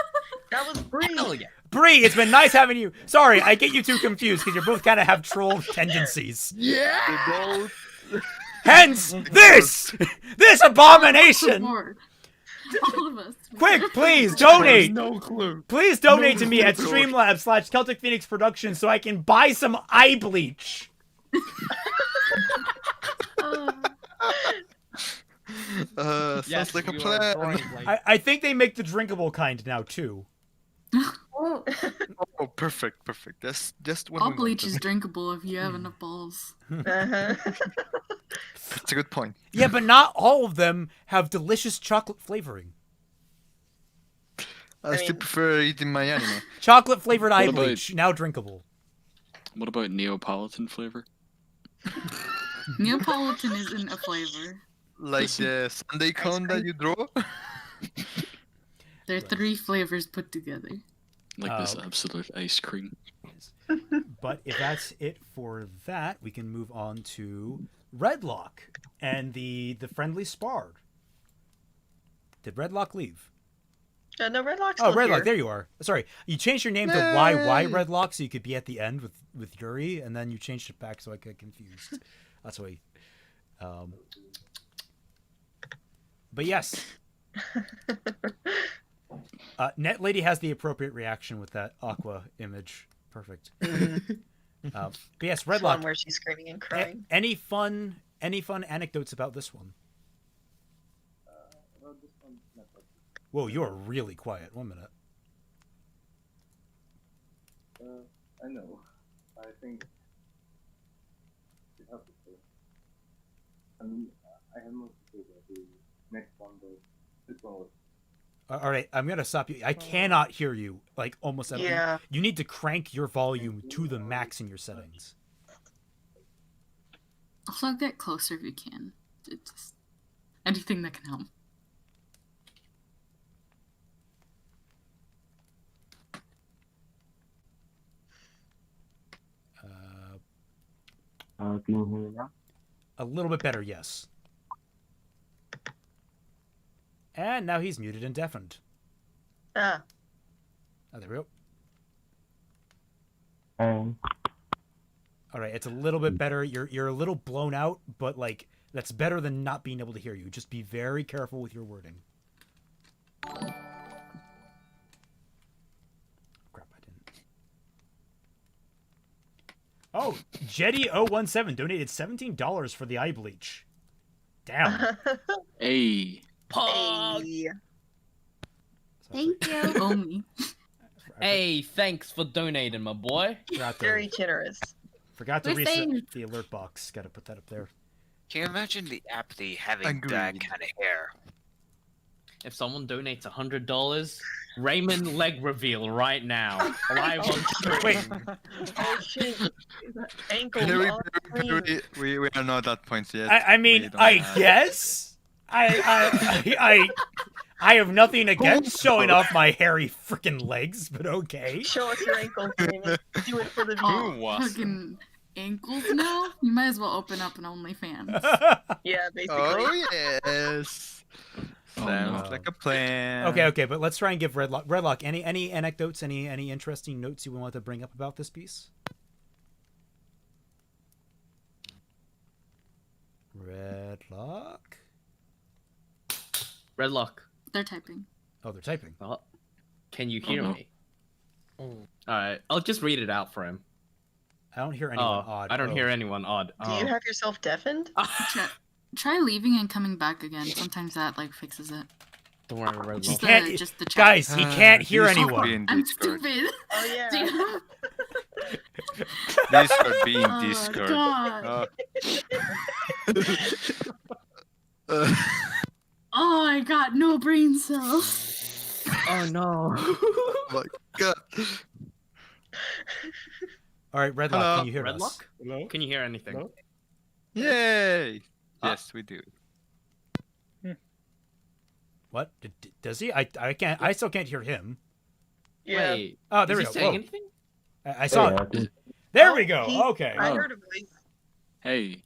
That was Bree. Hell yeah. Bree, it's been nice having you. Sorry, I get you two confused because you both kind of have troll tendencies. Yeah. Hence, this abomination. All of us. Quick, please donate. No clue. Please donate to me at clue. Streamlabs/Celtic Phoenix Productions so I can buy some eye bleach. Sounds like a plan. I think they make the drinkable kind now too. Oh, perfect. Just what All we bleach wanted. is drinkable if you have enough balls. That's a good point. Yeah, but not all of them have delicious chocolate flavoring. I still prefer eating my anime. Chocolate flavored eye What about- bleach, now drinkable. What about Neapolitan flavor? Neapolitan isn't a flavor. Like the Sunday cone that you draw? They're 3 flavors put together. Like this absolute ice cream. But if that's it for that, we can move on to Redlock and the friendly Spard. Did Redlock leave? No, Redlock's Oh, still Redlock, here. there you are. Sorry, you changed your name to YY Redlock so you could be at the end with Yuri, and then you changed it back so I got confused. That's why. But yes. Net Lady has the appropriate reaction with that aqua image. Perfect. But yes, One Redlock. where she's screaming and crying. Any fun anecdotes about this one? Whoa, you are really quiet. 1 minute. I know. I think it has to say. I mean, I have not to say that the next one, but this one was. All right, I'm gonna stop you. I cannot hear you like almost at all. Yeah. You need to crank your volume to the max in your settings. Also, get closer if you can. It's anything that can help. Can you hear me now? A little bit better, yes. And now he's muted and deafened. Ah. Oh, there we go. Um. All right, it's a little bit better. You're a little blown out, but like that's better than not being able to hear you. Just be very careful with your wording. Crap, I didn't. Oh, Jetty017 donated $17 for the eye bleach. Damn. Hey. Hey. Thank you. Oh me. Hey, thanks for donating, my boy. Very generous. Forgot to We're reset saved. the alert box. Got to put that up there. Can you imagine the apathy having Agreed. that kind of hair? If someone donates $100, Raymond leg reveal right now. Live on stream. Wait. Oh shit. Ankle. Very, all clean. we are not at that point yet. I mean, We don't I have- guess. I have nothing against showing off my hairy freaking legs, but okay. Show us your ankles, Raymond. Do it for the Oh, view. fucking ankles now? You might as well open up an OnlyFans. Yeah, basically. Oh yes. Sounds no. like a plan. Okay, but let's try and give Redlock any anecdotes, any interesting notes you want to bring up about this piece? Redlock? Redlock. They're typing. Oh, they're typing. Oh, can you hear no. me? Alright, I'll just read it out for him. I don't hear anyone odd. I don't Oh. hear anyone odd. Do you have yourself deafened? Try leaving and coming back again. Sometimes that like fixes it. Don't worry, Redlock. Just Can't- the chat. guys, he can't hear Discord anyone. being I'm Discord. stupid. Oh yeah. Discord being Oh, Discord. God. Oh. Oh, I got no brain cells. Oh no. Oh my god. All right, Redlock, Hello. can you hear us? Redlock? Hello? Can you hear anything? Hello? Yay! Yes, we do. What? Does he? I can't. I still can't hear him. Yeah. Wait, Oh, there is we he go. saying Whoa. anything? I saw Yeah, it. There we Oh, go. he- Okay. I Oh. heard a voice. Hey.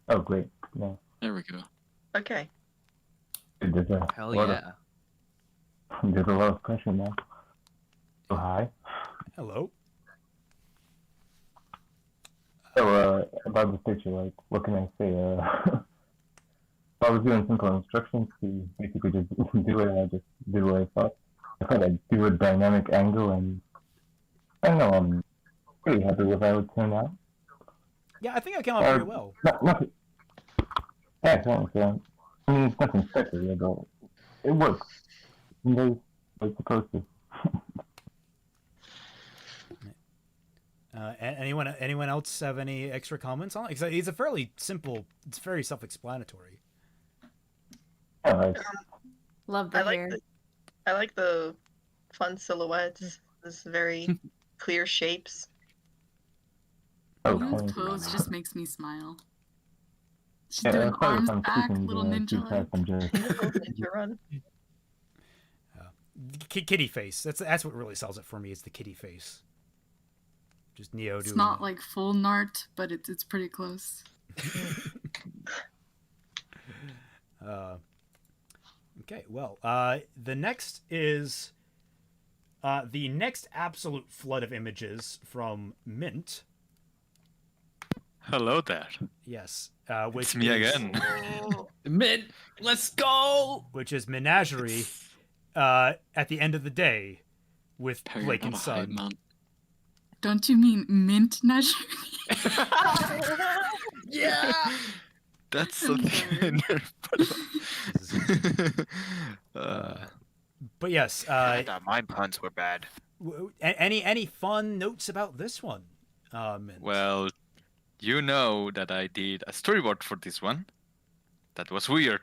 Oh, great. No. There we go. Okay. There's a Hell lot yeah. there's a lot of pressure now. So hi. Hello. So about the picture, like, what can I say? I was given simple instructions to basically just do it, and I just did what I thought. I thought I'd do a dynamic angle, and I don't know, I'm pretty happy with how it turned out. Yeah, I think I came out pretty well. Nothing. Yeah, thanks. I mean, it's nothing special, but it works. It does what it's supposed to. Anyone else have any extra comments on it? Because it's a fairly simple. It's very self-explanatory. Love the hair. I like the fun silhouettes. This very clear shapes. Those pose just makes me smile. She's Yeah, doing that's probably arms if I'm back, speaking little to ninja two like. Ninja run. Kitty face. That's what really sells it for me. Is the kitty face. Just Neo It's doing. not like full Nart, but it's pretty close. Okay, well, the next is the next absolute flood of images from Mint. Hello there. Yes, which It's me is, again. Mint, let's go. Which is Menagerie, at the end of the day, with Tired Blake of and a hype Sun. man. Don't you mean mint nash? Yeah. That's something. But yes, I thought my puns were bad. any fun notes about this one? Mint? Well, you know that I did a storyboard for this one. That was weird.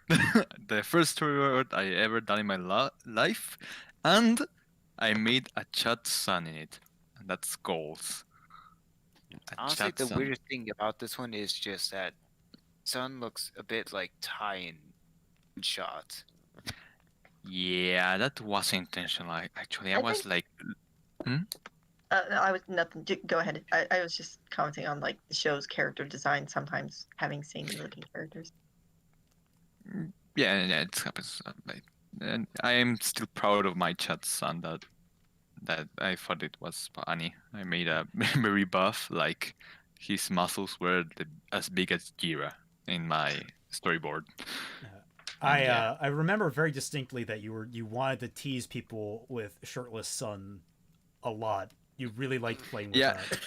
The first storyboard I ever done in my life, and I made a chat sun in it. And that's goals. Honestly, the weirdest thing about this one is just that Sun looks a bit like Ty in shot. Yeah, that was intentional. Actually, I was like, I was nothing. Go ahead. I was just commenting on like the show's character design. Sometimes having samey looking characters. yeah, it happens. And I am still proud of my chat son that I thought it was funny. I made a memory buff, like his muscles were as big as Jira in my storyboard. I remember very distinctly that you wanted to tease people with shirtless Sun a lot. You really liked playing with that.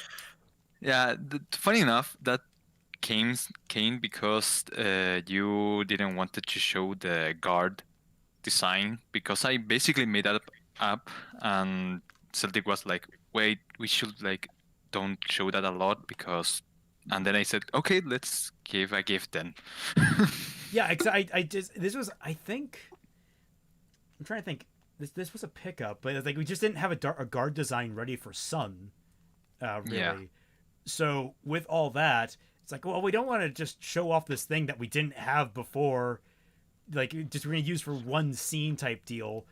Yeah. Funny enough, that came because you didn't want to show the guard design, because I basically made that up, and Celtic was like, "Wait, we should like don't show that a lot because." And then I said, "Okay, let's give a gift then." Yeah, this was, I think, I'm trying to think. This was a pickup, but like we just didn't have a guard design ready for Sun, really. Yeah. So with all that, it's like, well, we don't want to just show off this thing that we didn't have before, like just we're gonna use for one scene type deal.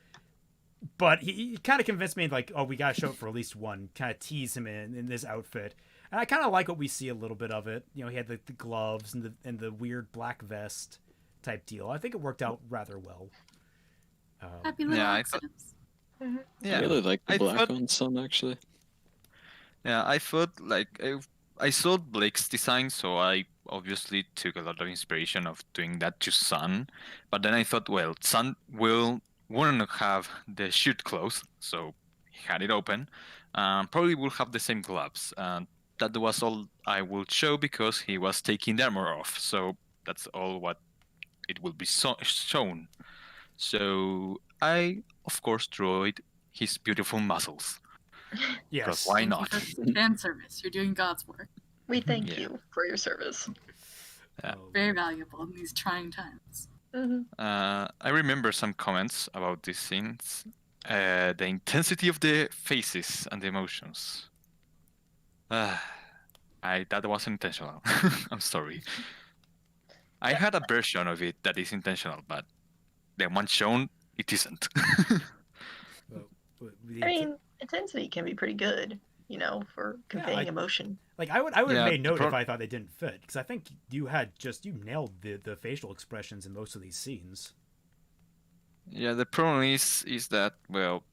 But he kind of convinced me, like, oh, we gotta show it for at least one, kind of tease him in this outfit. And I kind of like what we see a little bit of it. You know, he had the gloves and the weird black vest type deal. I think it worked out rather well. Happy little yeah, accidents. Yeah, I really like the black thought- on Sun actually. Yeah, I thought like I saw Blake's design, so I obviously took a lot of inspiration of doing that to Sun. But then I thought, well, Sun wouldn't have the shirt closed, so he had it open. Probably will have the same gloves. That was all I would show because he was taking the armor off. So that's all what it will be shown. So I, of course, drew his beautiful muscles. Yes. Because why Thank not? you for fan service. You're doing God's work. We thank you for your service. Very valuable in these trying times. I remember some comments about these scenes. The intensity of the faces and the emotions. That was intentional. I'm sorry. I had a version of it that is intentional, but the one shown, it isn't. I mean, intensity can be pretty good. for conveying emotion. Like I would have Yeah, made the note pro- if I thought they didn't fit, because I think you nailed the facial expressions in most of these scenes. Yeah, the problem is that, well,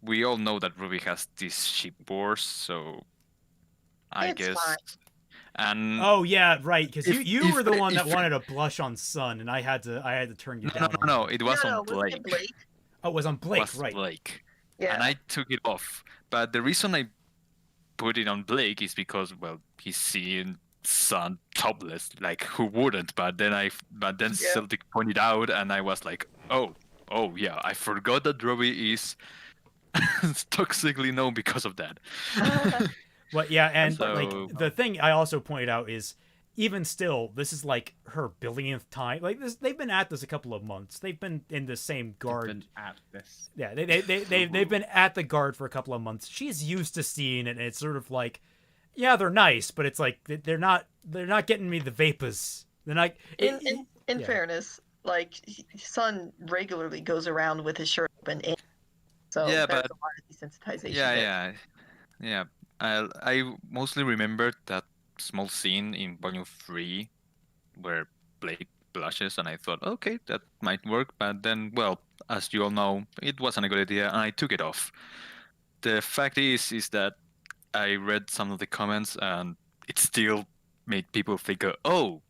we all know that Ruby has this ship wars, so I It's guess. fine. And Oh yeah, right. Because you were the one that if- wanted a blush on Sun, and I had to turn you down. on No, that. it was No, on wasn't it Blake. Blake? Oh, it was on Blake, Was right? Blake. Yeah. And I took it off. But the reason I put it on Blake is because, well, he's seeing Sun topless. Like, who wouldn't? But then Celtic pointed out, and I was like, oh yeah, I forgot that Ruby is toxically known because of that. Well, yeah, and So- like the thing I also pointed out is, even still, this is like her billionth time. Like this, they've been at this a couple of months. They've been in the same guard. Been at this. Yeah, they've been at the guard for a couple of months. She's used to seeing it, and it's sort of like, yeah, they're nice, but it's like they're not getting me the vapors. They're not. In yeah. fairness, like Sun regularly goes around with his shirt open, so Yeah, there's but- a lot of desensitization. Yeah. I mostly remember that small scene in Volume 3 where Blake blushes, and I thought, okay, that might work. But then, well, as you all know, it wasn't a good idea, and I took it off. The fact is that I read some of the comments, and it still made people think, oh,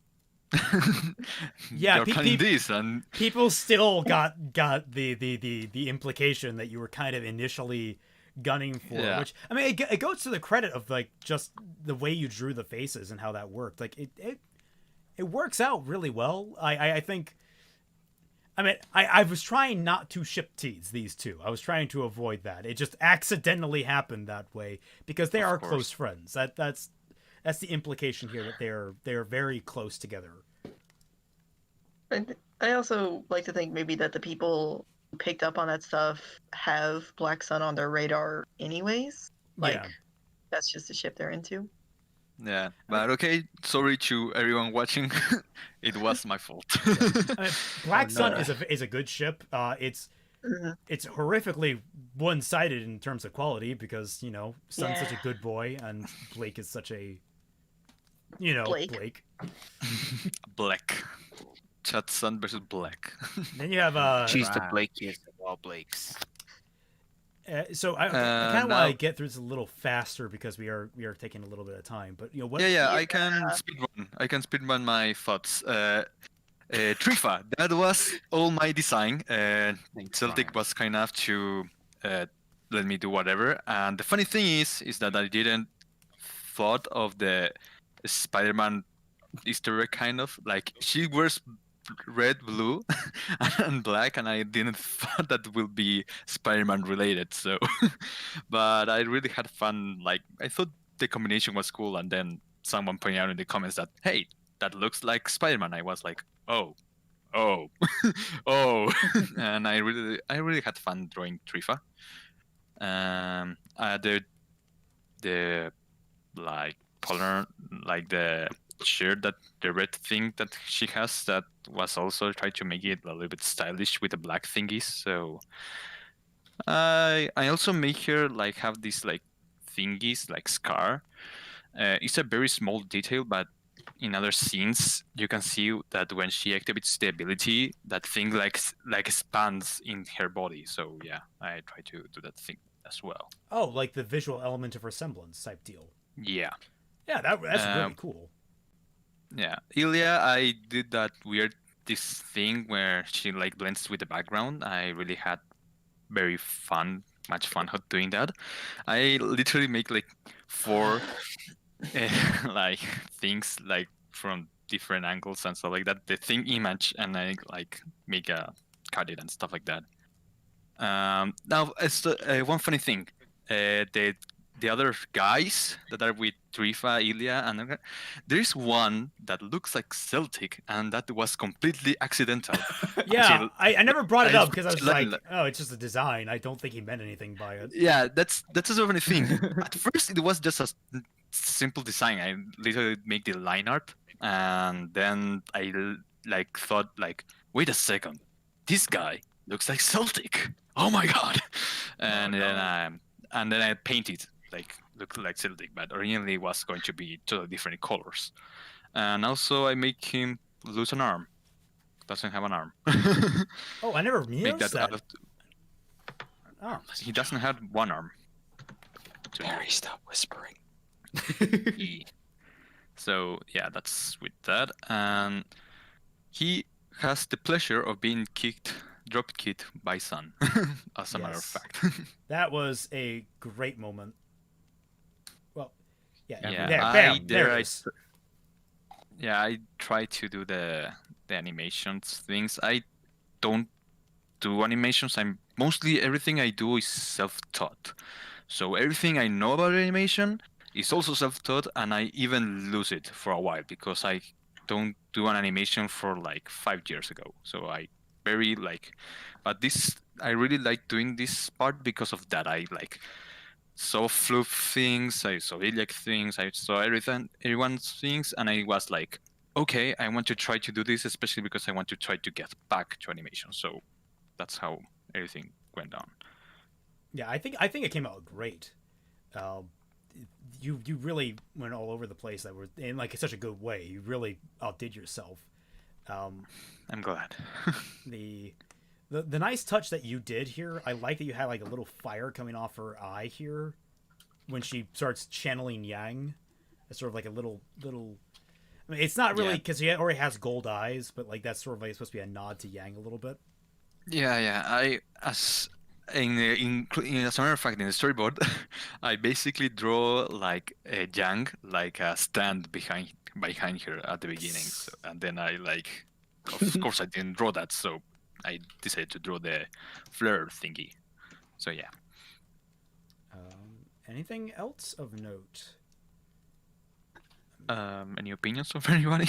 Yeah, they're planning this, and people still got the implication that you were kind of initially gunning for, Yeah. which I mean it goes to the credit of like just the way you drew the faces and how that worked. Like it works out really well. I think. I mean, I was trying not to ship tease these two. I was trying to avoid that. It just accidentally happened that way because they are close friends. That's the implication here, that they're very close together. And I also like to think maybe that the people who picked up on that stuff have Black Sun on their radar anyways. Like, Yeah. that's just the ship they're into. yeah. But okay, sorry to everyone watching. It was my fault. I mean, Black Oh, Sun no. is a good ship. It's horrifically one-sided in terms of quality because Sun's such a good boy and Blake is such a Blake. Black. Chat Sun versus Black. Then you have She's the Blakiest of all Blakes. So I kind of now- want to get through this a little faster because we are taking a little bit of time. But what? Yeah, I can speedrun. I can speedrun my thoughts. Trifa, that was all my design. Celtic was kind enough to let me do whatever. And the funny thing is that I didn't thought of the Spider-Man Easter egg, kind of like she wears red, blue, and black, and I didn't thought that will be Spider-Man related. So, but I really had fun. Like I thought the combination was cool, and then someone pointed out in the comments that, hey, that looks like Spider-Man. I was like, oh, oh, and I really had fun drawing Trifa. The like color, like the shirt, that the red thing that she has, that was also tried to make it a little bit stylish with the black thingies. So I also make her like have these like thingies like scar. It's a very small detail, but in other scenes you can see that when she activates the ability, that thing like expands in her body. So yeah, I try to do that thing as well. Oh, like the visual element of resemblance type deal. Yeah. Yeah, that's really cool. Yeah, Ilya, I did that weird this thing where she like blends with the background. I really had much fun doing that. I literally make like 4 like things like from different angles and stuff like that. The thing image, and I like make a cut it and stuff like that. Now, one funny thing, the other guys that are with Trifa, Ilya, and there's one that looks like Celtic, and that was completely accidental. Yeah, I never brought it up because I was like, like, oh, it's just a design. I don't think he meant anything by it. yeah, that's a funny thing. At first, it was just a simple design. I literally make the line art, and then I like thought like, wait a second, this guy looks like Celtic. Oh my god! And then I painted like look like Celtic, but originally it was going to be totally different colors. And also I make him lose an arm. Doesn't have an arm. Oh, I never Make noticed that. Oh. He doesn't have one arm. Barry, stop whispering. Yeah. So yeah, that's with that. And he has the pleasure of being drop kicked by Sun, as a matter of fact. That was a great moment. Well, yeah, Yeah, there, bam, there it is. I try to do the animations things. I don't do animations. I'm mostly everything I do is self-taught. So everything I know about animation is also self-taught, and I even lose it for a while because I don't do an animation for like 5 years ago. So I very like, but this I really like doing this part because of that. I like saw Fluff things, I saw Iliac things, I saw everyone's things, and I was like, okay, I want to try to do this, especially because I want to try to get back to animation. So that's how everything went down. Yeah, I think it came out great. You really went all over the place. That were in like such a good way. You really outdid yourself. I'm glad. the nice touch that you did here. I like that you had like a little fire coming off her eye here when she starts channeling Yang. It's sort of like a little. I mean, it's not really because she already has gold eyes, but like that's sort of like supposed to be a nod to Yang a little bit. Yeah. As a matter of fact, in the storyboard, I basically draw like a Yang, like a stand behind her at the beginning, and then I like, of course, I didn't draw that, so I decided to draw the flare thingy. So yeah. Anything else of note? Any opinions of anybody?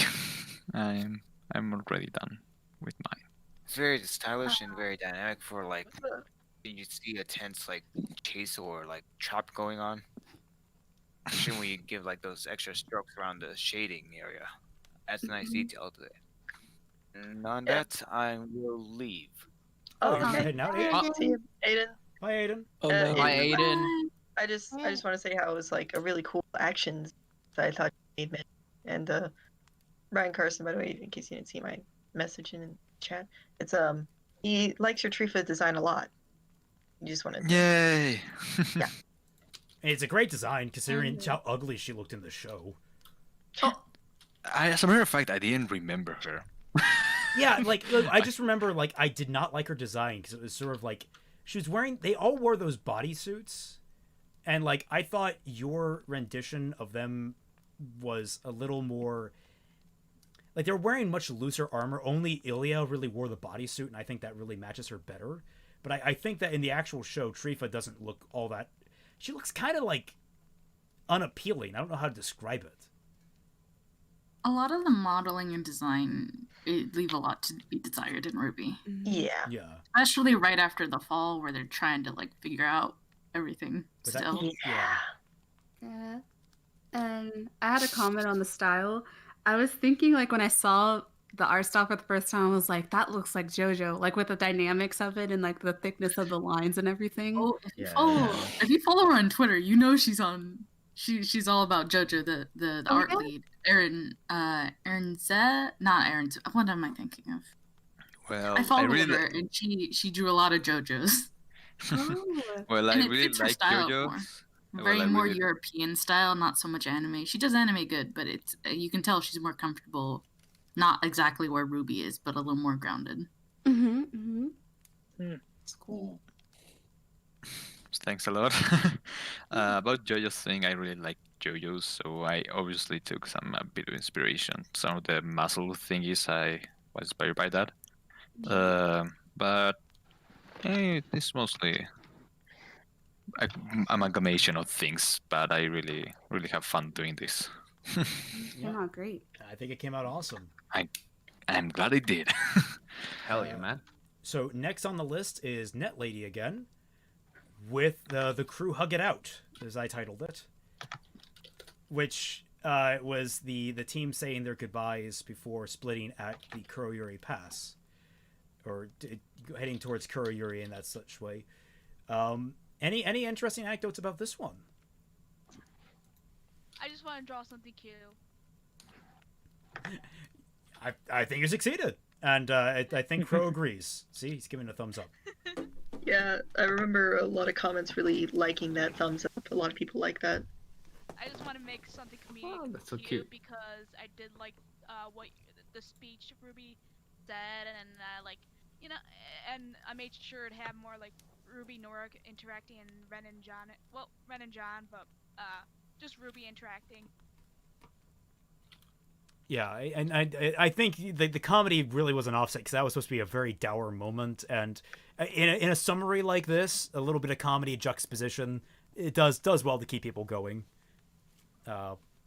I'm already done with mine. It's very stylish and very dynamic for like you see a tense like chase or like chop going on. Especially when you give like those extra strokes around the shading area. Adds a nice detail to it. And on that, I will leave. Oh, you're okay. heading out, See you, Aiden. Hi, Aiden. Hi, Aiden. I just want to say how it was like a really cool actions that I thought you made. And Ryan Carson, by the way, in case you didn't see my message in the chat, it's he likes your Trifa design a lot. You just wanted. Yay! Yeah. It's a great design considering how ugly she looked in the show. As a matter of fact, I didn't remember her. Yeah, like I just remember like I did not like her design because it was sort of like she was wearing. They all wore those bodysuits, and like I thought your rendition of them was a little more. Like they were wearing much looser armor. Only Ilya really wore the bodysuit, and I think that really matches her better. But I think that in the actual show, Trifa doesn't look all that. She looks kind of like unappealing. I don't know how to describe it. A lot of the modeling and design leave a lot to be desired in RWBY. Yeah. Especially right after the fall, where they're trying to like figure out everything. Still. Yeah. And I had a comment on the style. I was thinking like when I saw the art style for the first time, I was like, that looks like JoJo, like with the dynamics of it and like the thickness of the lines and everything. Oh, if you follow her on Twitter, you know she's on. She's all about JoJo, the art lead. Aaron Zeh, not Aaron. What am I thinking of? Well, I followed her, and she drew a lot of JoJos. Well, and I it really fits her like style JoJo's. more. Very more European style, not so much anime. She does anime good, but it's you can tell she's more comfortable. Not exactly where RWBY is, but a little more grounded. It's cool. Thanks a lot. About JoJo's thing, I really like JoJo's, so I obviously took a bit of inspiration. Some of the muscle thingies, I was inspired by that. But it's mostly amalgamation of things. But I really have fun doing this. Came out great. I think it came out awesome. I'm glad it did. Hell yeah, man. So next on the list is Net Lady again, with the crew Hug It Out, as I titled it, which was the team saying their goodbyes before splitting at the Kuroyuri Pass, or heading towards Kuroyuri in that such way. Any interesting anecdotes about this one? I just want to draw something cute. I think you succeeded, and I think Crow agrees. See, he's giving a thumbs up. Yeah, I remember a lot of comments really liking that thumbs up. A lot of people like that. I just want to make something comedic that's so cute cute. because I did like what the speech Ruby said, and like you know, and I made sure it had more like Ruby Nora interacting and Ren and John. Well, Ren and John, but just Ruby interacting. Yeah, and I think the comedy really was an offset because that was supposed to be a very dour moment, and in a summary like this, a little bit of comedy juxtaposition, it does well to keep people going.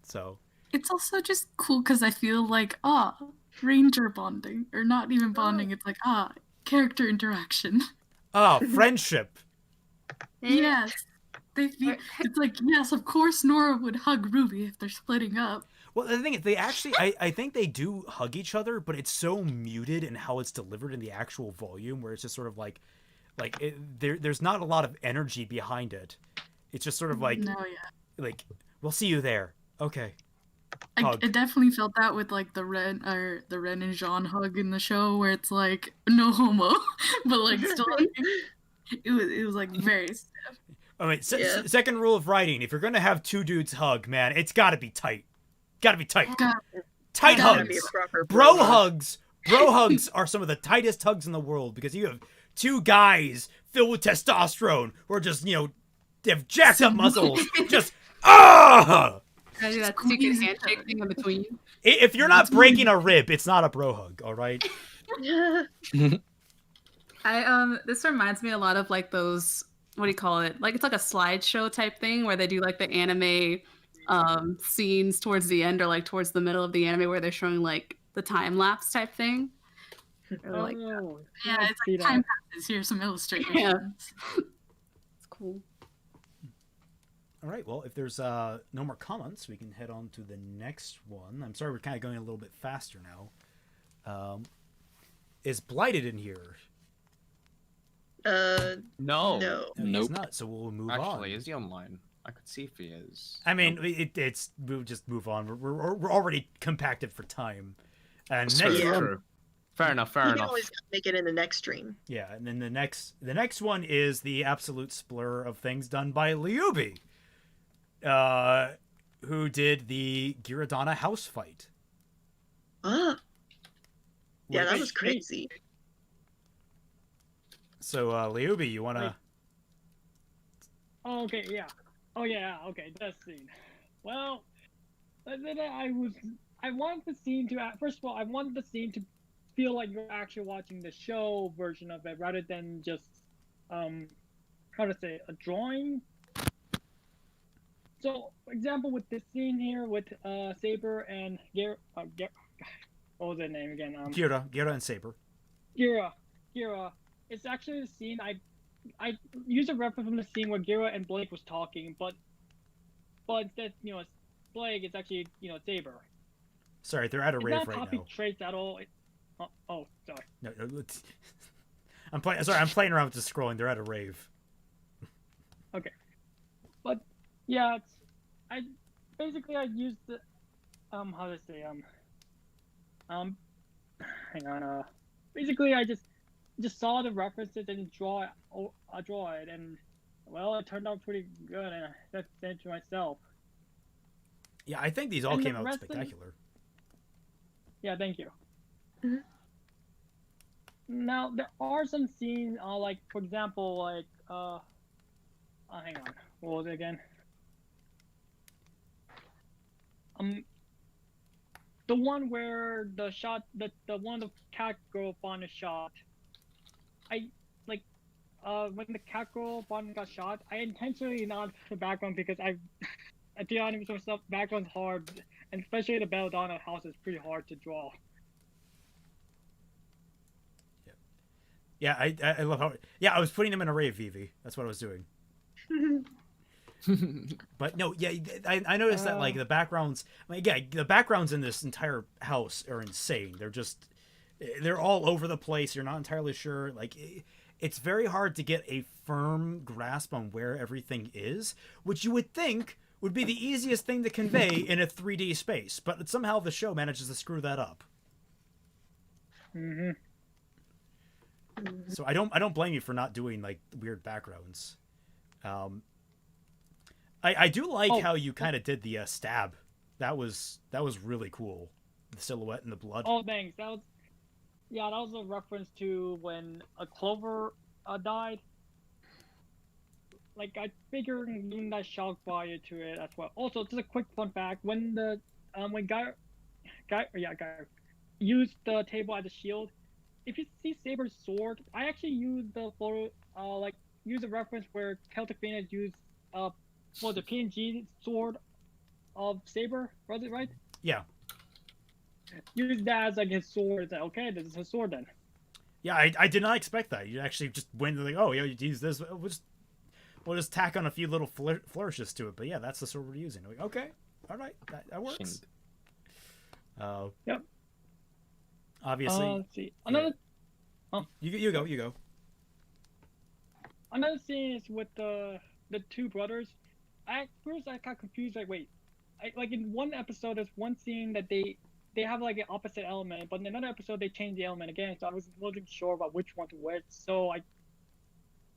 So It's also just cool because I feel like, ranger bonding. Or not even bonding, it's like, character interaction. Friendship. Yes. It's like, yes, of course Nora would hug Ruby if they're splitting up. Well, the thing is, they actually, I think they do hug each other, but it's so muted in how it's delivered in the actual volume, where it's just sort of like there's not a lot of energy behind it. It's just sort of like, like, we'll see you there. Okay. I definitely felt that with like the Ren and Jean hug in the show, where it's like no homo, but like still, it was like very stiff. All right, second rule of writing: if you're gonna have two dudes hug, man, it's gotta be tight. Gotta be tight. Tight hugs. Bro hugs. Bro hugs are some of the tightest hugs in the world because you have two guys filled with testosterone who are just, they have jacked up muscles. Just I do that secret handshake thing in between you. If you're not breaking a rib, it's not a bro hug, all right? This reminds me a lot of like those, what do you call it? Like it's like a slideshow type thing where they do like the anime scenes towards the end or like towards the middle of the anime where they're showing like the time lapse type thing. Or, like, yeah, it's like time passes. Here's some illustrations. Yeah. It's cool. All right, well, if there's no more comments, we can head on to the next one. I'm sorry we're kind of going a little bit faster now. Is Blighted in here? No. No, he's not, so we'll move on. Actually, is he online? I could see if he is. I mean, we'll just move on. We're already compacted for time. And That's next true. Fair enough. You can always make it in the next stream. Yeah, and then the next one is the absolute splur of things done by RWBY, who did the Giradana house fight. Yeah, that was crazy. So, RWBY, you wanna? Oh, okay, yeah. Oh yeah, okay, that scene. Well, then I wanted the scene to, first of all, I wanted the scene to feel like you're actually watching the show version of it rather than just, how to say, a drawing. So, for example, with this scene here with Saber and what was their name again? Gira and Saber. Gira. It's actually the scene I used a reference from the scene where Gira and Blake was talking, but instead, it's Blake, it's actually, Saber. Sorry, they're at a rave right now. It's not copy traits at all. Oh, sorry. No, I'm playing around with the scrolling. They're at a rave. Okay, but yeah, I used the how to say hang on basically I just saw the references and draw it, and well, it turned out pretty good, and that's it to myself. Yeah, I think these all came out spectacular. Yeah, thank you. Now there are some scenes, like for example, like hang on, what was it again? The one where the shot, the one of cat girl Bond is shot. When the cat girl Bond got shot, I intentionally not the background because to be honest with myself, background's hard, and especially the Belladonna house is pretty hard to draw. Yeah, I love how. Yeah, I was putting them in a rave, Vivi. That's what I was doing. But no, yeah, I noticed that like the backgrounds. The backgrounds in this entire house are insane. They're all over the place. You're not entirely sure. Like, it's very hard to get a firm grasp on where everything is, which you would think would be the easiest thing to convey in a 3D space, but somehow the show manages to screw that up. Mm-hmm. So I don't blame you for not doing like weird backgrounds. I do like how you kind of did the stab. That was really cool. The silhouette and the blood. Oh, thanks. That was a reference to when a Clover died. Like, I figured giving that shock value to it as well. Also, just a quick fun fact: when Guy used the table as a shield, if you see Saber's sword, I actually used the photo, use a reference where Celtic Phoenix used the PNG sword of Saber, was it right? Yeah. Use that as like his sword. It's like, okay, this is his sword then. Yeah, I did not expect that. You actually just went like, oh, yeah, you use this. We'll just tack on a few little flourishes to it. But yeah, that's the sword we're using. Like, okay, all right, that works. Yep. Obviously. Let's see. Another. Oh. You go. Another scene is with the two brothers. At first, I got confused. Like, wait, like in one episode, there's one scene that they have like an opposite element, but in another episode they change the element again. So I wasn't sure about which one to which. So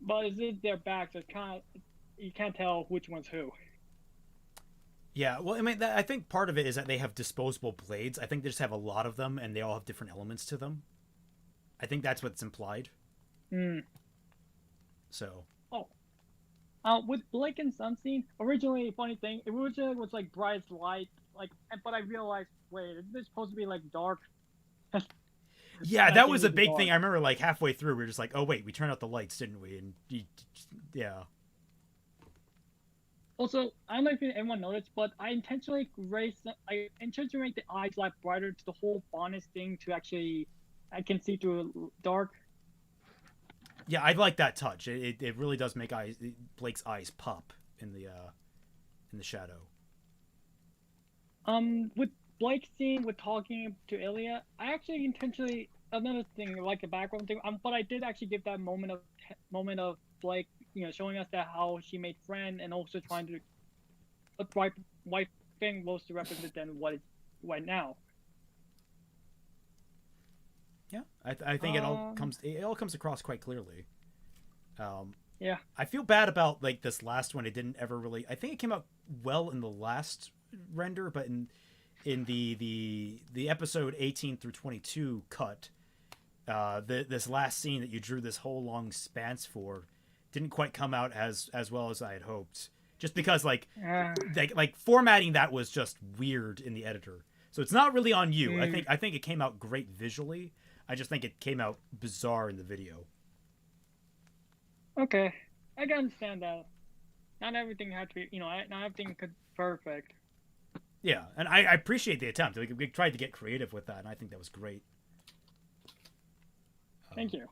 but it's their back, so you can't tell which one's who. Yeah, well, I mean, I think part of it is that they have disposable blades. I think they just have a lot of them, and they all have different elements to them. I think that's what's implied. So. With Blake and Sun scene, originally, funny thing, it originally was like bright light, but I realized, wait, this is supposed to be like dark. Yeah, that was a big thing. I remember like halfway through, we were just like, oh wait, we turned out the lights, didn't we? And yeah. Also, I don't know if anyone noticed, but I intentionally make the eyes light brighter to the whole bonus thing to actually, I can see through dark. Yeah, I like that touch. It really does make Blake's eyes pop in the shadow. With Blake scene with talking to Ilya, I actually intentionally, another thing like a background thing, but I did actually give that moment of Blake, showing us that how she made friend and also trying to white thing was to represent than what it's right now. Yeah, I think it all comes across quite clearly. Yeah. I feel bad about like this last one. It didn't ever really. I think it came out well in the last render, but in the episode 18 through 22 cut, this last scene that you drew this whole long spans for didn't quite come out as well as I had hoped. Just because like formatting that was just weird in the editor. So it's not really on you. I think it came out great visually. I just think it came out bizarre in the video. Okay, I can understand that. Not everything had to be, not everything could be perfect. Yeah, and I appreciate the attempt. We tried to get creative with that, and I think that was great. Thank you.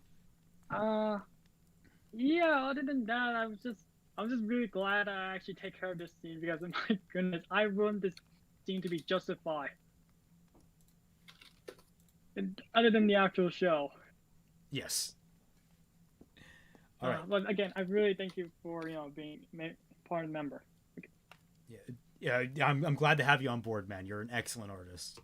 Yeah. Other than that, I was just really glad I actually take care of this scene because, my goodness, I want this scene to be justified. Other than the actual show. Yes. All right. But again, I really thank you for being part of the member. Okay. Yeah. I'm glad to have you on board, man. You're an excellent artist.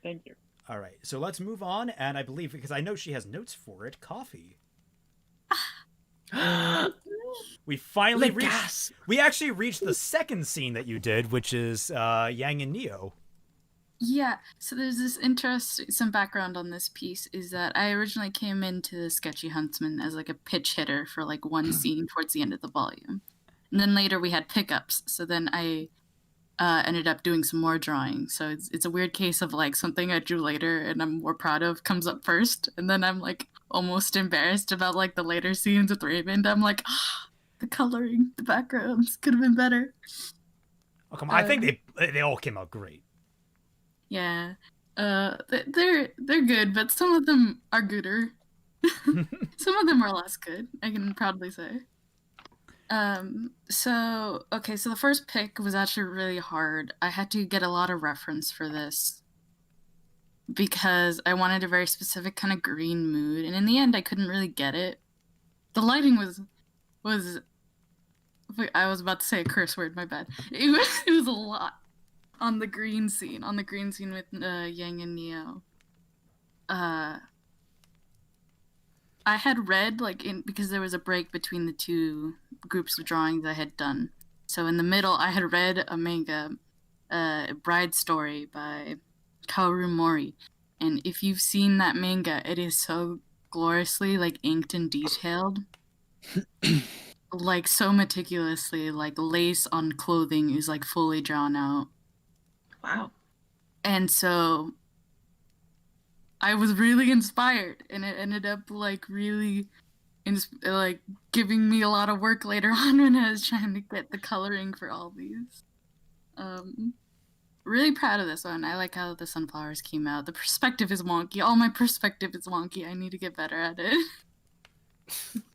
Thank you. All right. So let's move on, and I believe because I know she has notes for it. Coffee. We finally reached. We actually reached the second scene that you did, which is Yang and Neo. Yeah, so there's this some background on this piece is that I originally came into the Sketchy Huntsmen as like a pitch hitter for like one scene towards the end of the volume. And then later we had pickups, so then I ended up doing some more drawing. So it's a weird case of like something I drew later and I'm more proud of comes up first, and then I'm like almost embarrassed about like the later scenes with Raymond. I'm like, the coloring, the backgrounds could have been better. Oh come on, I think they all came out great. Yeah, they're good, but some of them are gooder. Some of them are less good, I can proudly say. So the first pick was actually really hard. I had to get a lot of reference for this because I wanted a very specific kind of green mood, and in the end I couldn't really get it. The lighting was Wait, I was about to say a curse word. My bad. It was a lot on the green scene. On the green scene with Yang and Neo. I had read because there was a break between the two groups of drawings I had done. So in the middle, I had read a manga, Bride Story by Kaoru Mori, and if you've seen that manga, it is so gloriously inked and detailed, so meticulously, lace on clothing is fully drawn out. Wow. And so I was really inspired, and it ended up really giving me a lot of work later on when I was trying to get the coloring for all these. Really proud of this one. I like how the sunflowers came out. The perspective is wonky. All my perspective is wonky. I need to get better at it.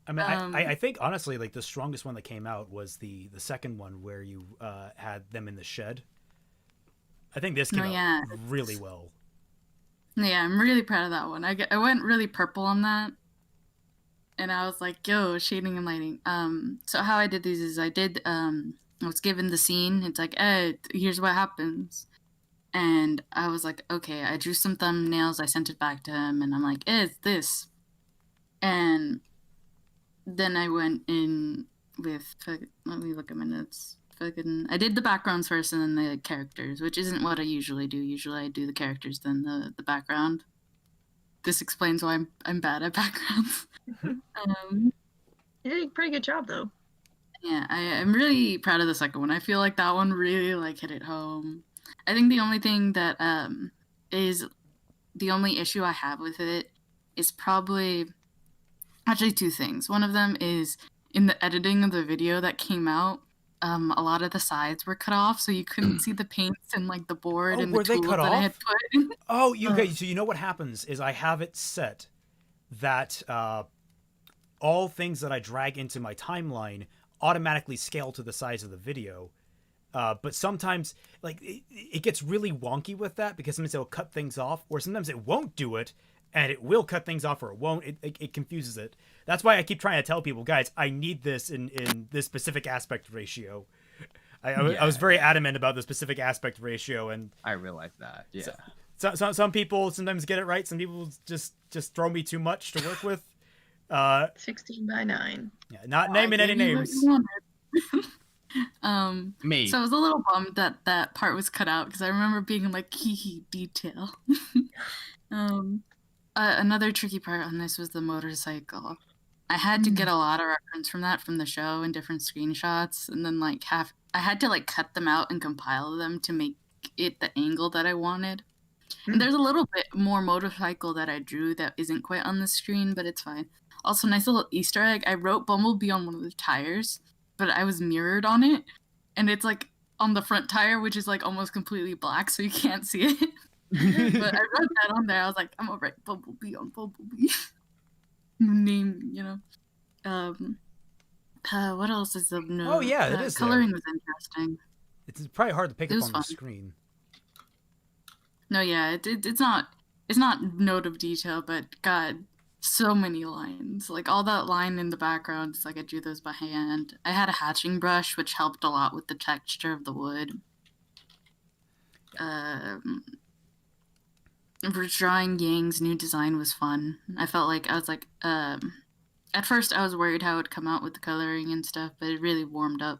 I mean, I think honestly, the strongest one that came out was the second one where you had them in the shed. I think this came out really well. Yeah, I'm really proud of that one. I went really purple on that, and I was like, yo, shading and lighting. So how I did these is I was given the scene. It's like, here's what happens. And I was like, okay, I drew some thumbnails. I sent it back to him, and I'm like, it's this. And then I went in with, let me look at my notes. I did the backgrounds first and then the characters, which isn't what I usually do. Usually I do the characters, then the background. This explains why I'm bad at backgrounds. You did a pretty good job, though. Yeah, I'm really proud of the second one. I feel like that one really hit it home. I think the only thing that is the only issue I have with it is probably actually two things. One of them is in the editing of the video that came out. A lot of the sides were cut off, so you couldn't see the paints and the board and the tools that I had put. Oh, okay. So you know what happens is I have it set that all things that I drag into my timeline automatically scale to the size of the video. But sometimes it gets really wonky with that because sometimes it'll cut things off, or sometimes it won't do it, and it will cut things off or it won't. It confuses it. That's why I keep trying to tell people, guys, I need this in this specific aspect ratio. I was very adamant about the specific aspect ratio, and I realized that. Yeah. Some people sometimes get it right. Some people just throw me too much to work with. 16:9. Yeah, not naming any names. Me. So I was a little bummed that part was cut out because I remember being like, hee detail. Another tricky part on this was the motorcycle. I had to get a lot of reference from the show and different screenshots, and then I had to cut them out and compile them to make it the angle that I wanted. And there's a little bit more motorcycle that I drew that isn't quite on the screen, but it's fine. Also, nice little Easter egg. I wrote Bumblebee on one of the tires, but I was mirrored on it, and it's on the front tire, which is almost completely black, so you can't see it. But I wrote that on there. I was like, I'm gonna write Bumblebee on Bumblebee. Name, what else is of note? Oh yeah, it is. Coloring was interesting. It's probably hard to pick up on fun. the screen. No, yeah, it's not note of detail, but God, so many lines. All that line in the background, it's I drew those by hand. I had a hatching brush, which helped a lot with the texture of the wood. Drawing Yang's new design was fun. I felt at first I was worried how it would come out with the coloring and stuff, but it really warmed up.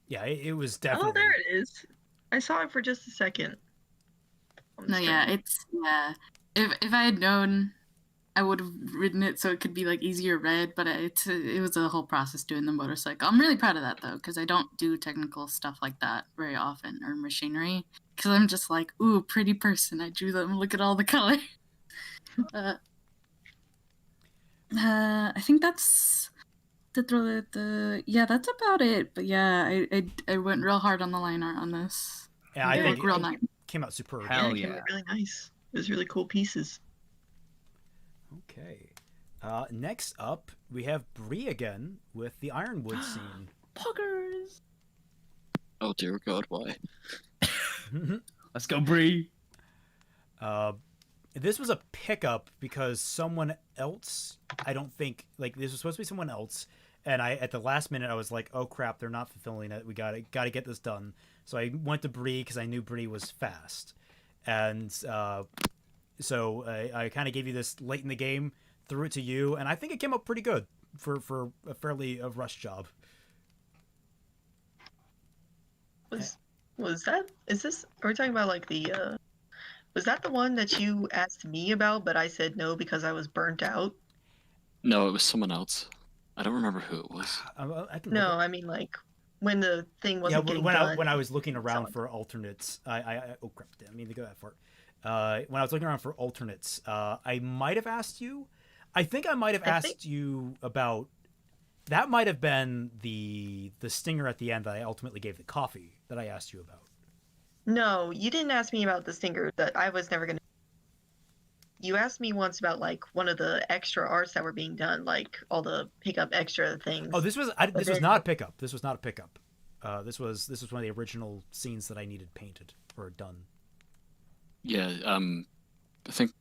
Yeah, it was definitely. Oh, there it is. I saw it for just a second. No, yeah, If I had known, I would have written it so it could be easier read, but it was a whole process doing the motorcycle. I'm really proud of that though, because I don't do technical stuff like that very often, or machinery, because I'm just ooh, pretty person. I drew them. Look at all the color. I think that's that's about it. But yeah, I went real hard on the line art on this. Yeah, I think real it nice. Came out superb. Hell yeah. It came out really nice. It was really cool pieces. Okay. Next up, we have Bree again with the Ironwood scene. Puggers! Oh dear God, why? Let's go, Bree. This was a pickup because someone else, I don't think, this was supposed to be someone else, and I at the last minute I was like, oh crap, they're not fulfilling it. We gotta get this done. So I went to Bree because I knew Bree was fast, and so I kind of gave you this late in the game, threw it to you, and I think it came up pretty good for a fairly rushed job. Was that? Is this? Are we talking about like the? Was that the one that you asked me about, but I said no because I was burnt out? No, it was someone else. I don't remember who it was. No, I mean like when the thing wasn't getting when done. when I was looking around for alternates, oh crap, I didn't mean to go that far. When I was looking around for alternates, I might have asked you. I think I might have asked you about. That might have been the stinger at the end that I ultimately gave the coffee that I asked you about. No, you didn't ask me about the stinger. That I was never gonna. You asked me once about like one of the extra arts that were being done, like all the pickup extra things. Oh, this was not a pickup. This was not a pickup. This was one of the original scenes that I needed painted or done. Yeah, I think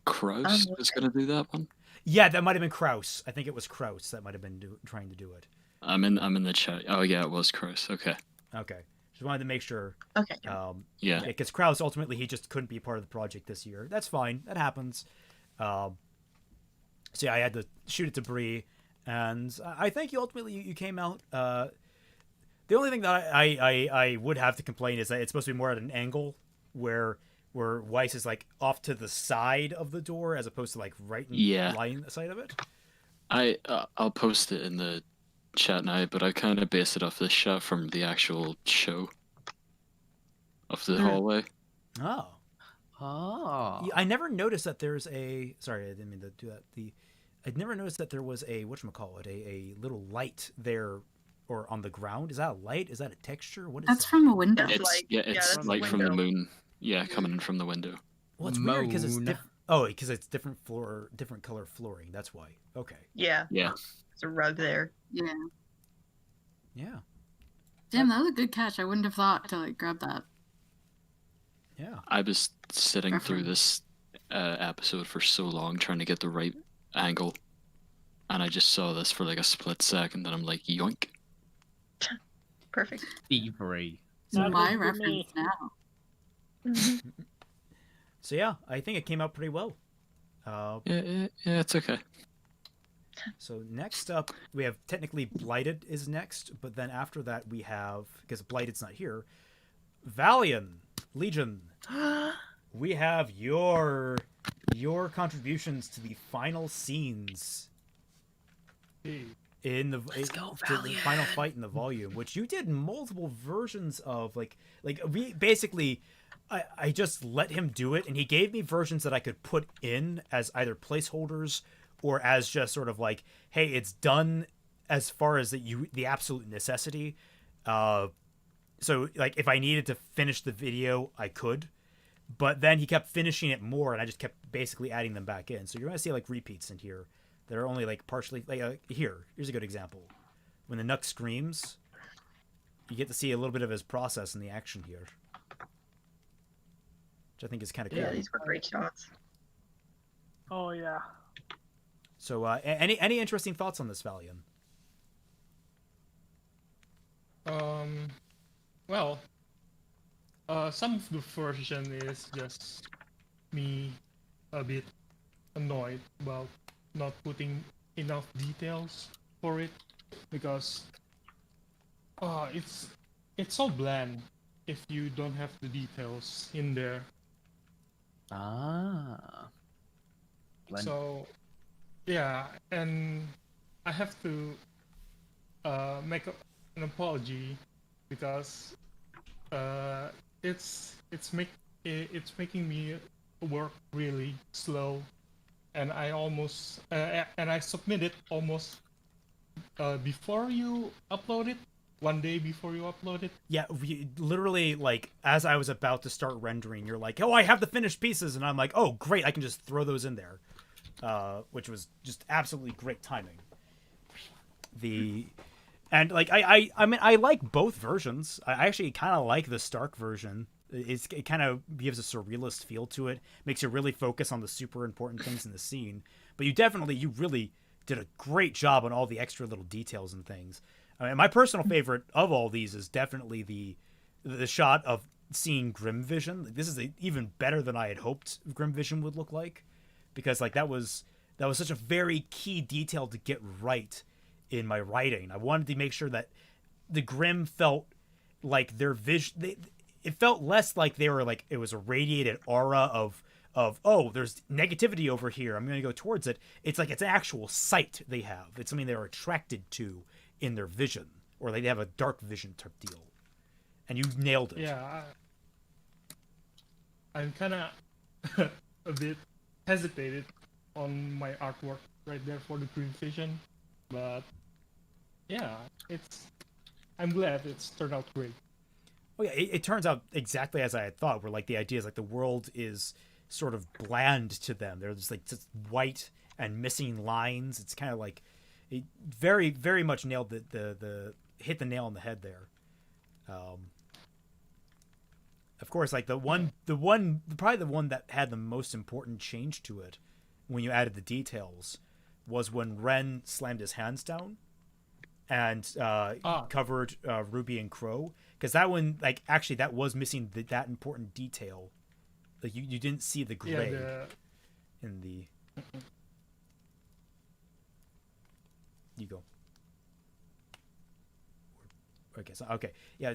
Kraus was gonna do that one. Yeah, that might have been Kraus. I think it was Kraus that might have been trying to do it. I'm in the chat. Oh yeah, it was Kraus. Okay. Okay. Just wanted to make sure. Okay. Yeah. Because Kraus ultimately he just couldn't be part of the project this year. That's fine. That happens. So yeah, I had to shoot it to Bree, and I think you ultimately you came out. The only thing that I would have to complain is that it's supposed to be more at an angle where Weiss is like off to the side of the door as opposed to like right in line side of it. I'll post it in the chat now, but I kind of based it off the shot from the actual show of the hallway. Oh. Oh. I never noticed that there's a. Sorry, I didn't mean to do that. I'd never noticed that there was a whatchamacallit, a little light there or on the ground. Is that a light? Is that a texture? What is That's that? from a window. It's light from the moon. Yeah, coming in from the window. Well, it's weird because it's because it's different color flooring. That's why. Okay. Yeah. Yeah. There's a rug there. Yeah. Yeah. Damn, that was a good catch. I wouldn't have thought to like grab that. Yeah. I was sitting through this episode for so long trying to get the right angle, and I just saw this for like a split second, and I'm like, yoink. Perfect. Thievery. It's my reference now. So yeah, I think it came out pretty well. Yeah, it's okay. So next up, we have technically Blighted is next, but then after that we have, because Blighted's not here, Valian, Legion. We have your contributions to the final scenes in the final fight in the volume, which you did multiple versions of. Like we basically, I just let him do it, and he gave me versions that I could put in as either placeholders or as just sort of like, hey, it's done as far as the absolute necessity. So like if I needed to finish the video, I could, but then he kept finishing it more, and I just kept basically adding them back in. So you're gonna see like repeats in here that are only like partially like here's a good example. When the Nux screams, you get to see a little bit of his process in the action here, which I think is kind of cool. Yeah, these were great shots. Oh yeah. So any interesting thoughts on this, Valian? Well, some of the version is just me a bit annoyed about not putting enough details for it, because it's so bland if you don't have the details in there. So yeah, and I have to make an apology because it's making me work really slow, and I almost and I submit it almost before you upload it, one day before you upload it. Yeah, literally, like, as I was about to start rendering, you're like, oh, I have the finished pieces, and I'm like, oh, great, I can just throw those in there, which was just absolutely great timing. And, like, I mean, I like both versions. I actually kind of like the Stark version. It kind of gives a surrealist feel to it, makes you really focus on the super important things in the scene. But you really did a great job on all the extra little details and things. I mean, my personal favorite of all these is definitely the shot of seeing Grim Vision. This is even better than I had hoped Grim Vision would look like, because like that was such a very key detail to get right in my writing. I wanted to make sure that the Grim felt like their vision. It felt less like they were like it was a radiated aura of oh, there's negativity over here, I'm going to go towards it. It's like it's an actual sight they have. It's something they're attracted to in their vision, or they have a dark vision type deal. And you nailed it. Yeah, I'm kind of a bit hesitated on my artwork right there for the green vision, but yeah, I'm glad it's turned out great. Oh yeah, it turns out exactly as I had thought. Where like the idea is like the world is sort of bland to them. They're just white and missing lines. It's kind of like it very, very much nailed the hit the nail on the head there. Of course, like probably the one that had the most important change to it when you added the details was when Ren slammed his hands down and covered Ruby and Crow, because that one, like, actually that was missing that important detail. Like you didn't see the gray in the. You go. Okay, so okay, yeah, I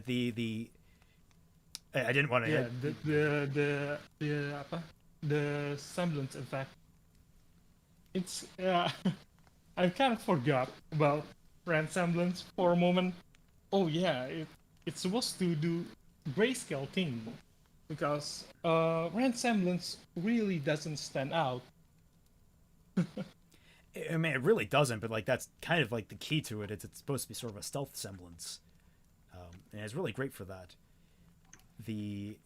didn't want to. Yeah, the semblance effect. It's I kind of forgot about Rand semblance for a moment. Oh yeah, it's supposed to do grayscale thing, because Rand semblance really doesn't stand out. I mean, it really doesn't, but like that's kind of like the key to it. It's supposed to be sort of a stealth semblance, and it's really great for that. And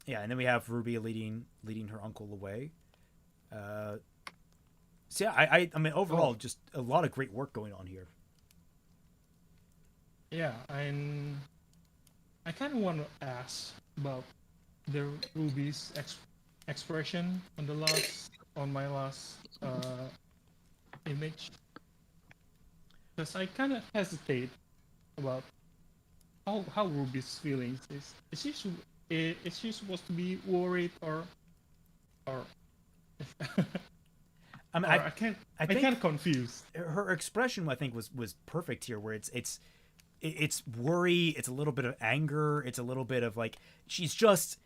then we have Ruby leading her uncle away. So yeah, I mean overall, just a lot of great work going on here. Yeah, and I kind of want to ask about the Ruby's expression on my last image, because I kind of hesitate about how Ruby's feelings is. Is she supposed to be worried or I mean, I can't confused. Her expression, I think, was perfect here, where it's worry, it's a little bit of anger, it's a little bit of like she's just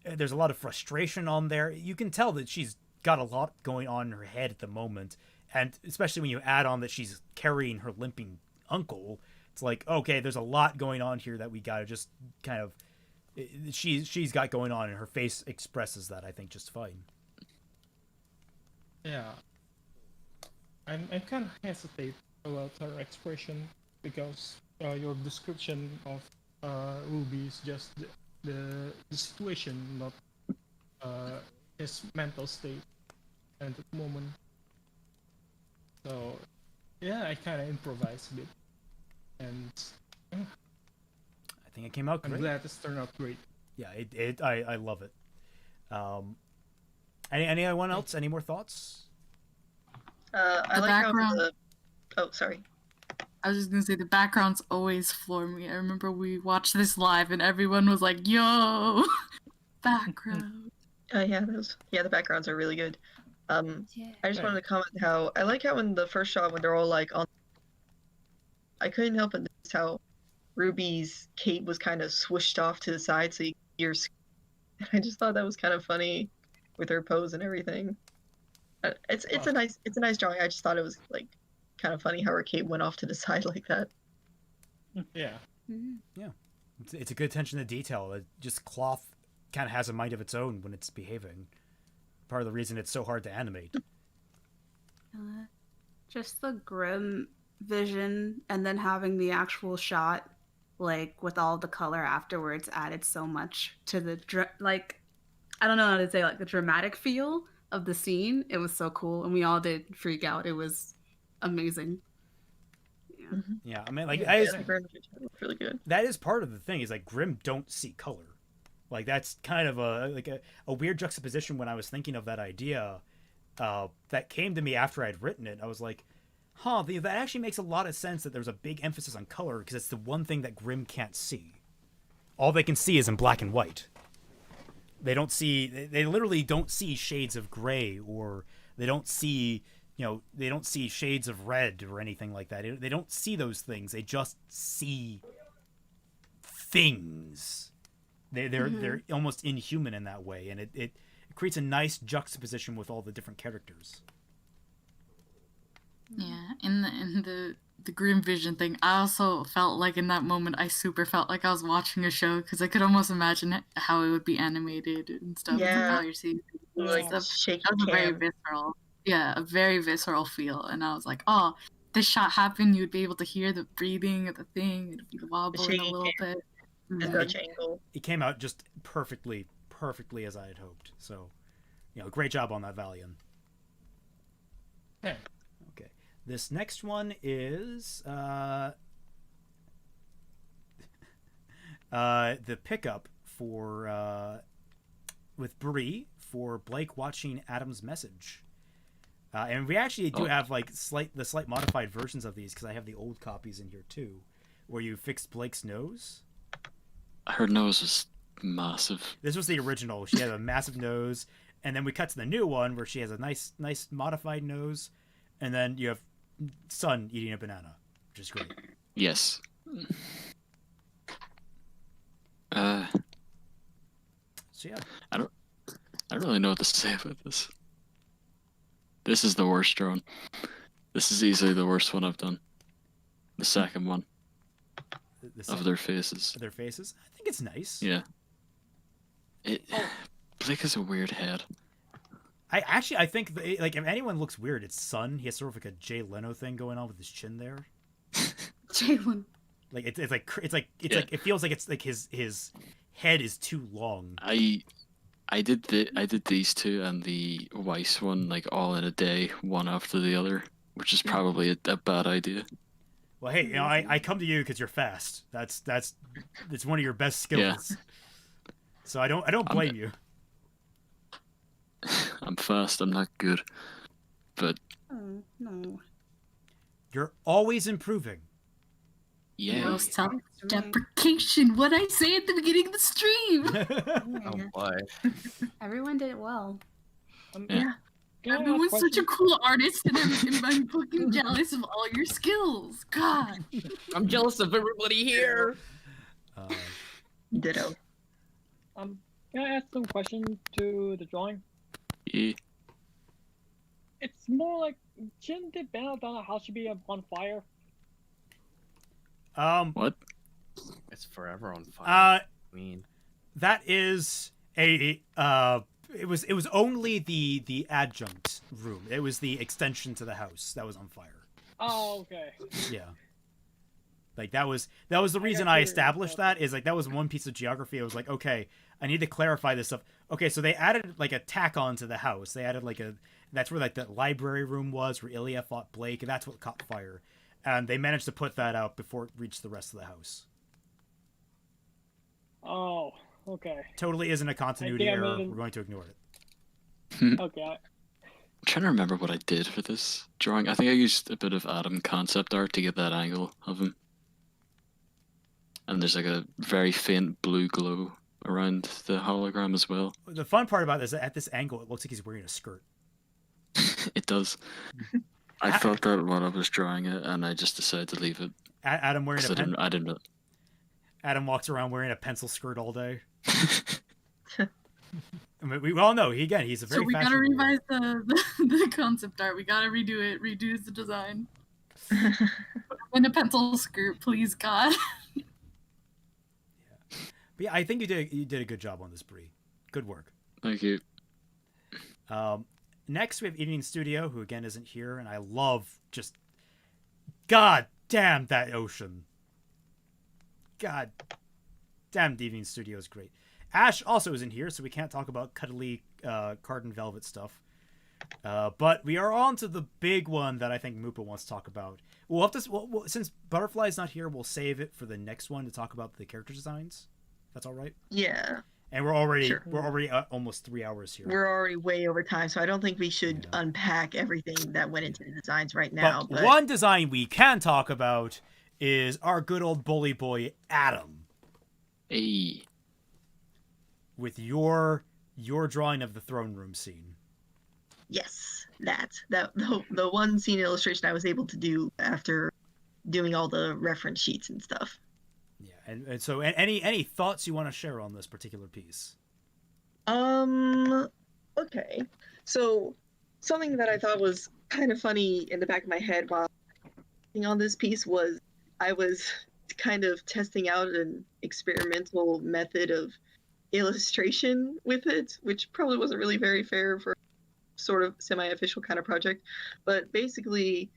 there's a lot of frustration on there. You can tell that she's got a lot going on in her head at the moment, and especially when you add on that she's carrying her limping uncle, it's like, okay, there's a lot going on here that we gotta just kind of she's got going on, and her face expresses that, I think, just fine. Yeah, I'm kind of hesitate about her expression, because your description of Ruby is just the situation, not his mental state at the moment. So yeah, I kind of improvise a bit, and I think it came out great. I'm glad this turned out great. Yeah, I love it. Anyone else? Any more thoughts? I like background. Oh, sorry. I was just gonna say the backgrounds always floor me. I remember we watched this live and everyone was like, "Yo, background." The backgrounds are really good. I just wanted to comment how I like how in the first shot when they're all like on. I couldn't help but notice how Ruby's cape was kind of swooshed off to the side, so you could hear. I just thought that was kind of funny with her pose and everything. It's a nice drawing. I just thought it was like kind of funny how her cape went off to the side like that. Yeah. Yeah. It's a good attention to detail. Just cloth kind of has a mind of its own when it's behaving. Part of the reason it's so hard to animate. Just the grim vision and then having the actual shot, like with all the color afterwards, added so much to the I don't know how to say, like the dramatic feel of the scene. It was so cool, and we all did freak out. It was amazing. Yeah, I mean, like really good. That is part of the thing. Is like Grimm don't see color. Like that's kind of a weird juxtaposition when I was thinking of that idea. that came to me after I'd written it. I was like, huh, that actually makes a lot of sense that there's a big emphasis on color, because it's the one thing that Grimm can't see. All they can see is in black and white. They literally don't see shades of gray, or they don't see, they don't see shades of red or anything like that. They don't see those things. They just see things. They're almost inhuman in that way, and it creates a nice juxtaposition with all the different characters. Yeah, in the Grim Vision thing, I also felt like in that moment I super felt like I was watching a show, because I could almost imagine how it would be animated and stuff. Yeah. How you're seeing Like stuff. shaky That was a very cam. visceral. Yeah, a very visceral feel, and I was like, oh, this shot happened. You'd be able to hear the breathing of the thing. It'd be wobbling a shaky little cam. bit. The Dutch angle. It came out just perfectly as I had hoped. So, great job on that, Valian. Okay. Okay. This next one is the pickup for with Bree for Blake watching Adam's message. And we actually do have like the slight modified versions of these, because I have the old copies in here too, where you fixed Blake's nose. Her nose was massive. This was the original. She had a massive nose, and then we cut to the new one where she has a nice modified nose, and then you have Sun eating a banana, which is great. Yes. So yeah, I don't really know what to say about this. This is the worst drone. This is easily the worst one I've done. The second one. Of their faces. Their faces? I think it's nice. Yeah. Blake has a weird head. I think like if anyone looks weird, it's Sun. He has sort of like a Jay Leno thing going on with his chin there. Jay Leno. Like it's like it feels like it's like his head is too long. I did these two and the Weiss one like all in a day, one after the other, which is probably a bad idea. Well, hey, I come to you because you're fast. That's one of your best skills. Yeah. So I don't blame you. I'm fast. I'm not good, but Oh, no. You're always improving. yeah. No self-deprecation. What I say at the beginning of the stream. Oh boy. Everyone did it well. Yeah. Everyone's such a cool artist, and I'm fucking jealous of all your skills. God. I'm jealous of everybody here. Ditto. Can I ask some questions to the drawing? Yeah. It's more like, shouldn't the banner down the house should be on fire? What? It's forever on fire. I mean, that is a it was only the adjunct room. It was the extension to the house that was on fire. Oh, okay. Yeah. Like that was the reason I established that, is like that was one piece of geography. I was like, okay, I need to clarify this stuff. Okay, so they added like a tack on to the house. They added like that's where like the library room was, where Ilya fought Blake, and that's what caught fire. And they managed to put that out before it reached the rest of the house. Oh, okay. Totally isn't a continuity error. We're going to ignore it. Okay. I'm trying to remember what I did for this drawing. I think I used a bit of Adam concept art to get that angle of him. And there's like a very faint blue glow around the hologram as well. The fun part about this, at this angle, it looks like he's wearing a skirt. It does. I thought that while I was drawing it, and I just decided to leave it. Adam wearing I didn't. Adam walks around wearing a pencil skirt all day. I mean, we all know he's a very. So we gotta revise the concept art. We gotta redo it. Redo the design. In a pencil skirt, please, God. But yeah, I think you did a good job on this, Bree. Good work. Thank you. Next, we have Evening Studio, who again isn't here, and I love just. God damn that ocean. God damn, the Evening Studio is great. Ash also isn't here, so we can't talk about cuddly Cardin Velvet stuff. But we are on to the big one that I think Moopa wants to talk about. We'll have to, since Butterfly's not here, we'll save it for the next one to talk about the character designs. That's all right? Yeah. And we're already Sure. almost 3 hours here. We're already way over time, so I don't think we should unpack everything that went into the designs right now. But one design we can talk about is our good old bully boy Adam. Hey. With your drawing of the throne room scene. Yes, the one scene illustration I was able to do after doing all the reference sheets and stuff. Yeah, and so any thoughts you want to share on this particular piece? Okay. So something that I thought was kind of funny in the back of my head while working on this piece was I was kind of testing out an experimental method of illustration with it, which probably wasn't really very fair for sort of semi-official kind of project. But basically,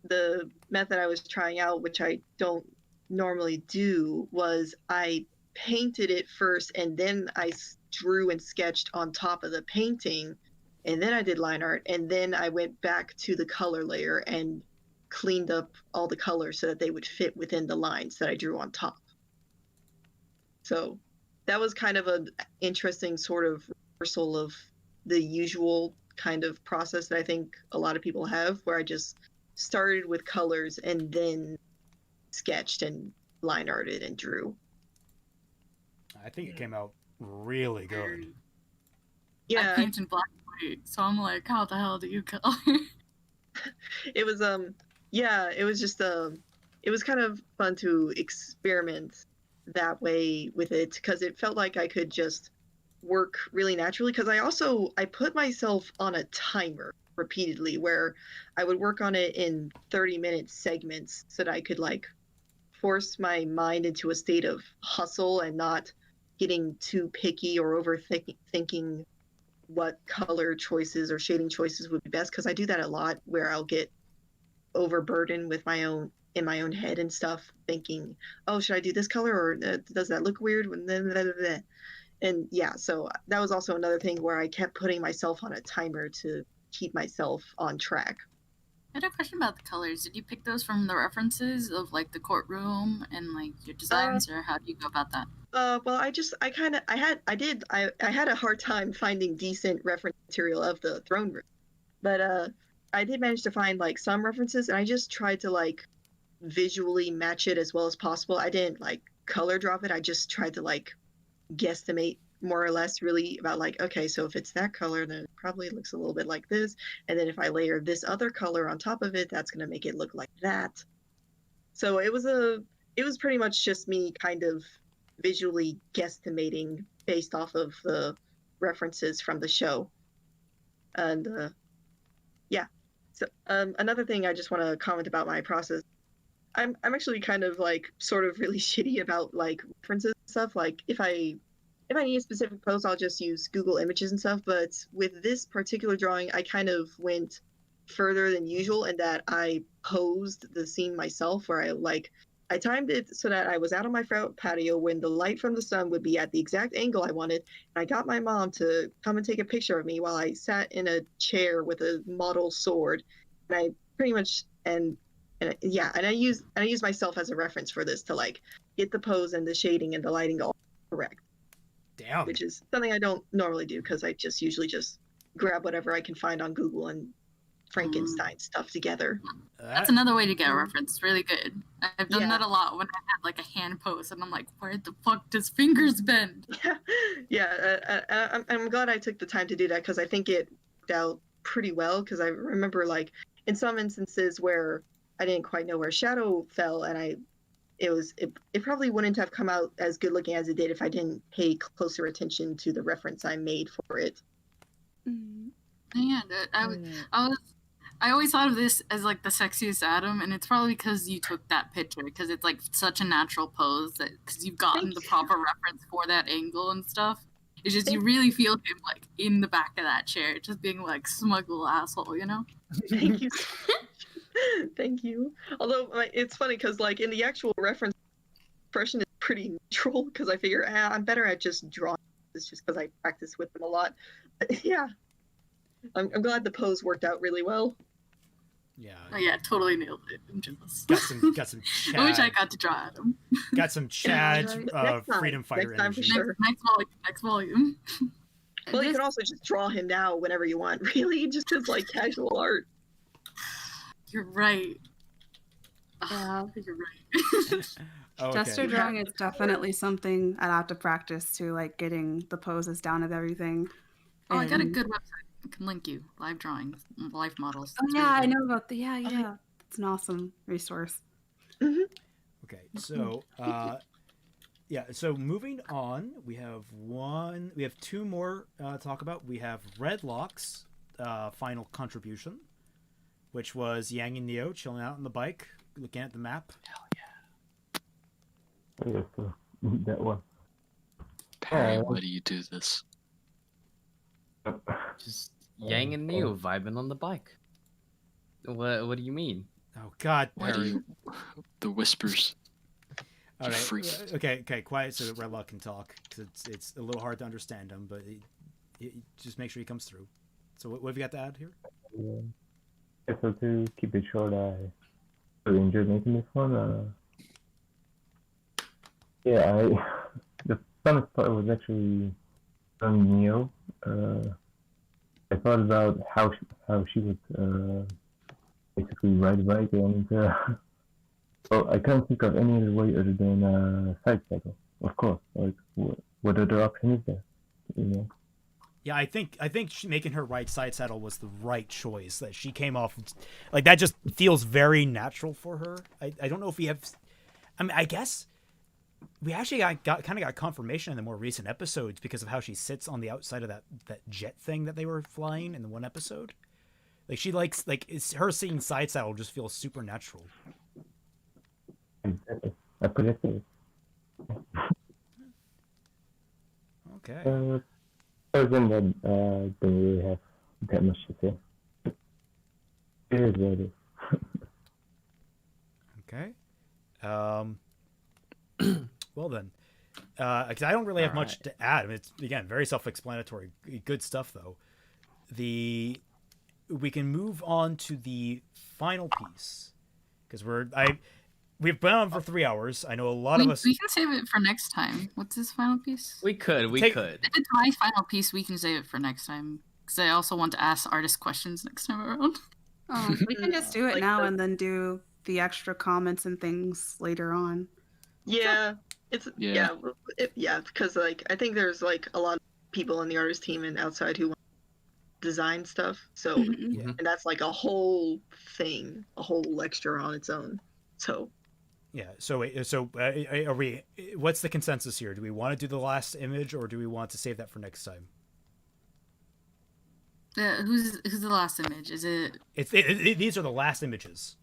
the method I was trying out, which I don't normally do, was I painted it first and then I drew and sketched on top of the painting, and then I did line art, and then I went back to the color layer and cleaned up all the colors so that they would fit within the lines that I drew on top. So that was kind of an interesting sort of reversal of the usual kind of process that I think a lot of people have, where I just started with colors and then sketched and line arted and drew. I think it came out really good. Yeah. I paint in black and white, so I'm like, how the hell do you color? It was yeah, it was just it was kind of fun to experiment that way with it, because it felt like I could just work really naturally, because I put myself on a timer repeatedly where I would work on it in 30-minute segments so that I could like force my mind into a state of hustle and not getting too picky or overthinking what color choices or shading choices would be best, because I do that a lot where I'll get overburdened with my own head and stuff, thinking, oh, should I do this color, or does that look weird? And yeah, so that was also another thing where I kept putting myself on a timer to keep myself on track. I had a question about the colors. Did you pick those from the references of like the courtroom and like your designs, or how do you go about that? Well, I had a hard time finding decent reference material of the throne room, but I did manage to find like some references, and I just tried to like visually match it as well as possible. I didn't like color drop it. I just tried to like guesstimate more or less really about like, okay, so if it's that color, then it probably looks a little bit like this, and then if I layer this other color on top of it, that's going to make it look like that. So it was pretty much just me kind of visually guesstimating based off of the references from the show. And yeah, so another thing I just want to comment about my process, I'm actually kind of like sort of really shitty about like references and stuff. Like if I need a specific pose, I'll just use Google Images and stuff. But with this particular drawing, I kind of went further than usual in that I posed the scene myself, where I timed it so that I was out on my front patio when the light from the sun would be at the exact angle I wanted. And I got my mom to come and take a picture of me while I sat in a chair with a model sword. And I pretty much, and I use myself as a reference for this to like get the pose and the shading and the lighting all correct. Damn. Which is something I don't normally do, because I just usually just grab whatever I can find on Google and Frankenstein stuff together. That's another way to get a reference. It's really good. I've done that a lot when I had like a hand pose, and I'm like, where the fuck does fingers bend? I'm glad I took the time to do that, because I think it worked out pretty well, because I remember like in some instances where I didn't quite know where shadow fell, and it probably wouldn't have come out as good looking as it did if I didn't pay closer attention to the reference I made for it. Yeah, I always thought of this as like the sexiest Adam, and it's probably because you took that picture, because it's like such a natural pose, that because you've gotten the proper reference for that angle and stuff. It's just you really feel him like in the back of that chair, just being like smug little asshole, you know? Thank you. Thank you. Although it's funny because like in the actual reference, expression is pretty neutral, because I figure I'm better at just drawing. It's just because I practice with them a lot. But, yeah, I'm glad the pose worked out really well. Yeah. Oh yeah, totally nailed it. I'm jealous. Got some I wish I Chad. got to draw Adam. Got some Chad Next time. freedom fighter Next time for energy. sure. Next volume. Well, you can also just draw him now whenever you want, really, just as like casual art. You're right. Yeah. You're right. Oh, Gesture okay. drawing is definitely something I'd have to practice to, like getting the poses down and everything. Oh, I got a And- good website. I can link you. Live drawings, live models. Oh It's yeah, I really know about the yeah. It's an awesome resource. Okay, so yeah, so moving on, we have two more to talk about. We have Redlock's final contribution, which was Yang and Neo chilling out on the bike, looking at the map. Yeah, so that one. Perry, why do you do this? Just Yang and Neo vibing on the bike. What do you mean? Oh God, Why do Perry. you... The whispers. All You right, freak. okay, quiet so that Redlock can talk, because it's a little hard to understand him, but just make sure he comes through. So what have you got to add here? Yeah, so to keep it short, I really enjoyed making this one. Yeah, the funnest part was actually on Neo. I thought about how she would basically ride a bike, and well, I can't think of any other way other than side saddle. Of course, like what other option is there? You know. Yeah, I think making her ride side saddle was the right choice. That she came off like that just feels very natural for her. I don't know if we have. I mean, I guess we actually got confirmation in the more recent episodes because of how she sits on the outside of that jet thing that they were flying in the one episode. Like she likes it's her seeing side saddle just feels super natural. Exactly. I predicted it. Okay. Other than that, don't really have that much to say. It is what it is. Okay. Well then, because I don't really have much to add. I mean, it's again very self-explanatory. Good stuff though. We can move on to the final piece because we've been on for 3 hours. I know a lot of us. We can save it for next time. What's this final piece? We could. If it's my final piece, we can save it for next time because I also want to ask artist questions next time around. We can just do it now and then do the extra comments and things later on. Yeah, because like I think there's like a lot of people in the artist team and outside who want to design stuff. So and that's like a whole thing, a whole lecture on its own. So yeah. So are we? What's the consensus here? Do we want to do the last image or do we want to save that for next time? Who's the last image? Is it? These are the last images.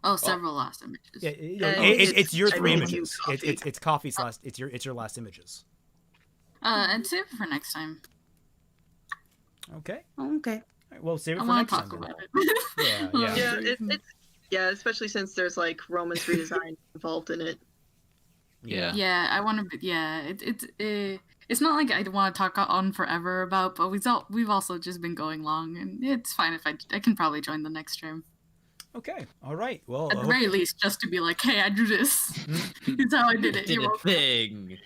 Oh, several last images. Yeah, it's your 3 images. It's Coffee's last. It's your last images. And save it for next time. Okay. Okay. All right, well, save it I for want next to time. talk about it. Yeah, especially since there's like Roman's redesign involved in it. Yeah. Yeah, I want to. Yeah, it's not like I want to talk on forever about, but we've also just been going long, and it's fine if I can probably join the next stream. Okay. All right. Well, at the very least, just to be like, hey, I drew this. It's how I did it. Did a thing.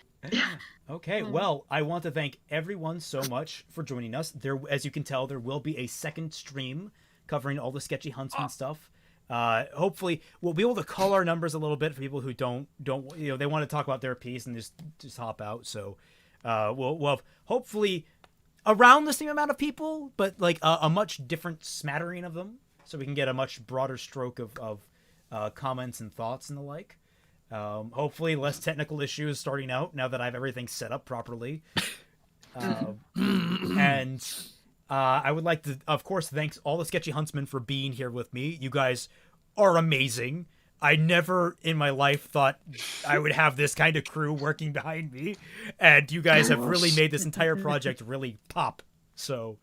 Okay, well, I want to thank everyone so much for joining us. There, as you can tell, there will be a second stream covering all the Sketchy Huntsmen stuff. Hopefully, we'll be able to cull our numbers a little bit for people who don't they want to talk about their piece and just hop out. So, we'll have hopefully around the same amount of people, but like a much different smattering of them, so we can get a much broader stroke of comments and thoughts and the like. Hopefully less technical issues starting out now that I have everything set up properly. And I would like to, of course, thank all the Sketchy Huntsmen for being here with me. You guys are amazing. I never in my life thought I would have this kind of crew working behind me. And you guys have really made this entire project really pop. So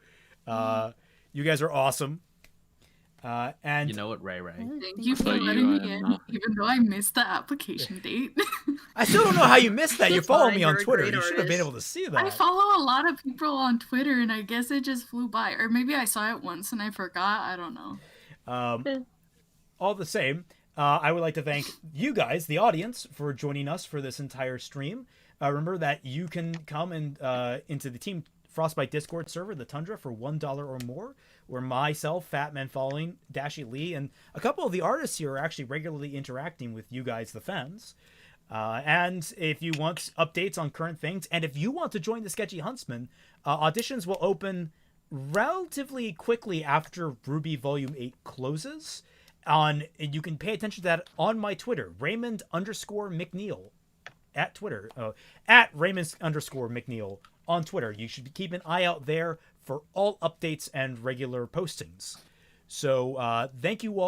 you guys are awesome. And you know what, Ray? Thank you for letting me in, even though I missed the application date. I still don't know how you missed that. You follow me on You're a Twitter. great You should have been artist. able to see that. I follow a lot of people on Twitter, and I guess it just flew by, or maybe I saw it once and I forgot. I don't know. All the same, I would like to thank you guys, the audience, for joining us for this entire stream. Remember that you can come and into the Team Frostbite Discord server, the Tundra, for $1 or more, where myself, Fatman Falling, Dashi Lee, and a couple of the artists here are actually regularly interacting with you guys, the fans. And if you want updates on current things, and if you want to join the Sketchy Huntsmen, auditions will open relatively quickly after RWBY Volume 8 closes. You can pay attention to that on my Twitter, Raymond_McNeil at Twitter, at Raymond_McNeil on Twitter. You should keep an eye out there for all updates and regular postings. So thank you all.